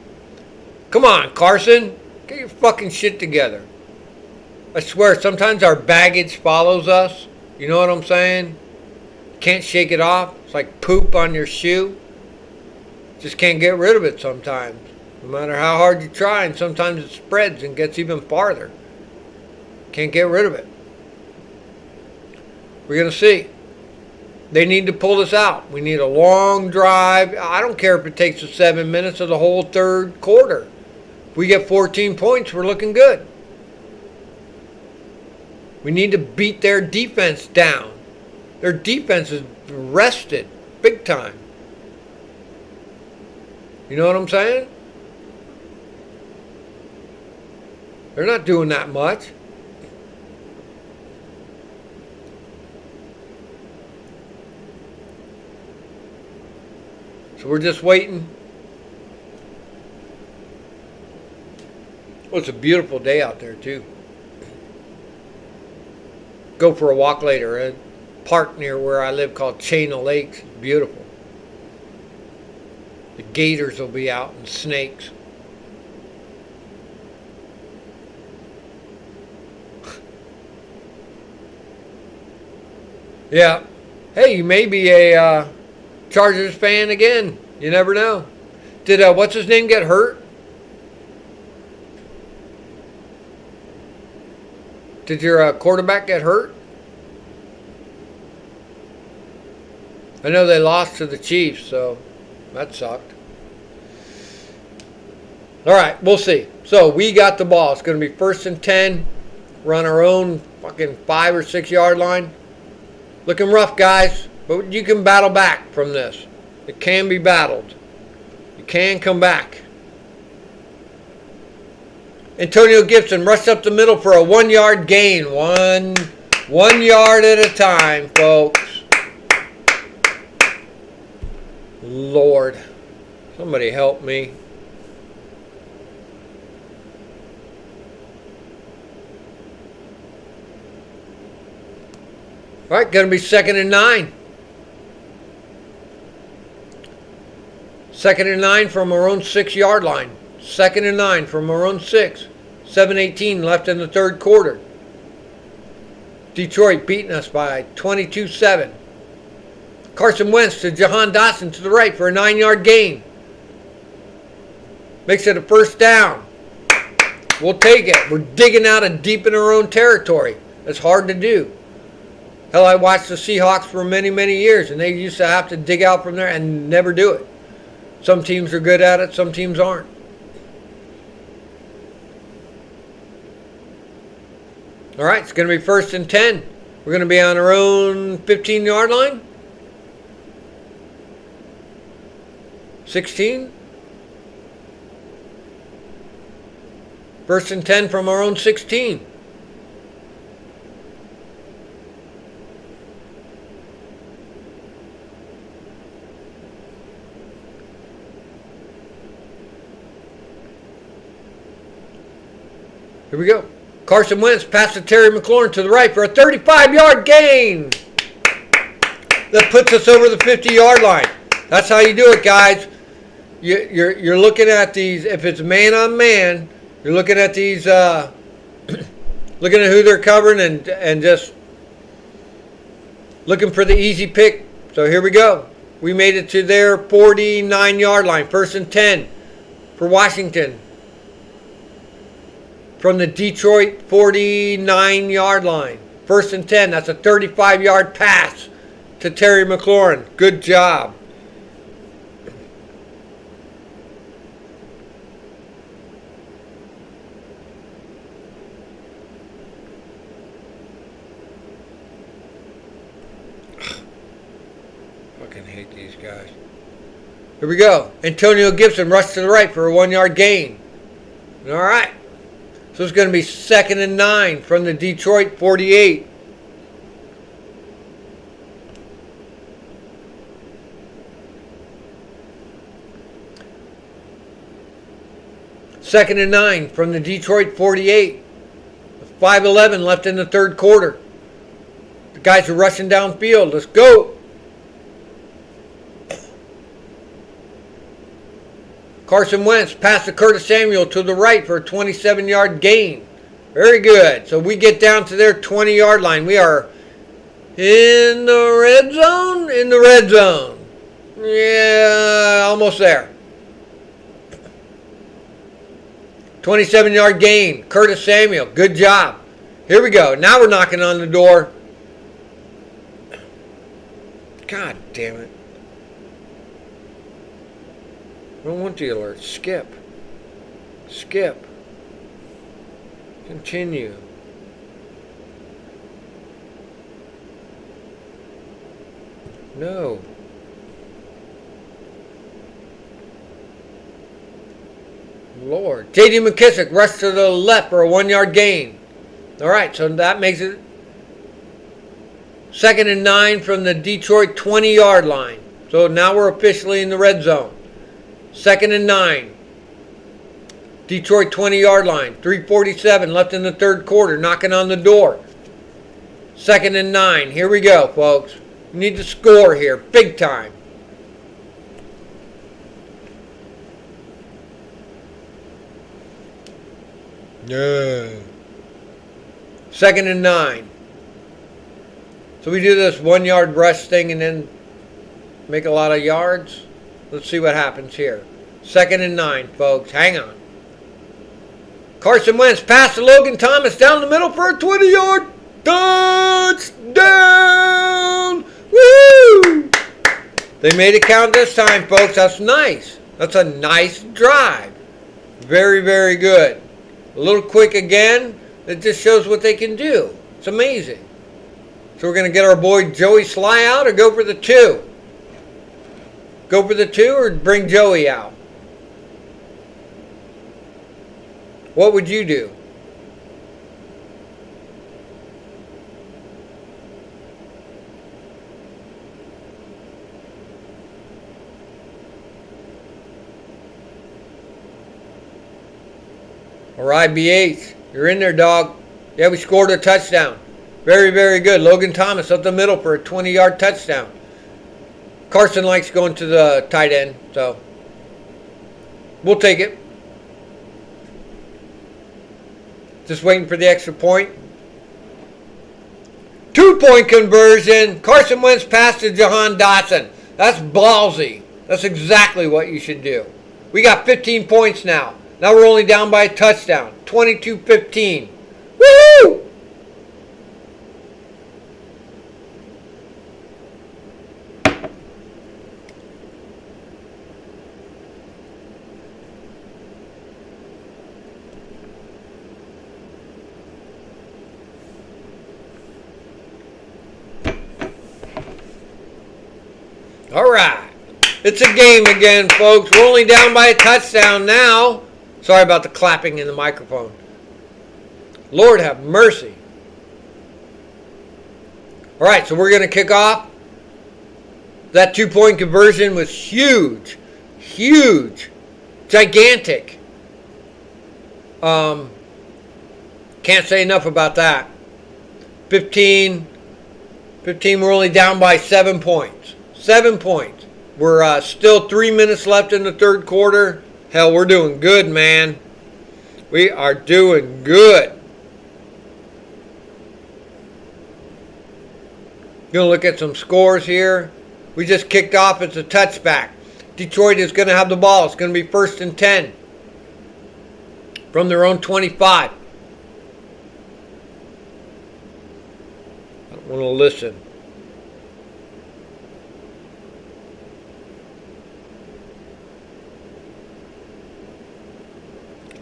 Come on, Carson. Get your fucking shit together. I swear, sometimes our baggage follows us. You know what I'm saying? Can't shake it off. It's like poop on your shoe. Just can't get rid of it sometimes. No matter how hard you try, and sometimes it spreads and gets even farther. Can't get rid of it. We're going to see. They need to pull this out. We need a long drive. I don't care if it takes us 7 minutes of the whole third quarter. If we get 14 points, we're looking good. We need to beat their defense down. Their defense is rested big time. You know what I'm saying? They're not doing that much. So we're just waiting. Well, it's a beautiful day out there too. Go for a walk later. A park near where I live called Chain of Lakes. It's beautiful. The gators will be out and snakes. Yeah. Hey, you may be a Chargers fan again. You never know. Did what's his name get hurt? Did your quarterback get hurt? I know they lost to the Chiefs, so that sucked. All right, we'll see. So we got the ball. It's going to be 1st and 10. We're on our own fucking 5 or 6 yard line. Looking rough, guys, but you can battle back from this. It can be battled. You can come back. Antonio Gibson rushed up the middle for a 1 yard gain. One yard at a time, folks. Lord, somebody help me. All right, going to be 2nd and 9. 2nd and 9 from our own 6 yard line. 2nd and 9 from our own 6. 7:18 left in the third quarter. Detroit beating us by 22-7. Carson Wentz to Jahan Dotson to the right for a 9 yard gain. Makes it a 1st down. We'll take it. We're digging out and deep in our own territory. It's hard to do. Hell, I watched the Seahawks for many, many years, and they used to have to dig out from there and never do it. Some teams are good at it, some teams aren't. All right, it's going to be 1st and 10. We're going to be on our own 15 yard line. 16. 1st and 10 from our own 16. Here we go. Carson Wentz passes to Terry McLaurin to the right for a 35 yard gain. That puts us over the 50 yard line. That's how you do it, guys. You're looking at these. If it's man on man, you're looking at these. Looking at who they're covering and just looking for the easy pick. So here we go. We made it to their 49 yard line. 1st and 10 for Washington. from the Detroit 49-yard line. 1st and 10. That's a 35-yard pass to Terry McLaurin. Good job. Fucking hate these guys. Here we go. Antonio Gibson rushed to the right for a 1-yard gain. All right. So it's going to be 2nd and 9 from the Detroit 48. Second and 9 from the Detroit 48. 5:11 left in the third quarter. The guys are rushing downfield. Let's go. Carson Wentz passed to Curtis Samuel to the right for a 27-yard gain. Very good. So we get down to their 20-yard line. We are in the red zone? In the red zone. Yeah, almost there. 27-yard gain. Curtis Samuel. Good job. Here we go. Now we're knocking on the door. God damn it. I don't want the alert. Skip. Skip. Continue. No. Lord. J.D. McKissick rushed to the left for a 1-yard gain. All right, so that makes it 2nd and 9 from the Detroit 20-yard line. So now we're officially in the red zone. 2nd and 9. Detroit 20-yard line. 3:47 left in the third quarter. Knocking on the door. 2nd and 9. Here we go, folks. We need to score here. Big time. Yeah. 2nd and 9. So we do this 1-yard rush thing and then make a lot of yards. Let's see what happens here. 2nd and 9, folks. Hang on. Carson Wentz pass to Logan Thomas down the middle for a 20-yard touchdown. Woo! They made it count this time, folks. That's nice. That's a nice drive. Very, very good. A little quick again. It just shows what they can do. It's amazing. So we're going to get our boy Joey Sly out or go for the 2? Go for the 2 or bring Joey out? What would you do? All right, BH, you're in there, dog. Yeah, we scored a touchdown. Very, very good. Logan Thomas up the middle for a 20-yard touchdown. Carson likes going to the tight end, so we'll take it. Just waiting for the extra point. 2-point conversion. Carson Wentz pass to Jahan Dotson. That's ballsy. That's exactly what you should do. We got 15 points now. Now we're only down by a touchdown. 22-15. Woo! All right. It's a game again, folks. We're only down by a touchdown now. Sorry about the clapping in the microphone. Lord have mercy. All right, so we're going to kick off. That 2-point conversion was huge. Huge. Gigantic. Can't say enough about that. 15, we're only down by 7 points. 7 points. We're still 3 minutes left in the third quarter. Hell, we're doing good, man. We are doing good. Gonna look at some scores here. We just kicked off. It's a touchback. Detroit is going to have the ball. It's going to be 1st and 10 from their own 25. want to listen.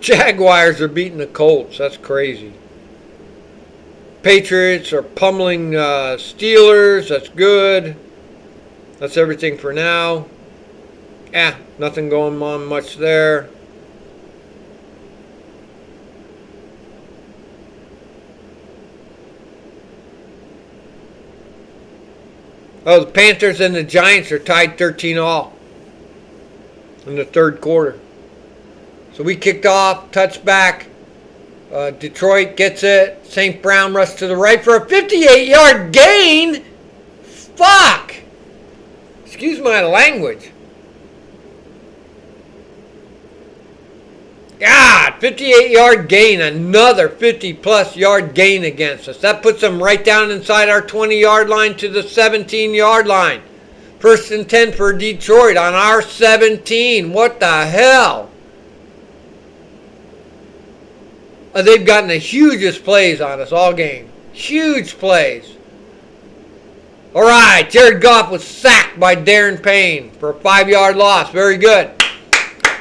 Jaguars are beating the Colts. That's crazy. Patriots are pummeling Steelers. That's good. That's everything for now. Nothing going on much there. Oh, the Panthers and the Giants are tied 13-all in the third quarter. So we kicked off, touchback. Detroit gets it. St. Brown rushed to the right for a 58-yard gain. Fuck. Excuse my language. God, 58-yard gain. Another 50-plus yard gain against us. That puts them right down inside our 20-yard line to the 17-yard line. 1st and 10 for Detroit on our 17. What the hell? They've gotten the hugest plays on us all game. Huge plays. All right, Jared Goff was sacked by Darren Payne for a 5-yard loss. Very good.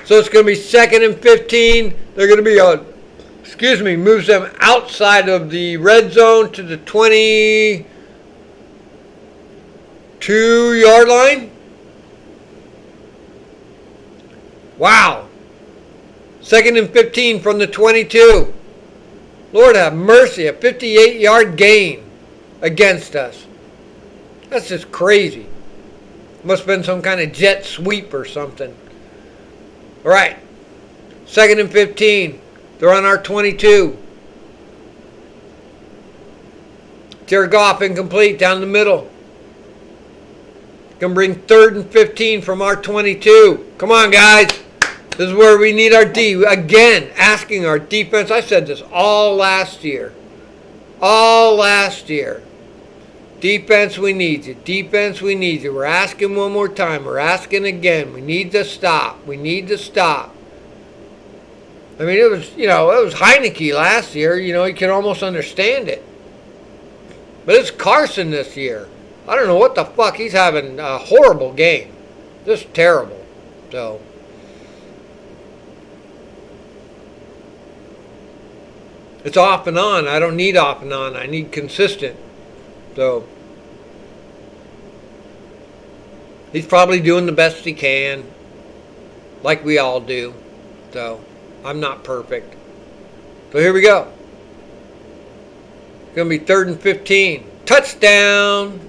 So it's going to be 2nd and 15. They're going to be moves them outside of the red zone to the 22-yard line. Wow. 2nd and 15 from the 22. Lord have mercy, a 58-yard gain against us. That's just crazy. Must have been some kind of jet sweep or something. All right. 2nd and 15. They're on our 22. Jared Goff incomplete down the middle. Gonna bring 3rd and 15 from our 22. Come on, guys. This is where we need our D. Again, asking our defense. I said this all last year. All last year. Defense, we need you. Defense, we need you. We're asking one more time. We're asking again. We need to stop. We need to stop. I mean, it was Heineke last year. You can almost understand it. But it's Carson this year. I don't know what the fuck. He's having a horrible game. Just terrible. So... it's off and on. I don't need off and on. I need consistent. So, he's probably doing the best he can, like we all do. So, I'm not perfect. So, here we go. It's going to be 3rd and 15. Touchdown.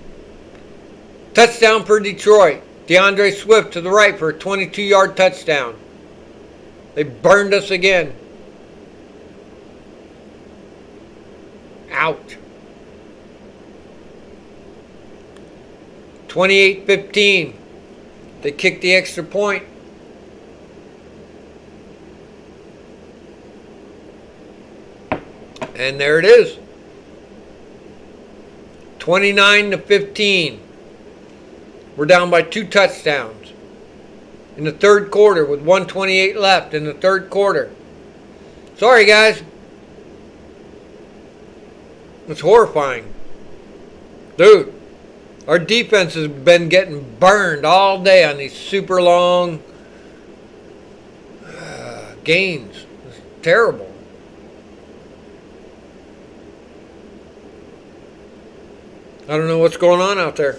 Touchdown for Detroit. DeAndre Swift to the right for a 22-yard touchdown. They burned us again. Out. 28-15. They kicked the extra point. And there it is. 29-15. We're down by 2 touchdowns in the third quarter with 1:28 left in the third quarter. Sorry, guys. It's horrifying. Dude, our defense has been getting burned all day on these super long gains. It's terrible. I don't know what's going on out there.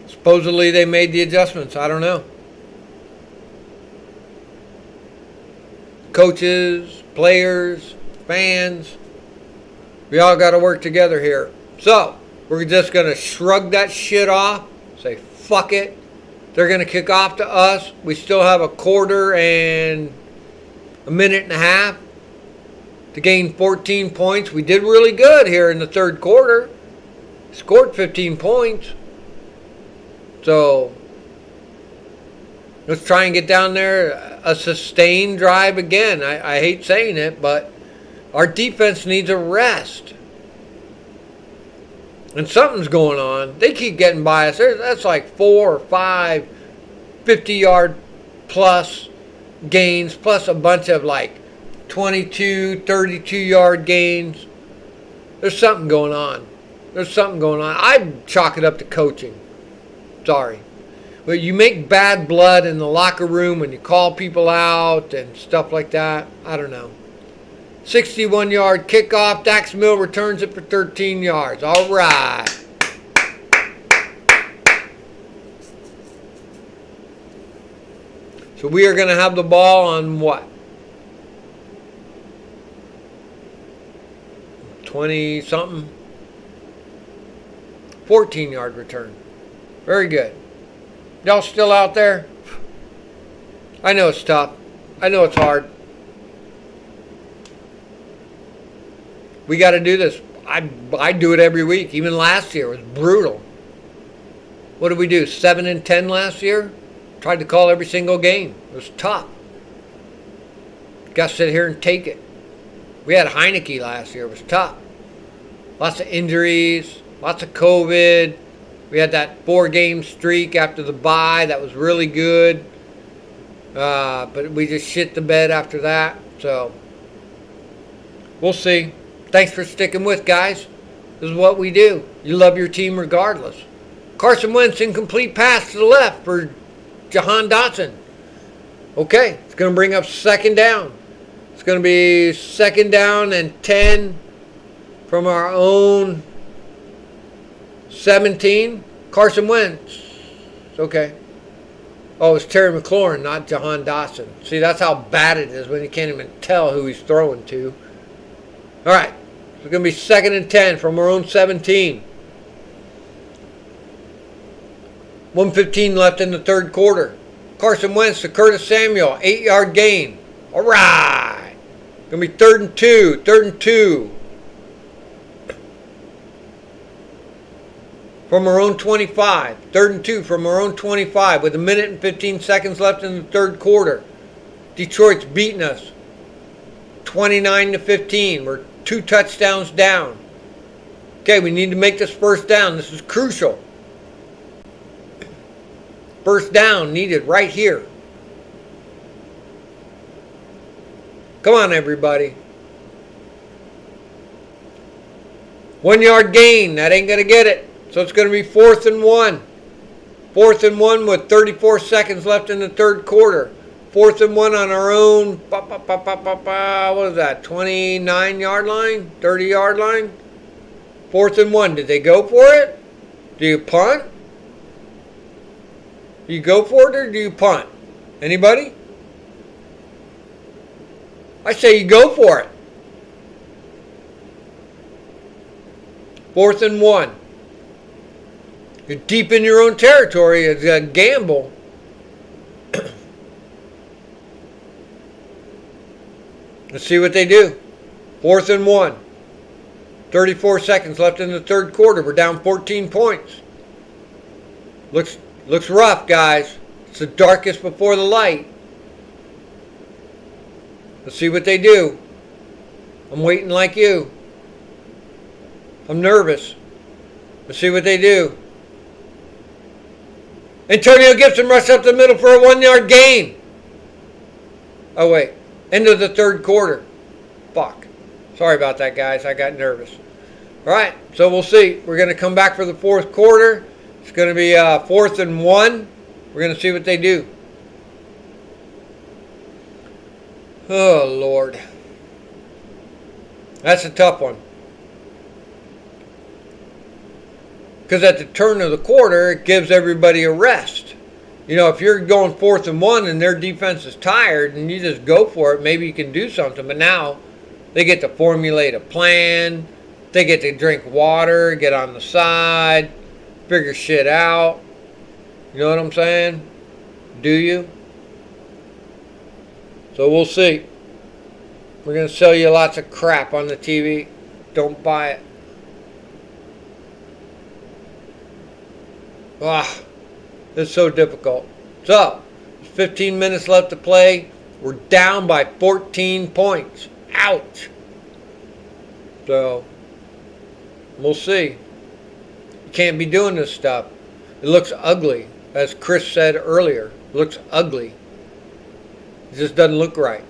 Supposedly they made the adjustments. I don't know. Coaches, players, fans, we all got to work together here. So, we're just going to shrug that shit off, say fuck it. They're going to kick off to us. We still have a quarter and a minute and a half to gain 14 points. We did really good here in the third quarter. Scored 15 points. So, let's try and get down there, a sustained drive again. I hate saying it, but our defense needs a rest. And something's going on. They keep getting by us. That's like 4 or 5 50-yard plus gains, plus a bunch of like 22, 32-yard gains. There's something going on. There's something going on. I'd chalk it up to coaching. Sorry. But you make bad blood in the locker room when you call people out and stuff like that. I don't know. 61-yard kickoff. Dax Mill returns it for 13 yards. All right. So we are going to have the ball on what? 20-something? 14-yard return. Very good. Y'all still out there? I know it's tough. I know it's hard. We got to do this. I do it every week. Even last year it was brutal. What did we do? 7-10 last year? Tried to call every single game. It was tough. Got to sit here and take it. We had Heineke last year. It was tough. Lots of injuries. Lots of COVID. We had that 4-game streak after the bye. That was really good. But we just shit the bed after that. So, we'll see. Thanks for sticking with, guys. This is what we do. You love your team regardless. Carson Wentz, incomplete pass to the left for Jahan Dotson. Okay, it's going to bring up second down. It's going to be second down and 10 from our own 17. Carson Wentz. Okay. Oh, it's Terry McLaurin, not Jahan Dotson. See, that's how bad it is when you can't even tell who he's throwing to. All right. It's going to be second and 10 from our own 17. 1:15 left in the third quarter. Carson Wentz to Curtis Samuel. 8-yard gain. All right. Going to be third and 2. Third and 2. From our own 25. Third and 2 from our own 25 with 1:15 left in the third quarter. Detroit's beating us. 29-15. We're 2 touchdowns down. Okay, we need to make this first down. This is crucial. First down needed right here. Come on, everybody. 1-yard gain. That ain't going to get it. So it's going to be 4th and 1. 4th and 1 with 34 seconds left in the third quarter. 4th and 1 on our own, what is that, 29-yard line? 30-yard line? 4th and 1. Did they go for it? Do you punt? Do you go for it or do you punt? Anybody? I say you go for it. 4th and 1. You're deep in your own territory. It's a gamble. Let's see what they do. 4th and 1. 34 seconds left in the third quarter. We're down 14 points. Looks rough, guys. It's the darkest before the light. Let's see what they do. I'm waiting like you. I'm nervous. Let's see what they do. Antonio Gibson rushed up the middle for a 1-yard gain. Oh, wait. End of the third quarter. Fuck. Sorry about that, guys. I got nervous. All right, so we'll see. We're going to come back for the fourth quarter. It's going to be 4th and 1. We're going to see what they do. Oh, Lord. That's a tough one. Because at the turn of the quarter, it gives everybody a rest. You know, if you're going 4th and 1 and their defense is tired and you just go for it, maybe you can do something. But now they get to formulate a plan. They get to drink water, get on the side, figure shit out. You know what I'm saying? Do you? So we'll see. We're going to sell you lots of crap on the TV. Don't buy it. Ah, it's so difficult. So, 15 minutes left to play. We're down by 14 points. Ouch. So, we'll see. You can't be doing this stuff. It looks ugly. As Chris said earlier, it looks ugly. It just doesn't look right.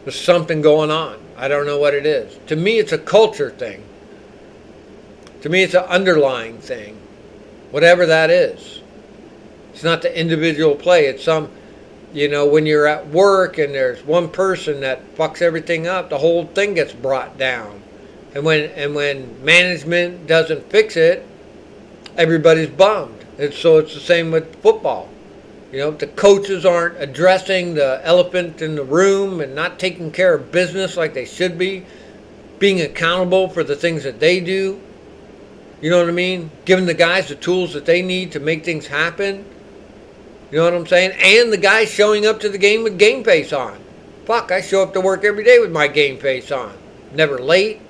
There's something going on. I don't know what it is. To me, it's a culture thing. To me, it's an underlying thing. Whatever that is. It's not the individual play. It's some, when you're at work and there's one person that fucks everything up, the whole thing gets brought down. And when management doesn't fix it, everybody's bummed. And so it's the same with football. If the coaches aren't addressing the elephant in the room and not taking care of business like they should be, being accountable for the things that they do, you know what I mean? Giving the guys the tools that they need to make things happen. You know what I'm saying? And the guys showing up to the game with game face on. Fuck, I show up to work every day with my game face on. Never late.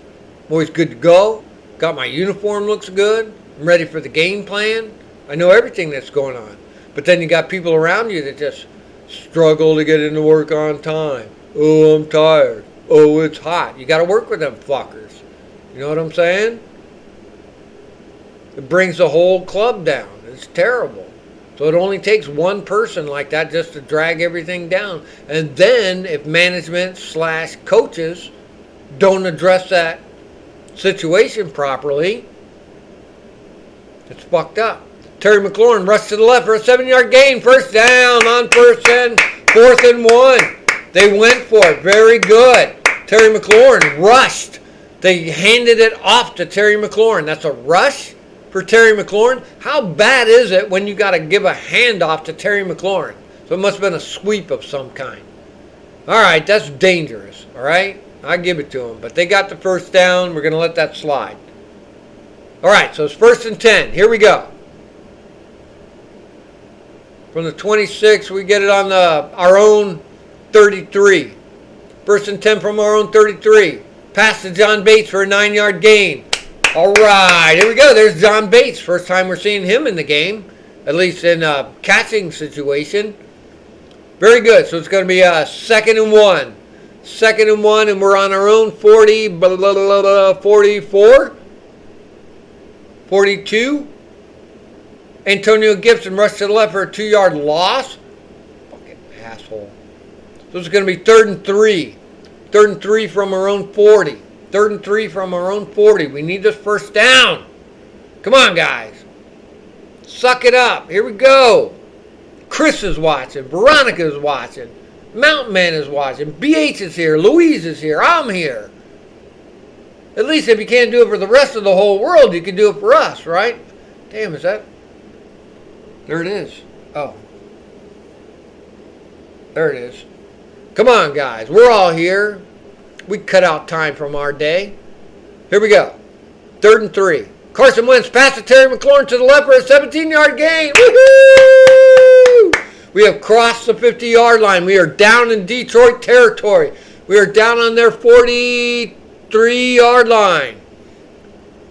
I'm always good to go. Got my uniform, looks good. I'm ready for the game plan. I know everything that's going on. But then you got people around you that just struggle to get into work on time. Oh, I'm tired. Oh, it's hot. You got to work with them fuckers. You know what I'm saying? It brings the whole club down. It's terrible. So it only takes one person like that just to drag everything down. And then if management / coaches don't address that situation properly, it's fucked up. Terry McLaurin rushed to the left for a 7-yard gain. First down on 4th and 1. They went for it. Very good. Terry McLaurin rushed. They handed it off to Terry McLaurin. That's a rush for Terry McLaurin. How bad is it when you got to give a handoff to Terry McLaurin? So it must have been a sweep of some kind. All right, that's dangerous. All right, I give it to them. But they got the first down. We're going to let that slide. All right, so it's 1st and 10. Here we go. From the 26, we get it on our own 33. 1st and 10 from our own 33. Pass to John Bates for a 9-yard gain. All right, here we go. There's John Bates. First time we're seeing him in the game, at least in a catching situation. Very good. So it's going to be 2nd and 1. 2nd and 1, and we're on our own 40, 44, 42. Antonio Gibson rushed to the left for a 2-yard loss. Fucking asshole. So it's going to be 3rd and 3. 3rd and 3 from our own 40. 3rd and 3 from our own 40. We need this first down. Come on, guys. Suck it up. Here we go. Chris is watching. Veronica is watching. Mountain Man is watching. BH is here. Louise is here. I'm here. At least if you can't do it for the rest of the whole world, you can do it for us, right? Damn, is that... There it is. Oh. There it is. Come on, guys. We're all here. We cut out time from our day. Here we go. 3rd and 3. Carson Wentz pass to Terry McLaurin to the left for a 17-yard gain. Woohoo! We have crossed the 50-yard line. We are down in Detroit territory. We are down on their 43-yard line.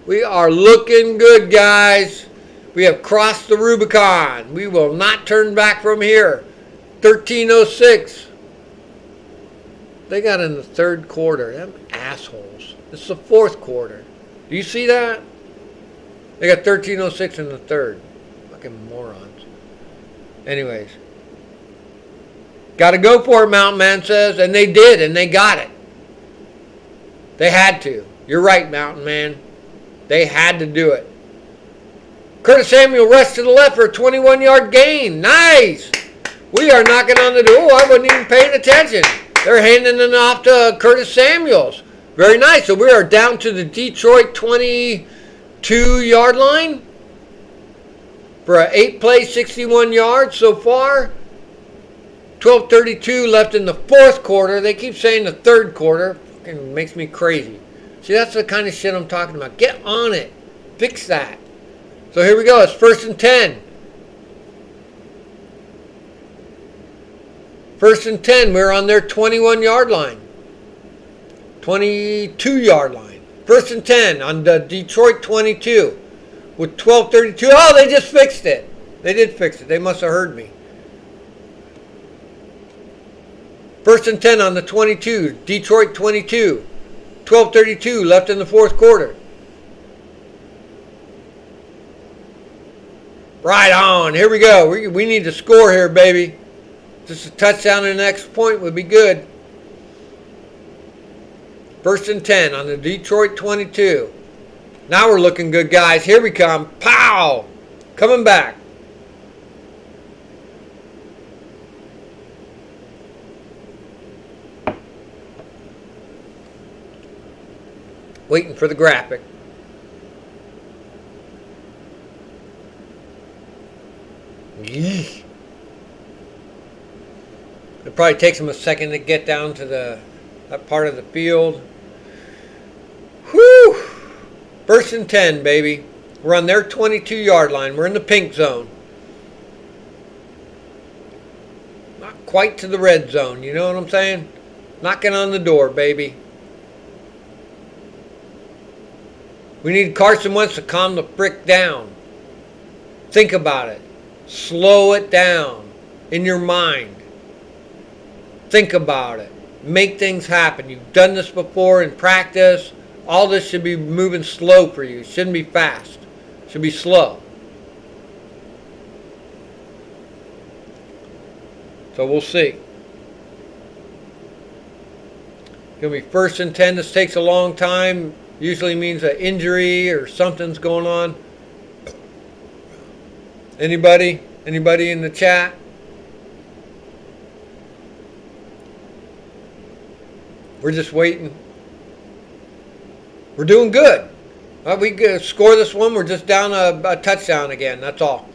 We are looking good, guys. We have crossed the Rubicon. We will not turn back from here. 13:06. They got in the 3rd quarter. Them assholes. It's the 4th quarter. Do you see that? They got 13:06 in the 3rd. Fucking morons. Anyways. Got to go for it, Mountain Man says. And they did, and they got it. They had to. You're right, Mountain Man. They had to do it. Curtis Samuel rushed to the left for a 21-yard gain. Nice. We are knocking on the door. I wasn't even paying attention. They're handing it off to Curtis Samuels. Very nice. So we are down to the Detroit 22-yard line for an 8-play, 61 yards so far. 12:32 left in the 4th quarter. They keep saying the 3rd quarter. Fucking makes me crazy. See, that's the kind of shit I'm talking about. Get on it. Fix that. So here we go. It's 1st and 10. 1st and 10. We're on their 21-yard line. 22-yard line. 1st and 10 on the Detroit 22 with 12:32. Oh, they just fixed it. They did fix it. They must have heard me. 1st and 10 on the 22. Detroit 22. 12:32 left in the 4th quarter. Right on. Here we go. We need to score here, baby. Just a touchdown and the next point would be good. First and 10 on the Detroit 22. Now we're looking good, guys. Here we come. Pow! Coming back. Waiting for the graphic. It probably takes them a second to get down to that part of the field. Whew! First and 10, baby. We're on their 22-yard line. We're in the pink zone. Not quite to the red zone, you know what I'm saying? Knocking on the door, baby. We need Carson Wentz to calm the frick down. Think about it. Slow it down in your mind. Think about it. Make things happen. You've done this before in practice. All this should be moving slow for you. It shouldn't be fast. It should be slow. So we'll see. Going to be first and 10. This takes a long time. Usually means an injury or something's going on. Anybody in the chat? We're just waiting. We're doing good. We score this one. We're just down a touchdown again. That's all.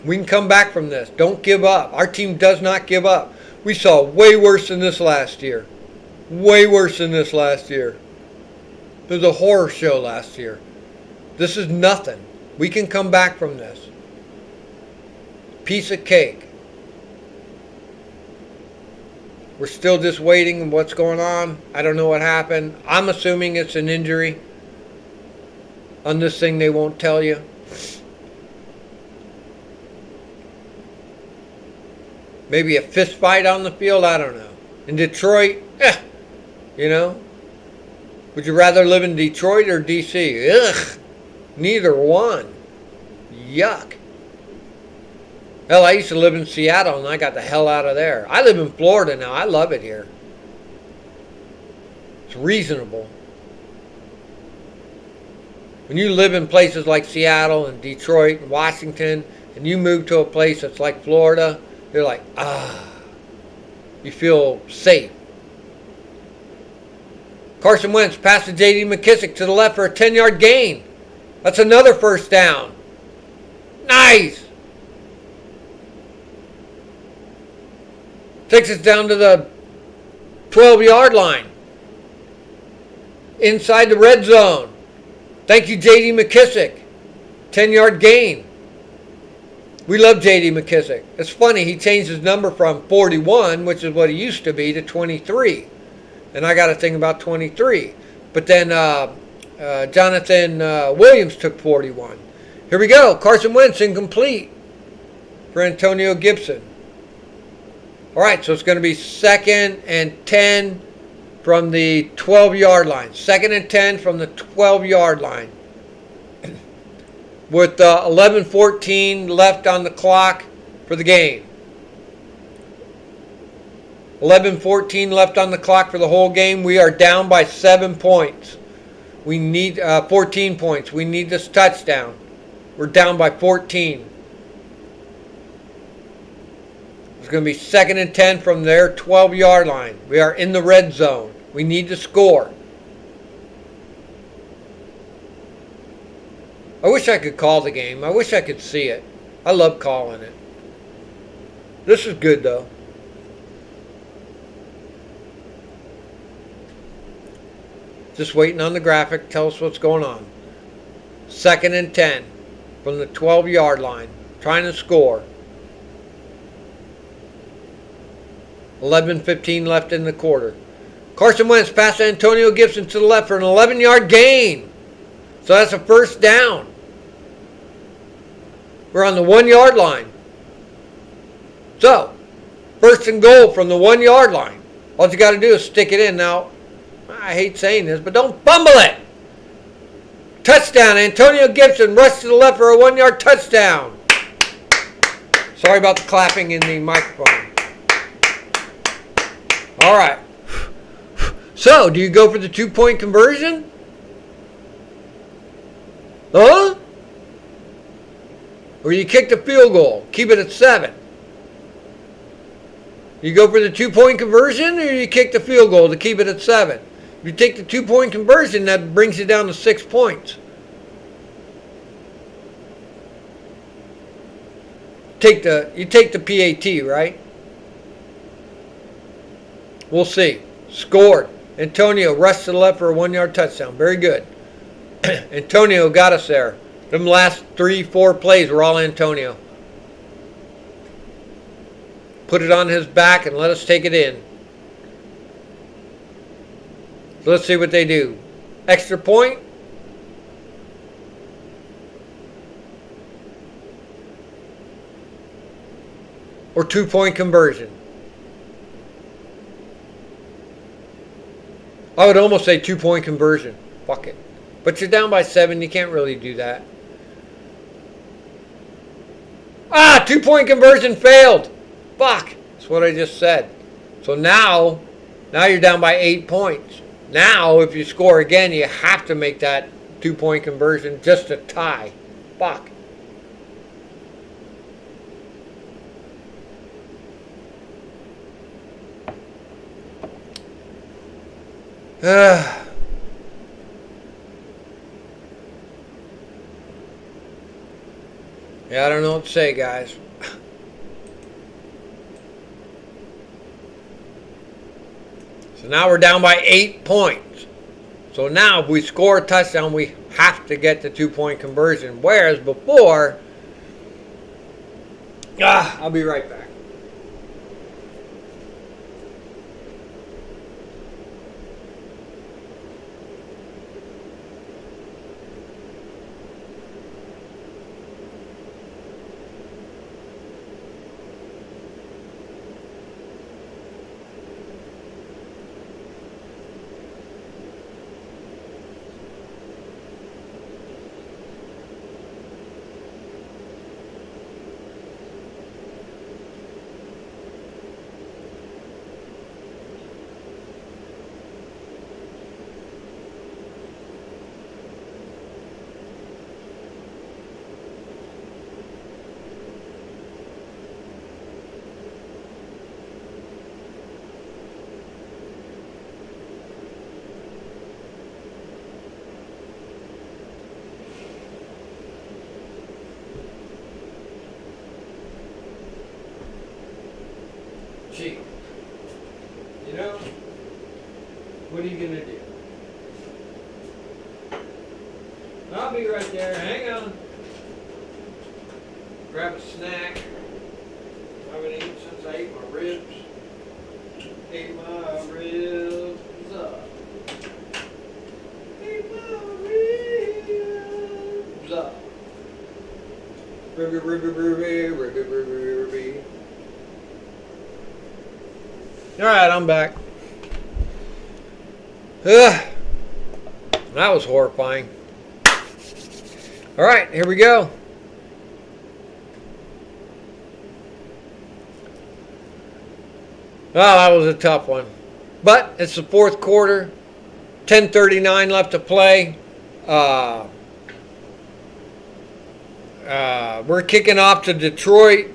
We can come back from this. Don't give up. Our team does not give up. We saw way worse than this last year. Way worse than this last year. It was a horror show last year. This is nothing. We can come back from this. Piece of cake. We're still just waiting on what's going on. I don't know what happened. I'm assuming it's an injury. On this thing they won't tell you. Maybe a fist fight on the field. I don't know. In Detroit, you know. Would you rather live in Detroit or D.C.? Ugh. Neither one. Yuck. Hell, I used to live in Seattle and I got the hell out of there. I live in Florida now. I love it here. It's reasonable. When you live in places like Seattle and Detroit and Washington and you move to a place that's like Florida, you're like, you feel safe. Carson Wentz passed to J.D. McKissick to the left for a 10-yard gain. That's another first down. Nice. Takes us down to the 12-yard line. Inside the red zone. Thank you, J.D. McKissick. 10-yard gain. We love J.D. McKissick. It's funny, he changed his number from 41, which is what he used to be, to 23. And I got to think about 23. But then Jonathan Williams took 41. Here we go. Carson Wentz incomplete for Antonio Gibson. All right, so it's going to be 2nd and 10 from the 12-yard line. 2nd and 10 from the 12-yard line. With 11:14 left on the clock for the game. 11:14 left on the clock for the whole game. We are down by 7 points. We need 14 points. We need this touchdown. We're down by 14. It's going to be 2nd and 10 from their 12-yard line. We are in the red zone. We need to score. I wish I could call the game. I wish I could see it. I love calling it. This is good, though. Just waiting on the graphic. Tell us what's going on. 2nd and 10 from the 12-yard line. Trying to score. 11:15 left in the quarter. Carson Wentz passed Antonio Gibson to the left for an 11-yard gain. So that's a first down. We're on the 1-yard line. So, 1st and goal from the 1-yard line. All you got to do is stick it in. Now, I hate saying this, but don't fumble it. Touchdown. Antonio Gibson rushed to the left for a 1-yard touchdown. Sorry about the clapping in the microphone. All right. So, do you go for the 2-point conversion? Huh? Or you kick the field goal, keep it at 7? You go for the 2-point conversion, or you kick the field goal to keep it at 7? If you take the 2-point conversion, that brings you down to 6 points. You take the PAT, right? We'll see. Scored. Antonio rushed to the left for a 1-yard touchdown. Very good. Antonio got us there. Them last 3-4 plays were all Antonio. Put it on his back and let us take it in. So let's see what they do. Extra point. Or 2-point conversion. I would almost say 2-point conversion. Fuck it. But you're down by 7. You can't really do that. 2-point conversion failed. Fuck. That's what I just said. So now you're down by 8 points. Now, if you score again, you have to make that 2-point conversion just to tie. Fuck. Yeah, I don't know what to say, guys. So now we're down by 8 points. So now if we score a touchdown, we have to get the 2-point conversion. Whereas before, I'll be right back. Gee, you know, what are you going to do? I'll be right there. Hang on. Grab a snack. I haven't eaten since I ate my ribs. Ate my ribs up. Ate my ribs up. Ribby, ribby, ribby, ribby, ribby, ribby. Alright, I'm back. That was horrifying. Alright, here we go. Well, that was a tough one. But it's the fourth quarter. 10:39 left to play. We're kicking off to Detroit.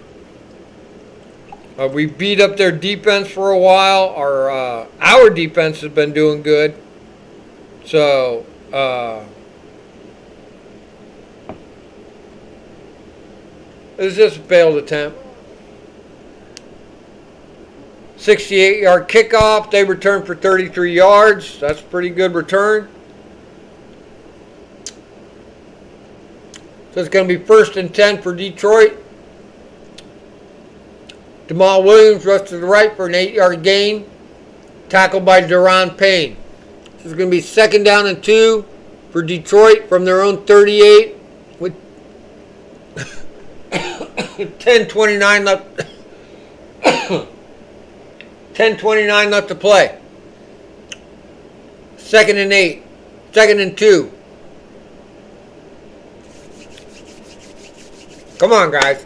We beat up their defense for a while. Our defense has been doing good. So, it was just a failed attempt. 68-yard kickoff. They returned for 33 yards. That's a pretty good return. So it's going to be 1st and 10 for Detroit. Jamal Williams rushed to the right for an 8-yard gain. Tackled by Deron Payne. This is going to be 2nd down and 2 for Detroit from their own 38 with 10:29 left. 10:29 left to play. 2nd and 8. 2nd and 2. Come on, guys.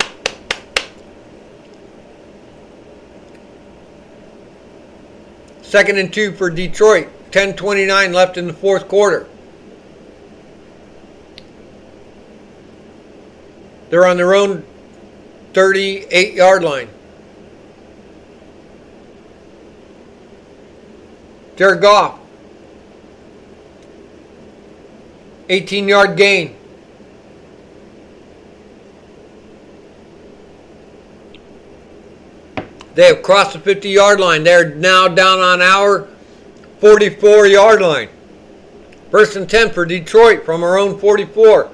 Second and 2 for Detroit 10:29 left in the fourth quarter. They're on their own 38-yard line. Jared Goff, 18-yard gain. They have crossed the 50-yard line. They're now down on our 44-yard line. First and 10 for Detroit from our own 44.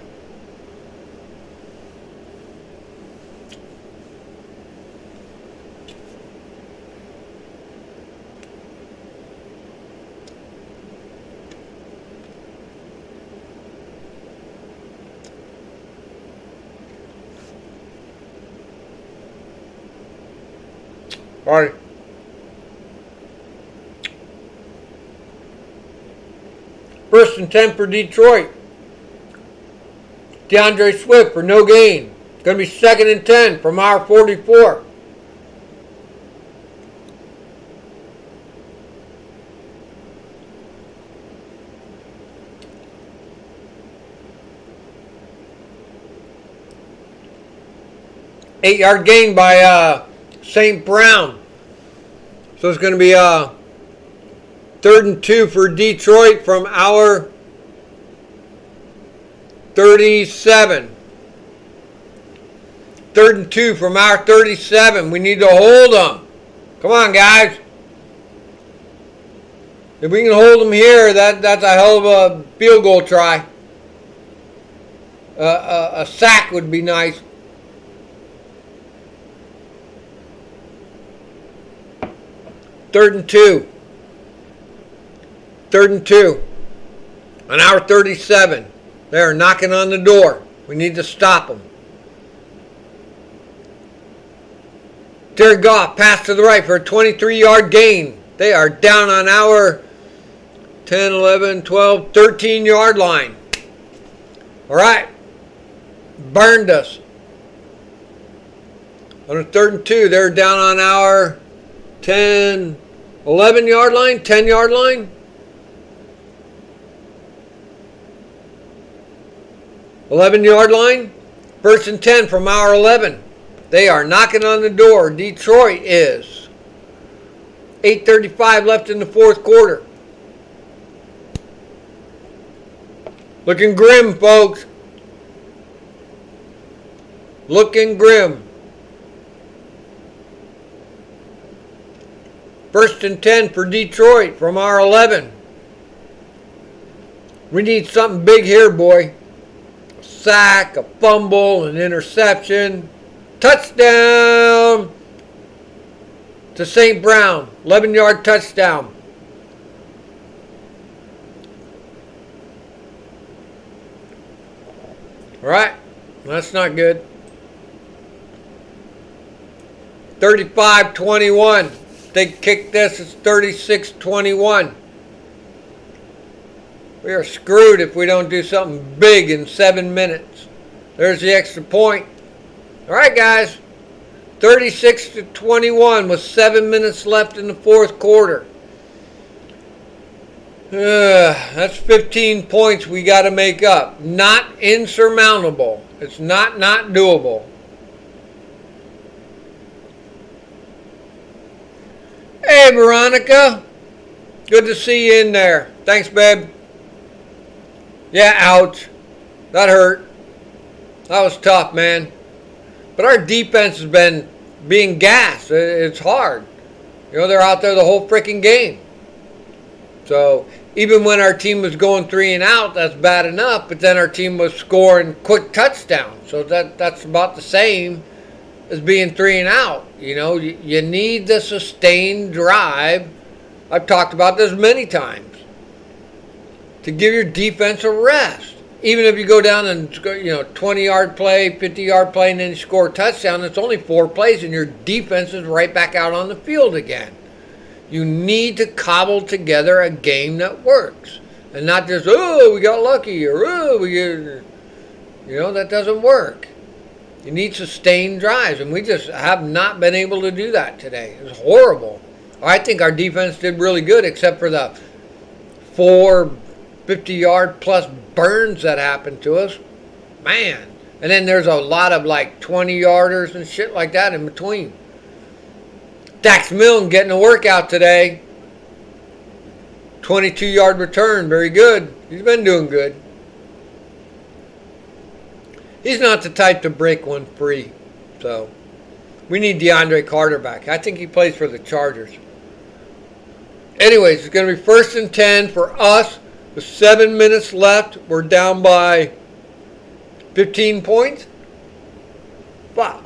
All right. First and 10 for Detroit. DeAndre Swift for no gain. It's going to be second and 10 from our 44. Eight-yard gain by St. Brown. So it's going to be third and 2 for Detroit from our 37. Third and 2 from our 37. We need to hold them. Come on, guys. If we can hold them here, that's a hell of a field goal try. A sack would be nice. Third and 2. Third and 2. On our 37. They're knocking on the door. We need to stop them. Jared Goff, pass to the right for a 23-yard gain. They are down on our 10, 11, 12, 13-yard line. All right. Burned us. On a third and 2, they're down on our 10, 11-yard line, 10-yard line. 11-yard line. First and 10 from our 11. They are knocking on the door. Detroit is. 8:35 left in the fourth quarter. Looking grim, folks. Looking grim. First and 10 for Detroit from our 11. We need something big here, boy. A sack, a fumble, an interception. Touchdown to St. Brown. 11-yard touchdown. All right. That's not good. 35-21. They kick this. It's 36-21. We are screwed if we don't do something big in 7 minutes. There's the extra point. All right, guys. 36-21 with 7 minutes left in the fourth quarter. That's 15 points we got to make up. Not insurmountable. It's not doable. Hey, Veronica. Good to see you in there. Thanks, babe. Yeah, ouch. That hurt. That was tough, man. But our defense has been being gassed. It's hard. You know, they're out there the whole freaking game. So even when our team was going 3 and out, that's bad enough. But then our team was scoring quick touchdowns. So that's about the same as being 3 and out. You know, you need the sustained drive. I've talked about this many times. To give your defense a rest. Even if you go down and, 20-yard play, 50-yard play, and then you score a touchdown, it's only 4 plays, and your defense is right back out on the field again. You need to cobble together a game that works. And not just, we got lucky, or, that doesn't work. You need sustained drives, and we just have not been able to do that today. It's horrible. I think our defense did really good, except for the 4 50-yard plus burns that happened to us. Man. And then there's a lot of like 20-yarders and shit like that in between. Dax Milne getting a workout today. 22-yard return. Very good. He's been doing good. He's not the type to break one free. So we need DeAndre Carter back. I think he plays for the Chargers. Anyways, it's going to be 1st and 10 for us. With 7 minutes left. We're down by 15 points. Wow.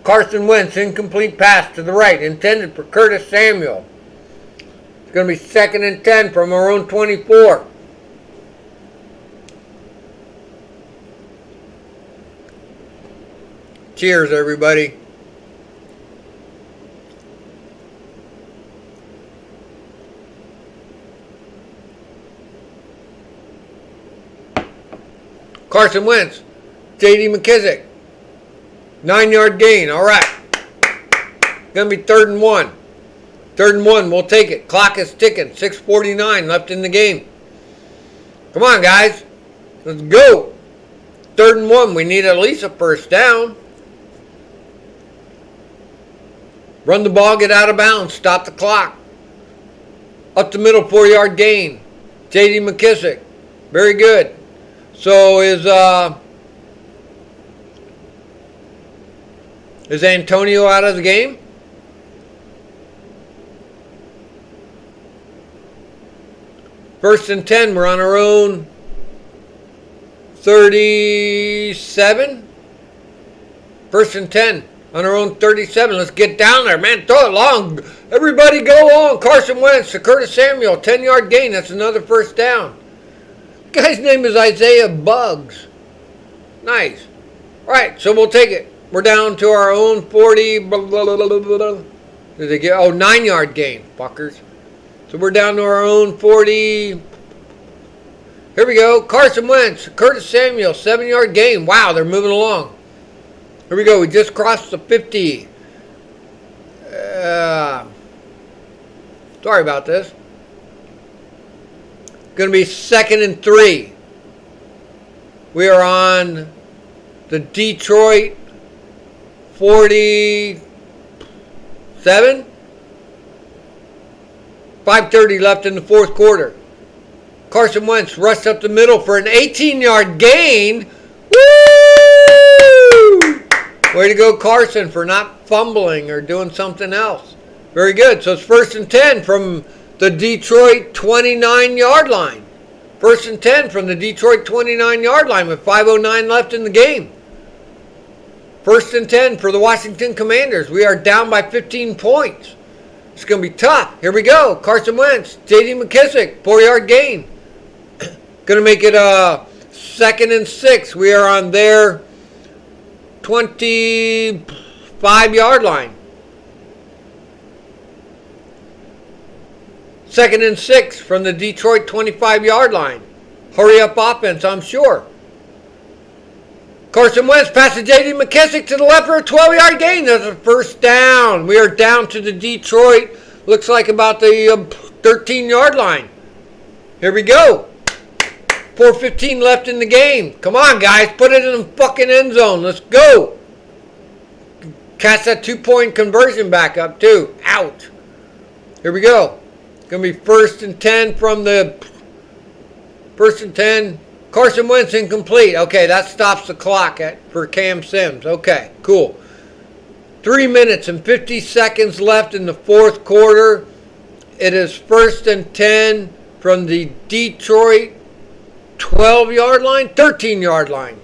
Carson Wentz, incomplete pass to the right, intended for Curtis Samuel. It's going to be 2nd and 10 from our own 24. Cheers, everybody. Carson Wentz, J.D. McKissick. 9-yard gain. All right. Going to be 3rd and 1. 3rd and 1. We'll take it. Clock is ticking. 6:49 left in the game. Come on, guys. Let's go. 3rd and 1. We need at least a 1st down. Run the ball. Get out of bounds. Stop the clock. Up the middle. 4-yard gain. J.D. McKissick. Very good. So is Antonio out of the game? First and 10. We're on our own 37. 1st and 10 on our own 37. Let's get down there, man. Throw it long. Everybody go long. Carson Wentz to Curtis Samuel. 10-yard gain. That's another 1st down. The guy's name is Isaiah Buggs. Nice. All right, so we'll take it. We're down to our own 40. Blah, blah, blah, blah, blah. Did they get? Oh, 9-yard gain, fuckers. So we're down to our own 40. Here we go. Carson Wentz, Curtis Samuel, 7-yard gain. Wow, they're moving along. Here we go. We just crossed the 50. Sorry about this. Going to be 2nd and 3. We are on the Detroit 47. 5:30 left in the 4th quarter. Carson Wentz rushed up the middle for an 18-yard gain. Woo! Way to go, Carson, for not fumbling or doing something else. Very good. So it's 1st and 10 from the Detroit 29-yard line. 1st and 10 from the Detroit 29-yard line with 5:09 left in the game. 1st and 10 for the Washington Commanders. We are down by 15 points. It's going to be tough. Here we go. Carson Wentz, J.D. McKissick, 4-yard gain. Going to make it 2nd and 6. We are on their 25-yard line. 2nd and 6 from the Detroit 25-yard line. Hurry up offense, I'm sure. Carson Wentz passes J.D. McKissick to the left for a 12-yard gain. That's a 1st down. We are down to the Detroit, looks like about the 13-yard line. Here we go. 4:15 left in the game. Come on, guys. Put it in the fucking end zone. Let's go. Catch that 2-point conversion back up, too. Ouch. Here we go. It's going to be 1st and 10 from the 1st and 10. Carson Wentz incomplete. Okay, that stops the clock for Cam Sims. Okay, cool. 3 minutes and 50 seconds left in the 4th quarter. It is 1st and 10 from the Detroit 12-yard line, 13-yard line.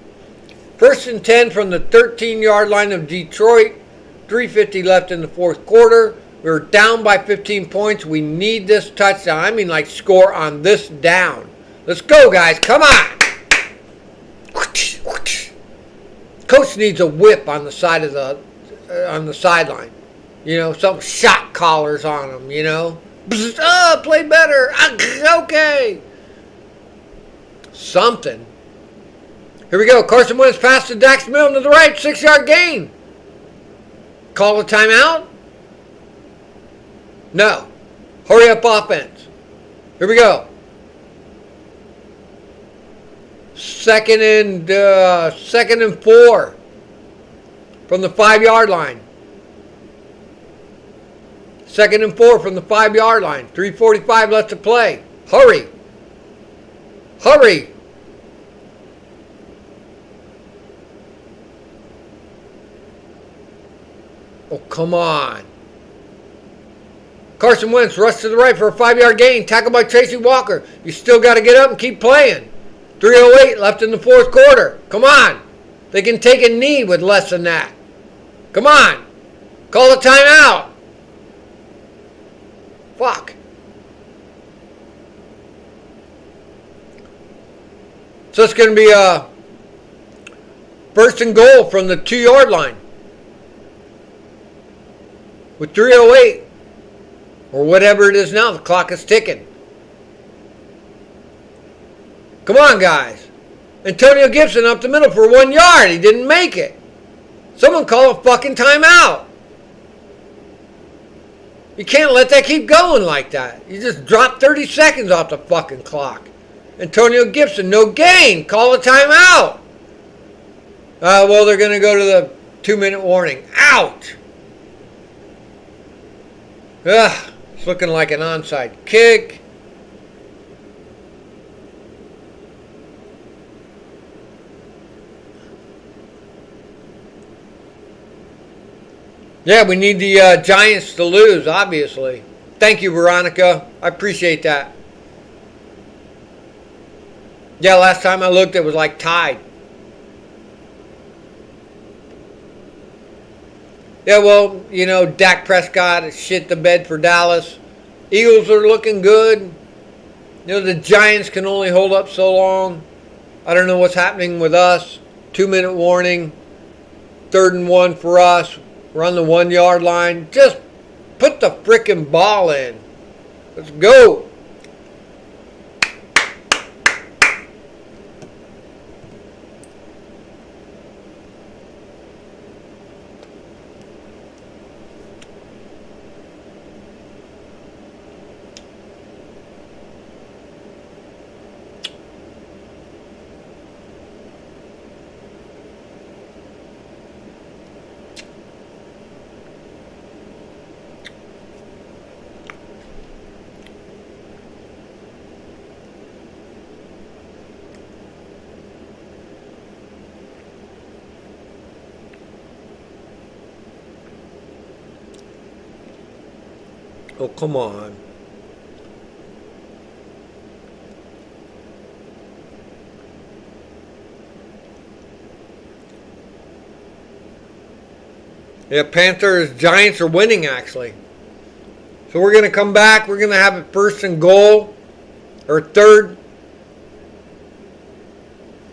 1st and 10 from the 13-yard line of Detroit. 3:50 left in the 4th quarter. We were down by 15 points. We need this touchdown. I mean, like, score on this down. Let's go, guys. Come on. Coach needs a whip on the side of the on the sideline. You know, some shot collars on him, you know. Play better. Okay. Something. Here we go. Carson Wentz pass to Dax Milne to the right. 6-yard gain. Call a timeout? No. Hurry up offense. Here we go. Second and 4 from the 5-yard line. 2nd and 4 from the 5-yard line. 3:45 left to play. Hurry. Hurry. Oh, come on. Carson Wentz rushed to the right for a 5-yard gain. Tackled by Tracy Walker. You still got to get up and keep playing. 3:08 left in the 4th quarter. Come on. They can take a knee with less than that. Come on. Call a timeout. Fuck. So it's going to be a 1st and goal from the 2-yard line. With 3:08 or whatever it is now, the clock is ticking. Come on, guys. Antonio Gibson up the middle for 1 yard. He didn't make it. Someone call a fucking timeout. You can't let that keep going like that. You just dropped 30 seconds off the fucking clock. Antonio Gibson, no gain. Call a timeout. Well, they're going to go to the 2-minute warning. Out. It's looking like an onside kick. Yeah, we need the Giants to lose, obviously. Thank you, Veronica. I appreciate that. Yeah, last time I looked, it was like tied. Yeah, well, you know, Dak Prescott has shit the bed for Dallas. Eagles are looking good. You know, the Giants can only hold up so long. I don't know what's happening with us. 2-minute warning. 3rd and 1 for us. We're on the 1-yard line. Just put the frickin' ball in. Let's go. Oh, come on. Yeah, Panthers, Giants are winning, actually. So we're going to come back. We're going to have it 1st and goal. Or 3rd.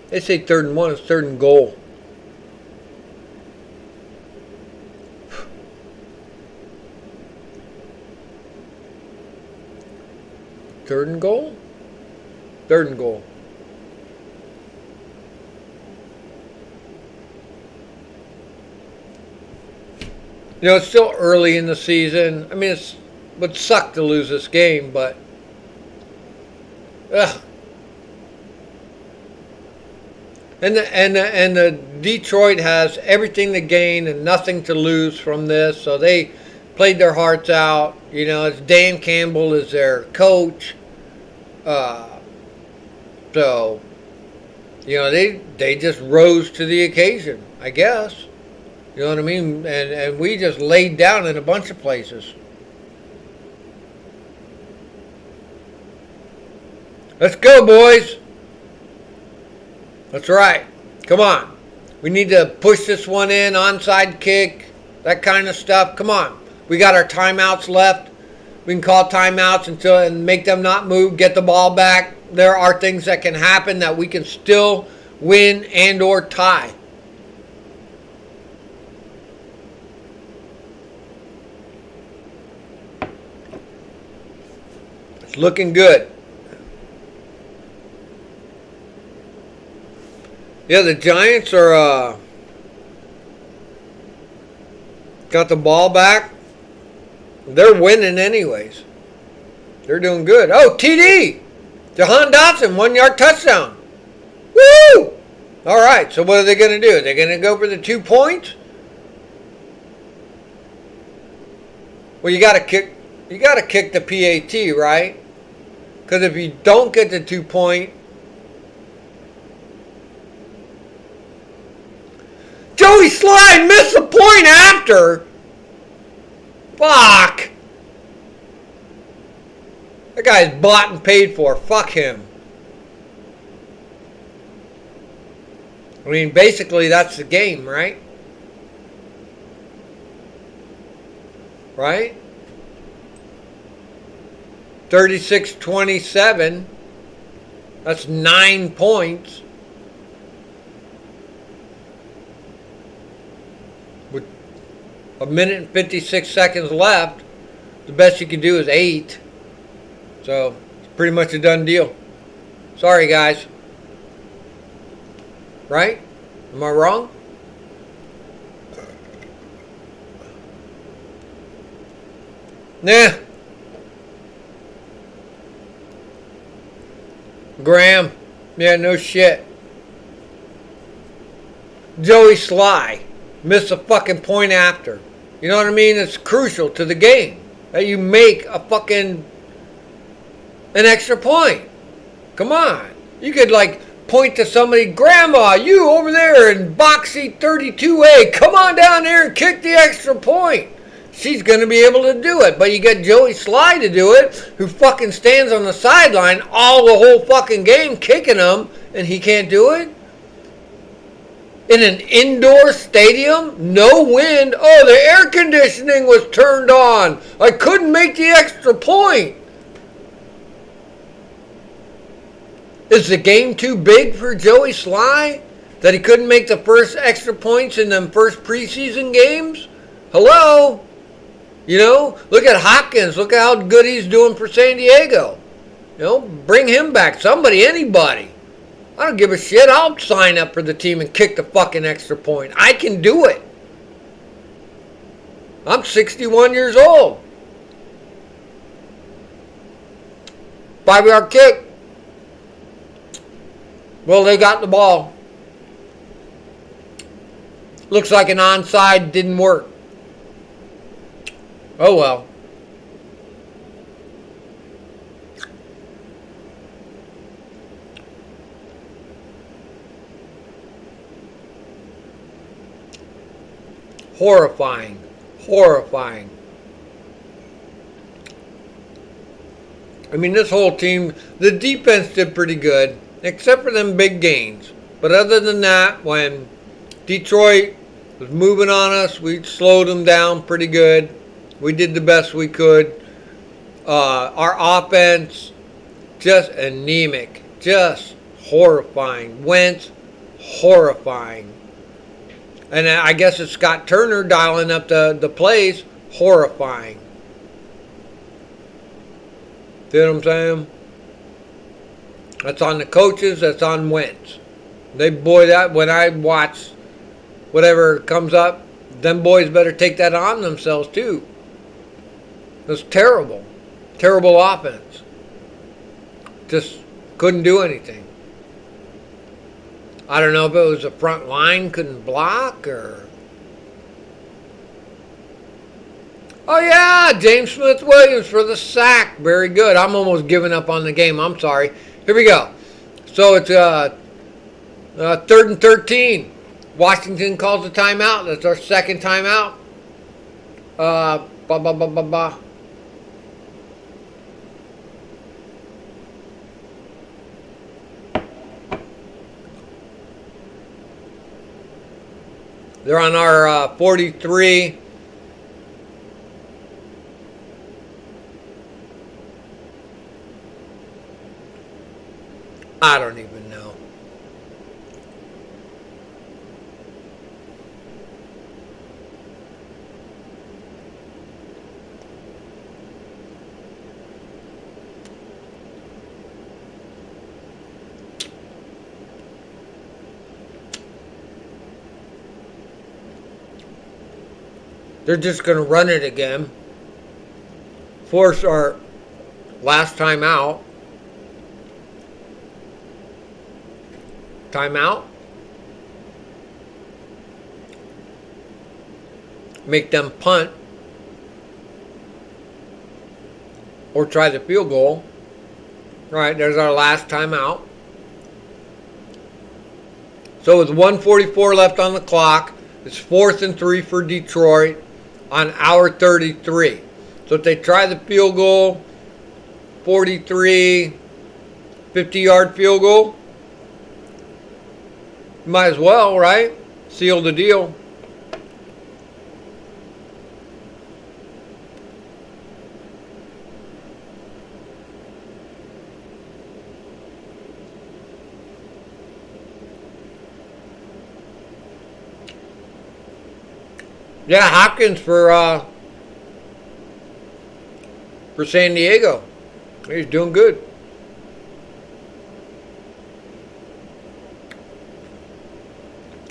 They say 3rd and 1. It's 3rd and goal. Third and goal? 3rd and goal. You know, it's still early in the season. I mean, it would suck to lose this game, but And the Detroit has everything to gain and nothing to lose from this, so they played their hearts out. You know, it's Dan Campbell is their coach. So, you know, they just rose to the occasion, I guess. You know what I mean? And we just laid down in a bunch of places. Let's go, boys. That's right. Come on. We need to push this one in, onside kick, that kind of stuff. Come on. We got our timeouts left. We can call timeouts until and make them not move, get the ball back. There are things that can happen that we can still win and or tie. It's looking good. Yeah, the Giants are got the ball back. They're winning anyways. They're doing good. Oh, TD! Jahan Dotson, 1 yard touchdown. Woo! All right, so what are they going to do? They're going to go for the 2 points? Well, you got to kick the PAT, right? Because if you don't get the 2 point, Joey Slye missed the point after. Fuck. That guy's bought and paid for. Fuck him. I mean, basically, that's the game, right? Right? 36-27. That's 9 points. With a minute and 56 seconds left, the best you can do is 8. So, it's pretty much a done deal. Sorry, guys. Right? Am I wrong? Nah. Graham. Yeah, no shit. Joey Slye missed a fucking point after. You know what I mean? It's crucial to the game that you make a fucking an extra point. Come on. You could like point to somebody, Grandma, you over there in box seat 32A, come on down there and kick the extra point. She's going to be able to do it. But you got Joey Slye to do it, who fucking stands on the sideline the whole fucking game kicking them, and he can't do it? In an indoor stadium, no wind. Oh, the air conditioning was turned on. I couldn't make the extra point. Is the game too big for Joey Slye that he couldn't make the first extra points in them first preseason games? Hello? You know, look at Hopkins. Look at how good he's doing for San Diego. You know, bring him back. Somebody, anybody. I don't give a shit. I'll sign up for the team and kick the fucking extra point. I can do it. I'm 61 years old. 5-yard kick. Well, they got the ball. Looks like an onside didn't work. Oh well. Horrifying. Horrifying. I mean, this whole team, the defense did pretty good, except for them big gains. But other than that, when Detroit was moving on us, we slowed them down pretty good. We did the best we could. Our offense, just anemic. Just horrifying. Wentz, horrifying. And I guess it's Scott Turner dialing up the plays. Horrifying. See what I'm saying? That's on the coaches. That's on Wentz. That when I watch whatever comes up, them boys better take that on themselves too. It's terrible. Terrible offense. Just couldn't do anything. I don't know if it was the front line couldn't block or... Oh yeah, James Smith-Williams for the sack. Very good. I'm almost giving up on the game. I'm sorry. Here we go. So it's 3rd and 13. Washington calls a timeout. That's our second timeout. They're on our 43. I don't even know. They're just going to run it again. Force our last time out. Timeout. Make them punt. Or try the field goal. All right, there's our last timeout. So with 1:44 left on the clock, it's 4th and 3 for Detroit on our 33. So if they try the field goal, 43, 50-yard field goal, might as well, right? Seal the deal. Yeah, Hopkins for San Diego. He's doing good.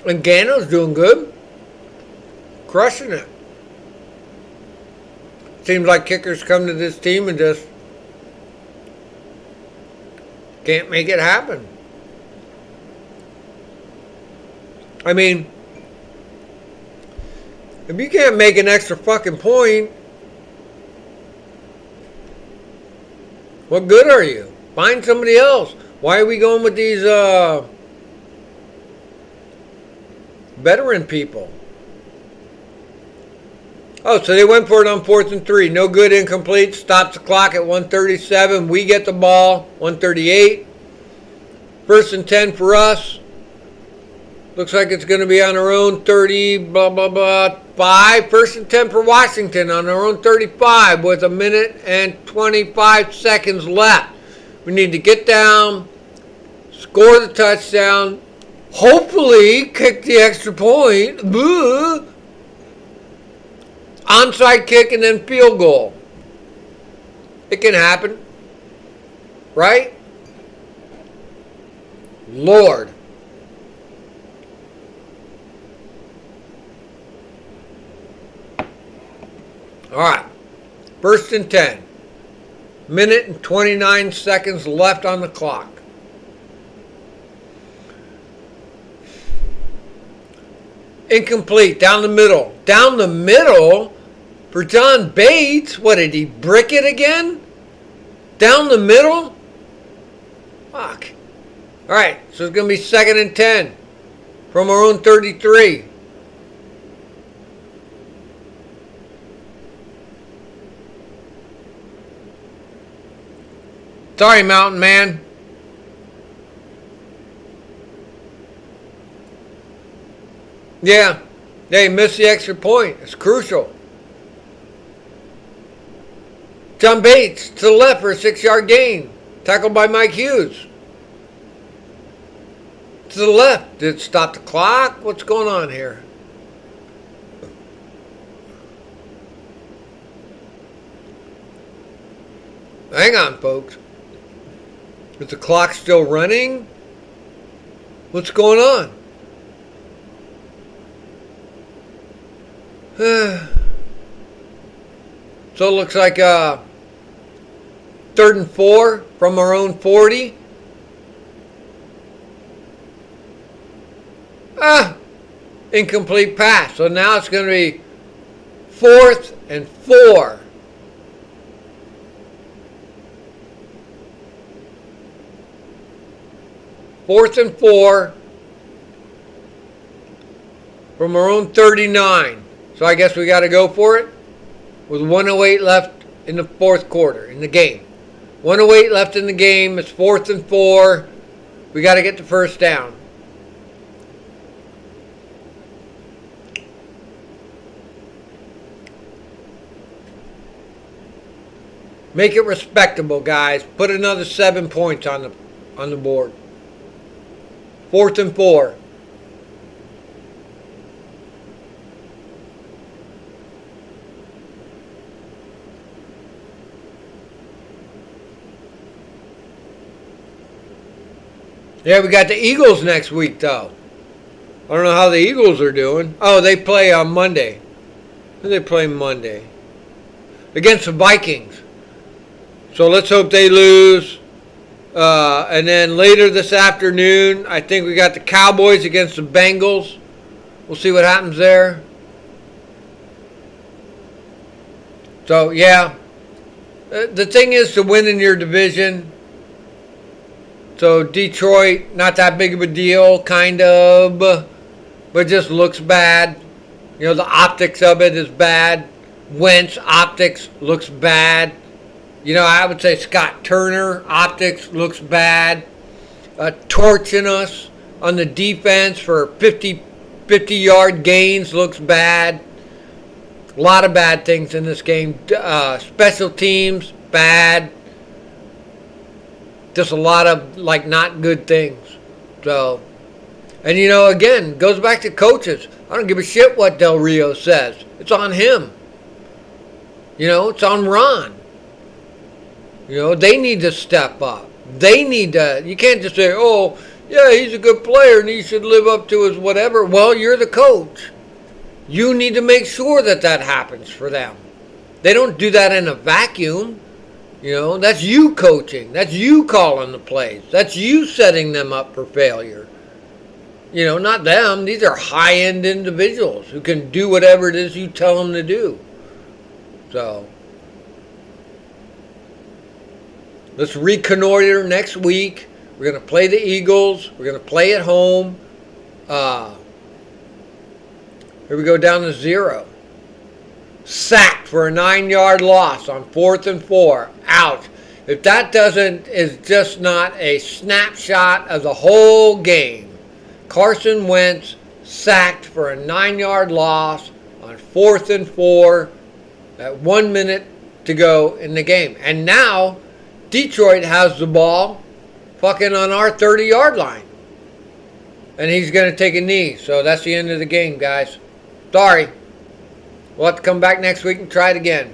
And Gano's doing good. Crushing it. Seems like kickers come to this team and just can't make it happen. I mean, if you can't make an extra fucking point, what good are you? Find somebody else. Why are we going with these veteran people? Oh, so they went for it on 4th and 3. No good, incomplete. Stops the clock at 1:37. We get the ball, 1:38. 1st and 10 for us. Looks like it's going to be on our own 30, blah, blah, blah, 5. 1st and 10 for Washington on our own 35 with 1 minute and 25 seconds left. We need to get down, score the touchdown, hopefully kick the extra point, onside kick, and then field goal. It can happen, right? Lord. All right, 1st and 10. Minute and 29 seconds left on the clock. Incomplete, down the middle. Down the middle for John Bates. What, did he brick it again? Down the middle? Fuck. All right, so it's going to be 2nd and 10 from our own 33. Sorry, Mountain Man. Yeah, they missed the extra point. It's crucial. John Bates to the left for a 6-yard gain. Tackled by Mike Hughes. To the left. Did it stop the clock? What's going on here? Hang on, folks. Is the clock still running? What's going on? So it looks like 3rd and 4 from our own 40. Incomplete pass. So now it's going to be 4th and 4. Fourth and 4 from our own 39. So I guess we got to go for it with 1:08 left in the 4th quarter in the game. 1:08 left in the game. It's 4th and 4. We got to get the first down. Make it respectable, guys. Put another 7 points on on the board. 4th and 4. Yeah, we got the Eagles next week, though. I don't know how the Eagles are doing. Oh, they play on Monday. Who do they play Monday? Against the Vikings. So let's hope they lose. And then later this afternoon, I think we got the Cowboys against the Bengals. We'll see what happens there. So, yeah. The thing is to win in your division. So Detroit, not that big of a deal, kind of, but just looks bad. You know, the optics of it is bad. Wentz optics looks bad. You know, I would say Scott Turner optics looks bad. Torching us on the defense for 50-yard gains looks bad. A lot of bad things in this game. Special teams, bad. Just a lot of, like, not good things. So, and, you know, again, goes back to coaches. I don't give a shit what Del Rio says. It's on him. You know, it's on Ron. You know, they need to step up. They need to, you can't just say, oh, yeah, he's a good player and he should live up to his whatever. Well, you're the coach. You need to make sure that that happens for them. They don't do that in a vacuum. You know, that's you coaching. That's you calling the plays. That's you setting them up for failure. You know, not them. These are high-end individuals who can do whatever it is you tell them to do. So, let's reconnoiter next week. We're going to play the Eagles. We're going to play at home. Here we go down to 0. Sacked for a 9-yard loss on 4th and 4. Ouch. If that is just not a snapshot of the whole game. Carson Wentz sacked for a 9-yard loss on 4th and 4 at 1 minute to go in the game. And now Detroit has the ball fucking on our 30-yard line. And he's going to take a knee. So that's the end of the game, guys. Sorry. We'll have to come back next week and try it again.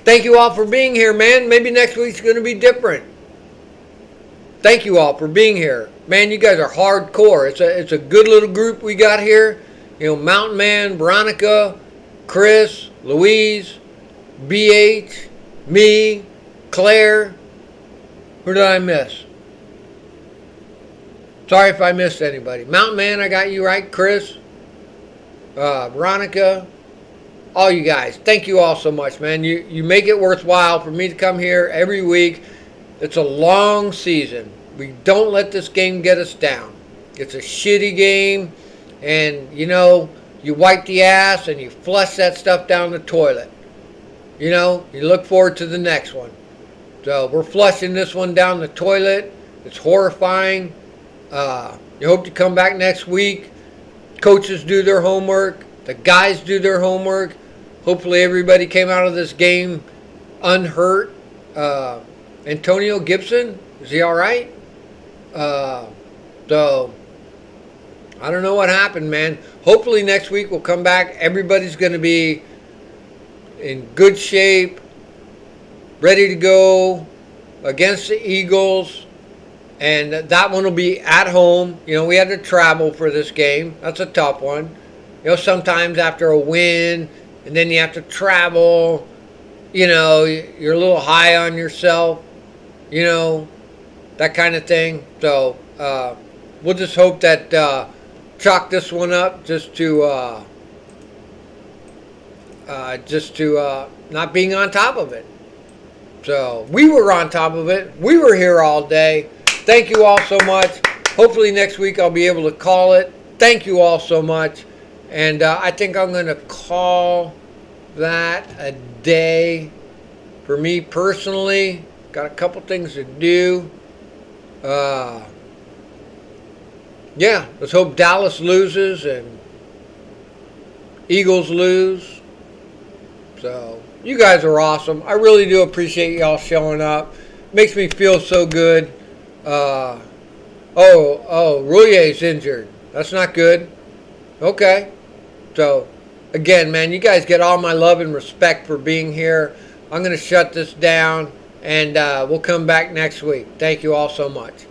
Thank you all for being here, man. Maybe next week's going to be different. Thank you all for being here. Man, you guys are hardcore. It's a good little group we got here. You know, Mountain Man, Veronica, Chris, Louise, BH, me, Claire. Who did I miss? Sorry if I missed anybody. Mountain Man, I got you right. Chris, Veronica, all you guys. Thank you all so much, man. You make it worthwhile for me to come here every week. It's a long season. We don't let this game get us down. It's a shitty game, and, you know, you wipe the ass and you flush that stuff down the toilet. You know, you look forward to the next one. So we're flushing this one down the toilet. It's horrifying. You hope to come back next week. Coaches do their homework. The guys do their homework. Hopefully everybody came out of this game unhurt. Antonio Gibson, is he all right? So, I don't know what happened, man. Hopefully next week we'll come back. Everybody's going to be in good shape, ready to go against the Eagles. And that one will be at home. You know, we had to travel for this game. That's a tough one. You know, sometimes after a win, and then you have to travel, you know, you're a little high on yourself, you know, that kind of thing. So, we'll just hope that chalk this one up just to not being on top of it. So, we were on top of it. We were here all day. Thank you all so much. Hopefully next week I'll be able to call it. Thank you all so much. And I think I'm going to call that a day for me personally. Got a couple things to do. Yeah, let's hope Dallas loses and Eagles lose. So, you guys are awesome. I really do appreciate y'all showing up. Makes me feel so good. Rouillet's injured. That's not good. Okay. So, again, man, you guys get all my love and respect for being here. I'm going to shut this down, and we'll come back next week. Thank you all so much.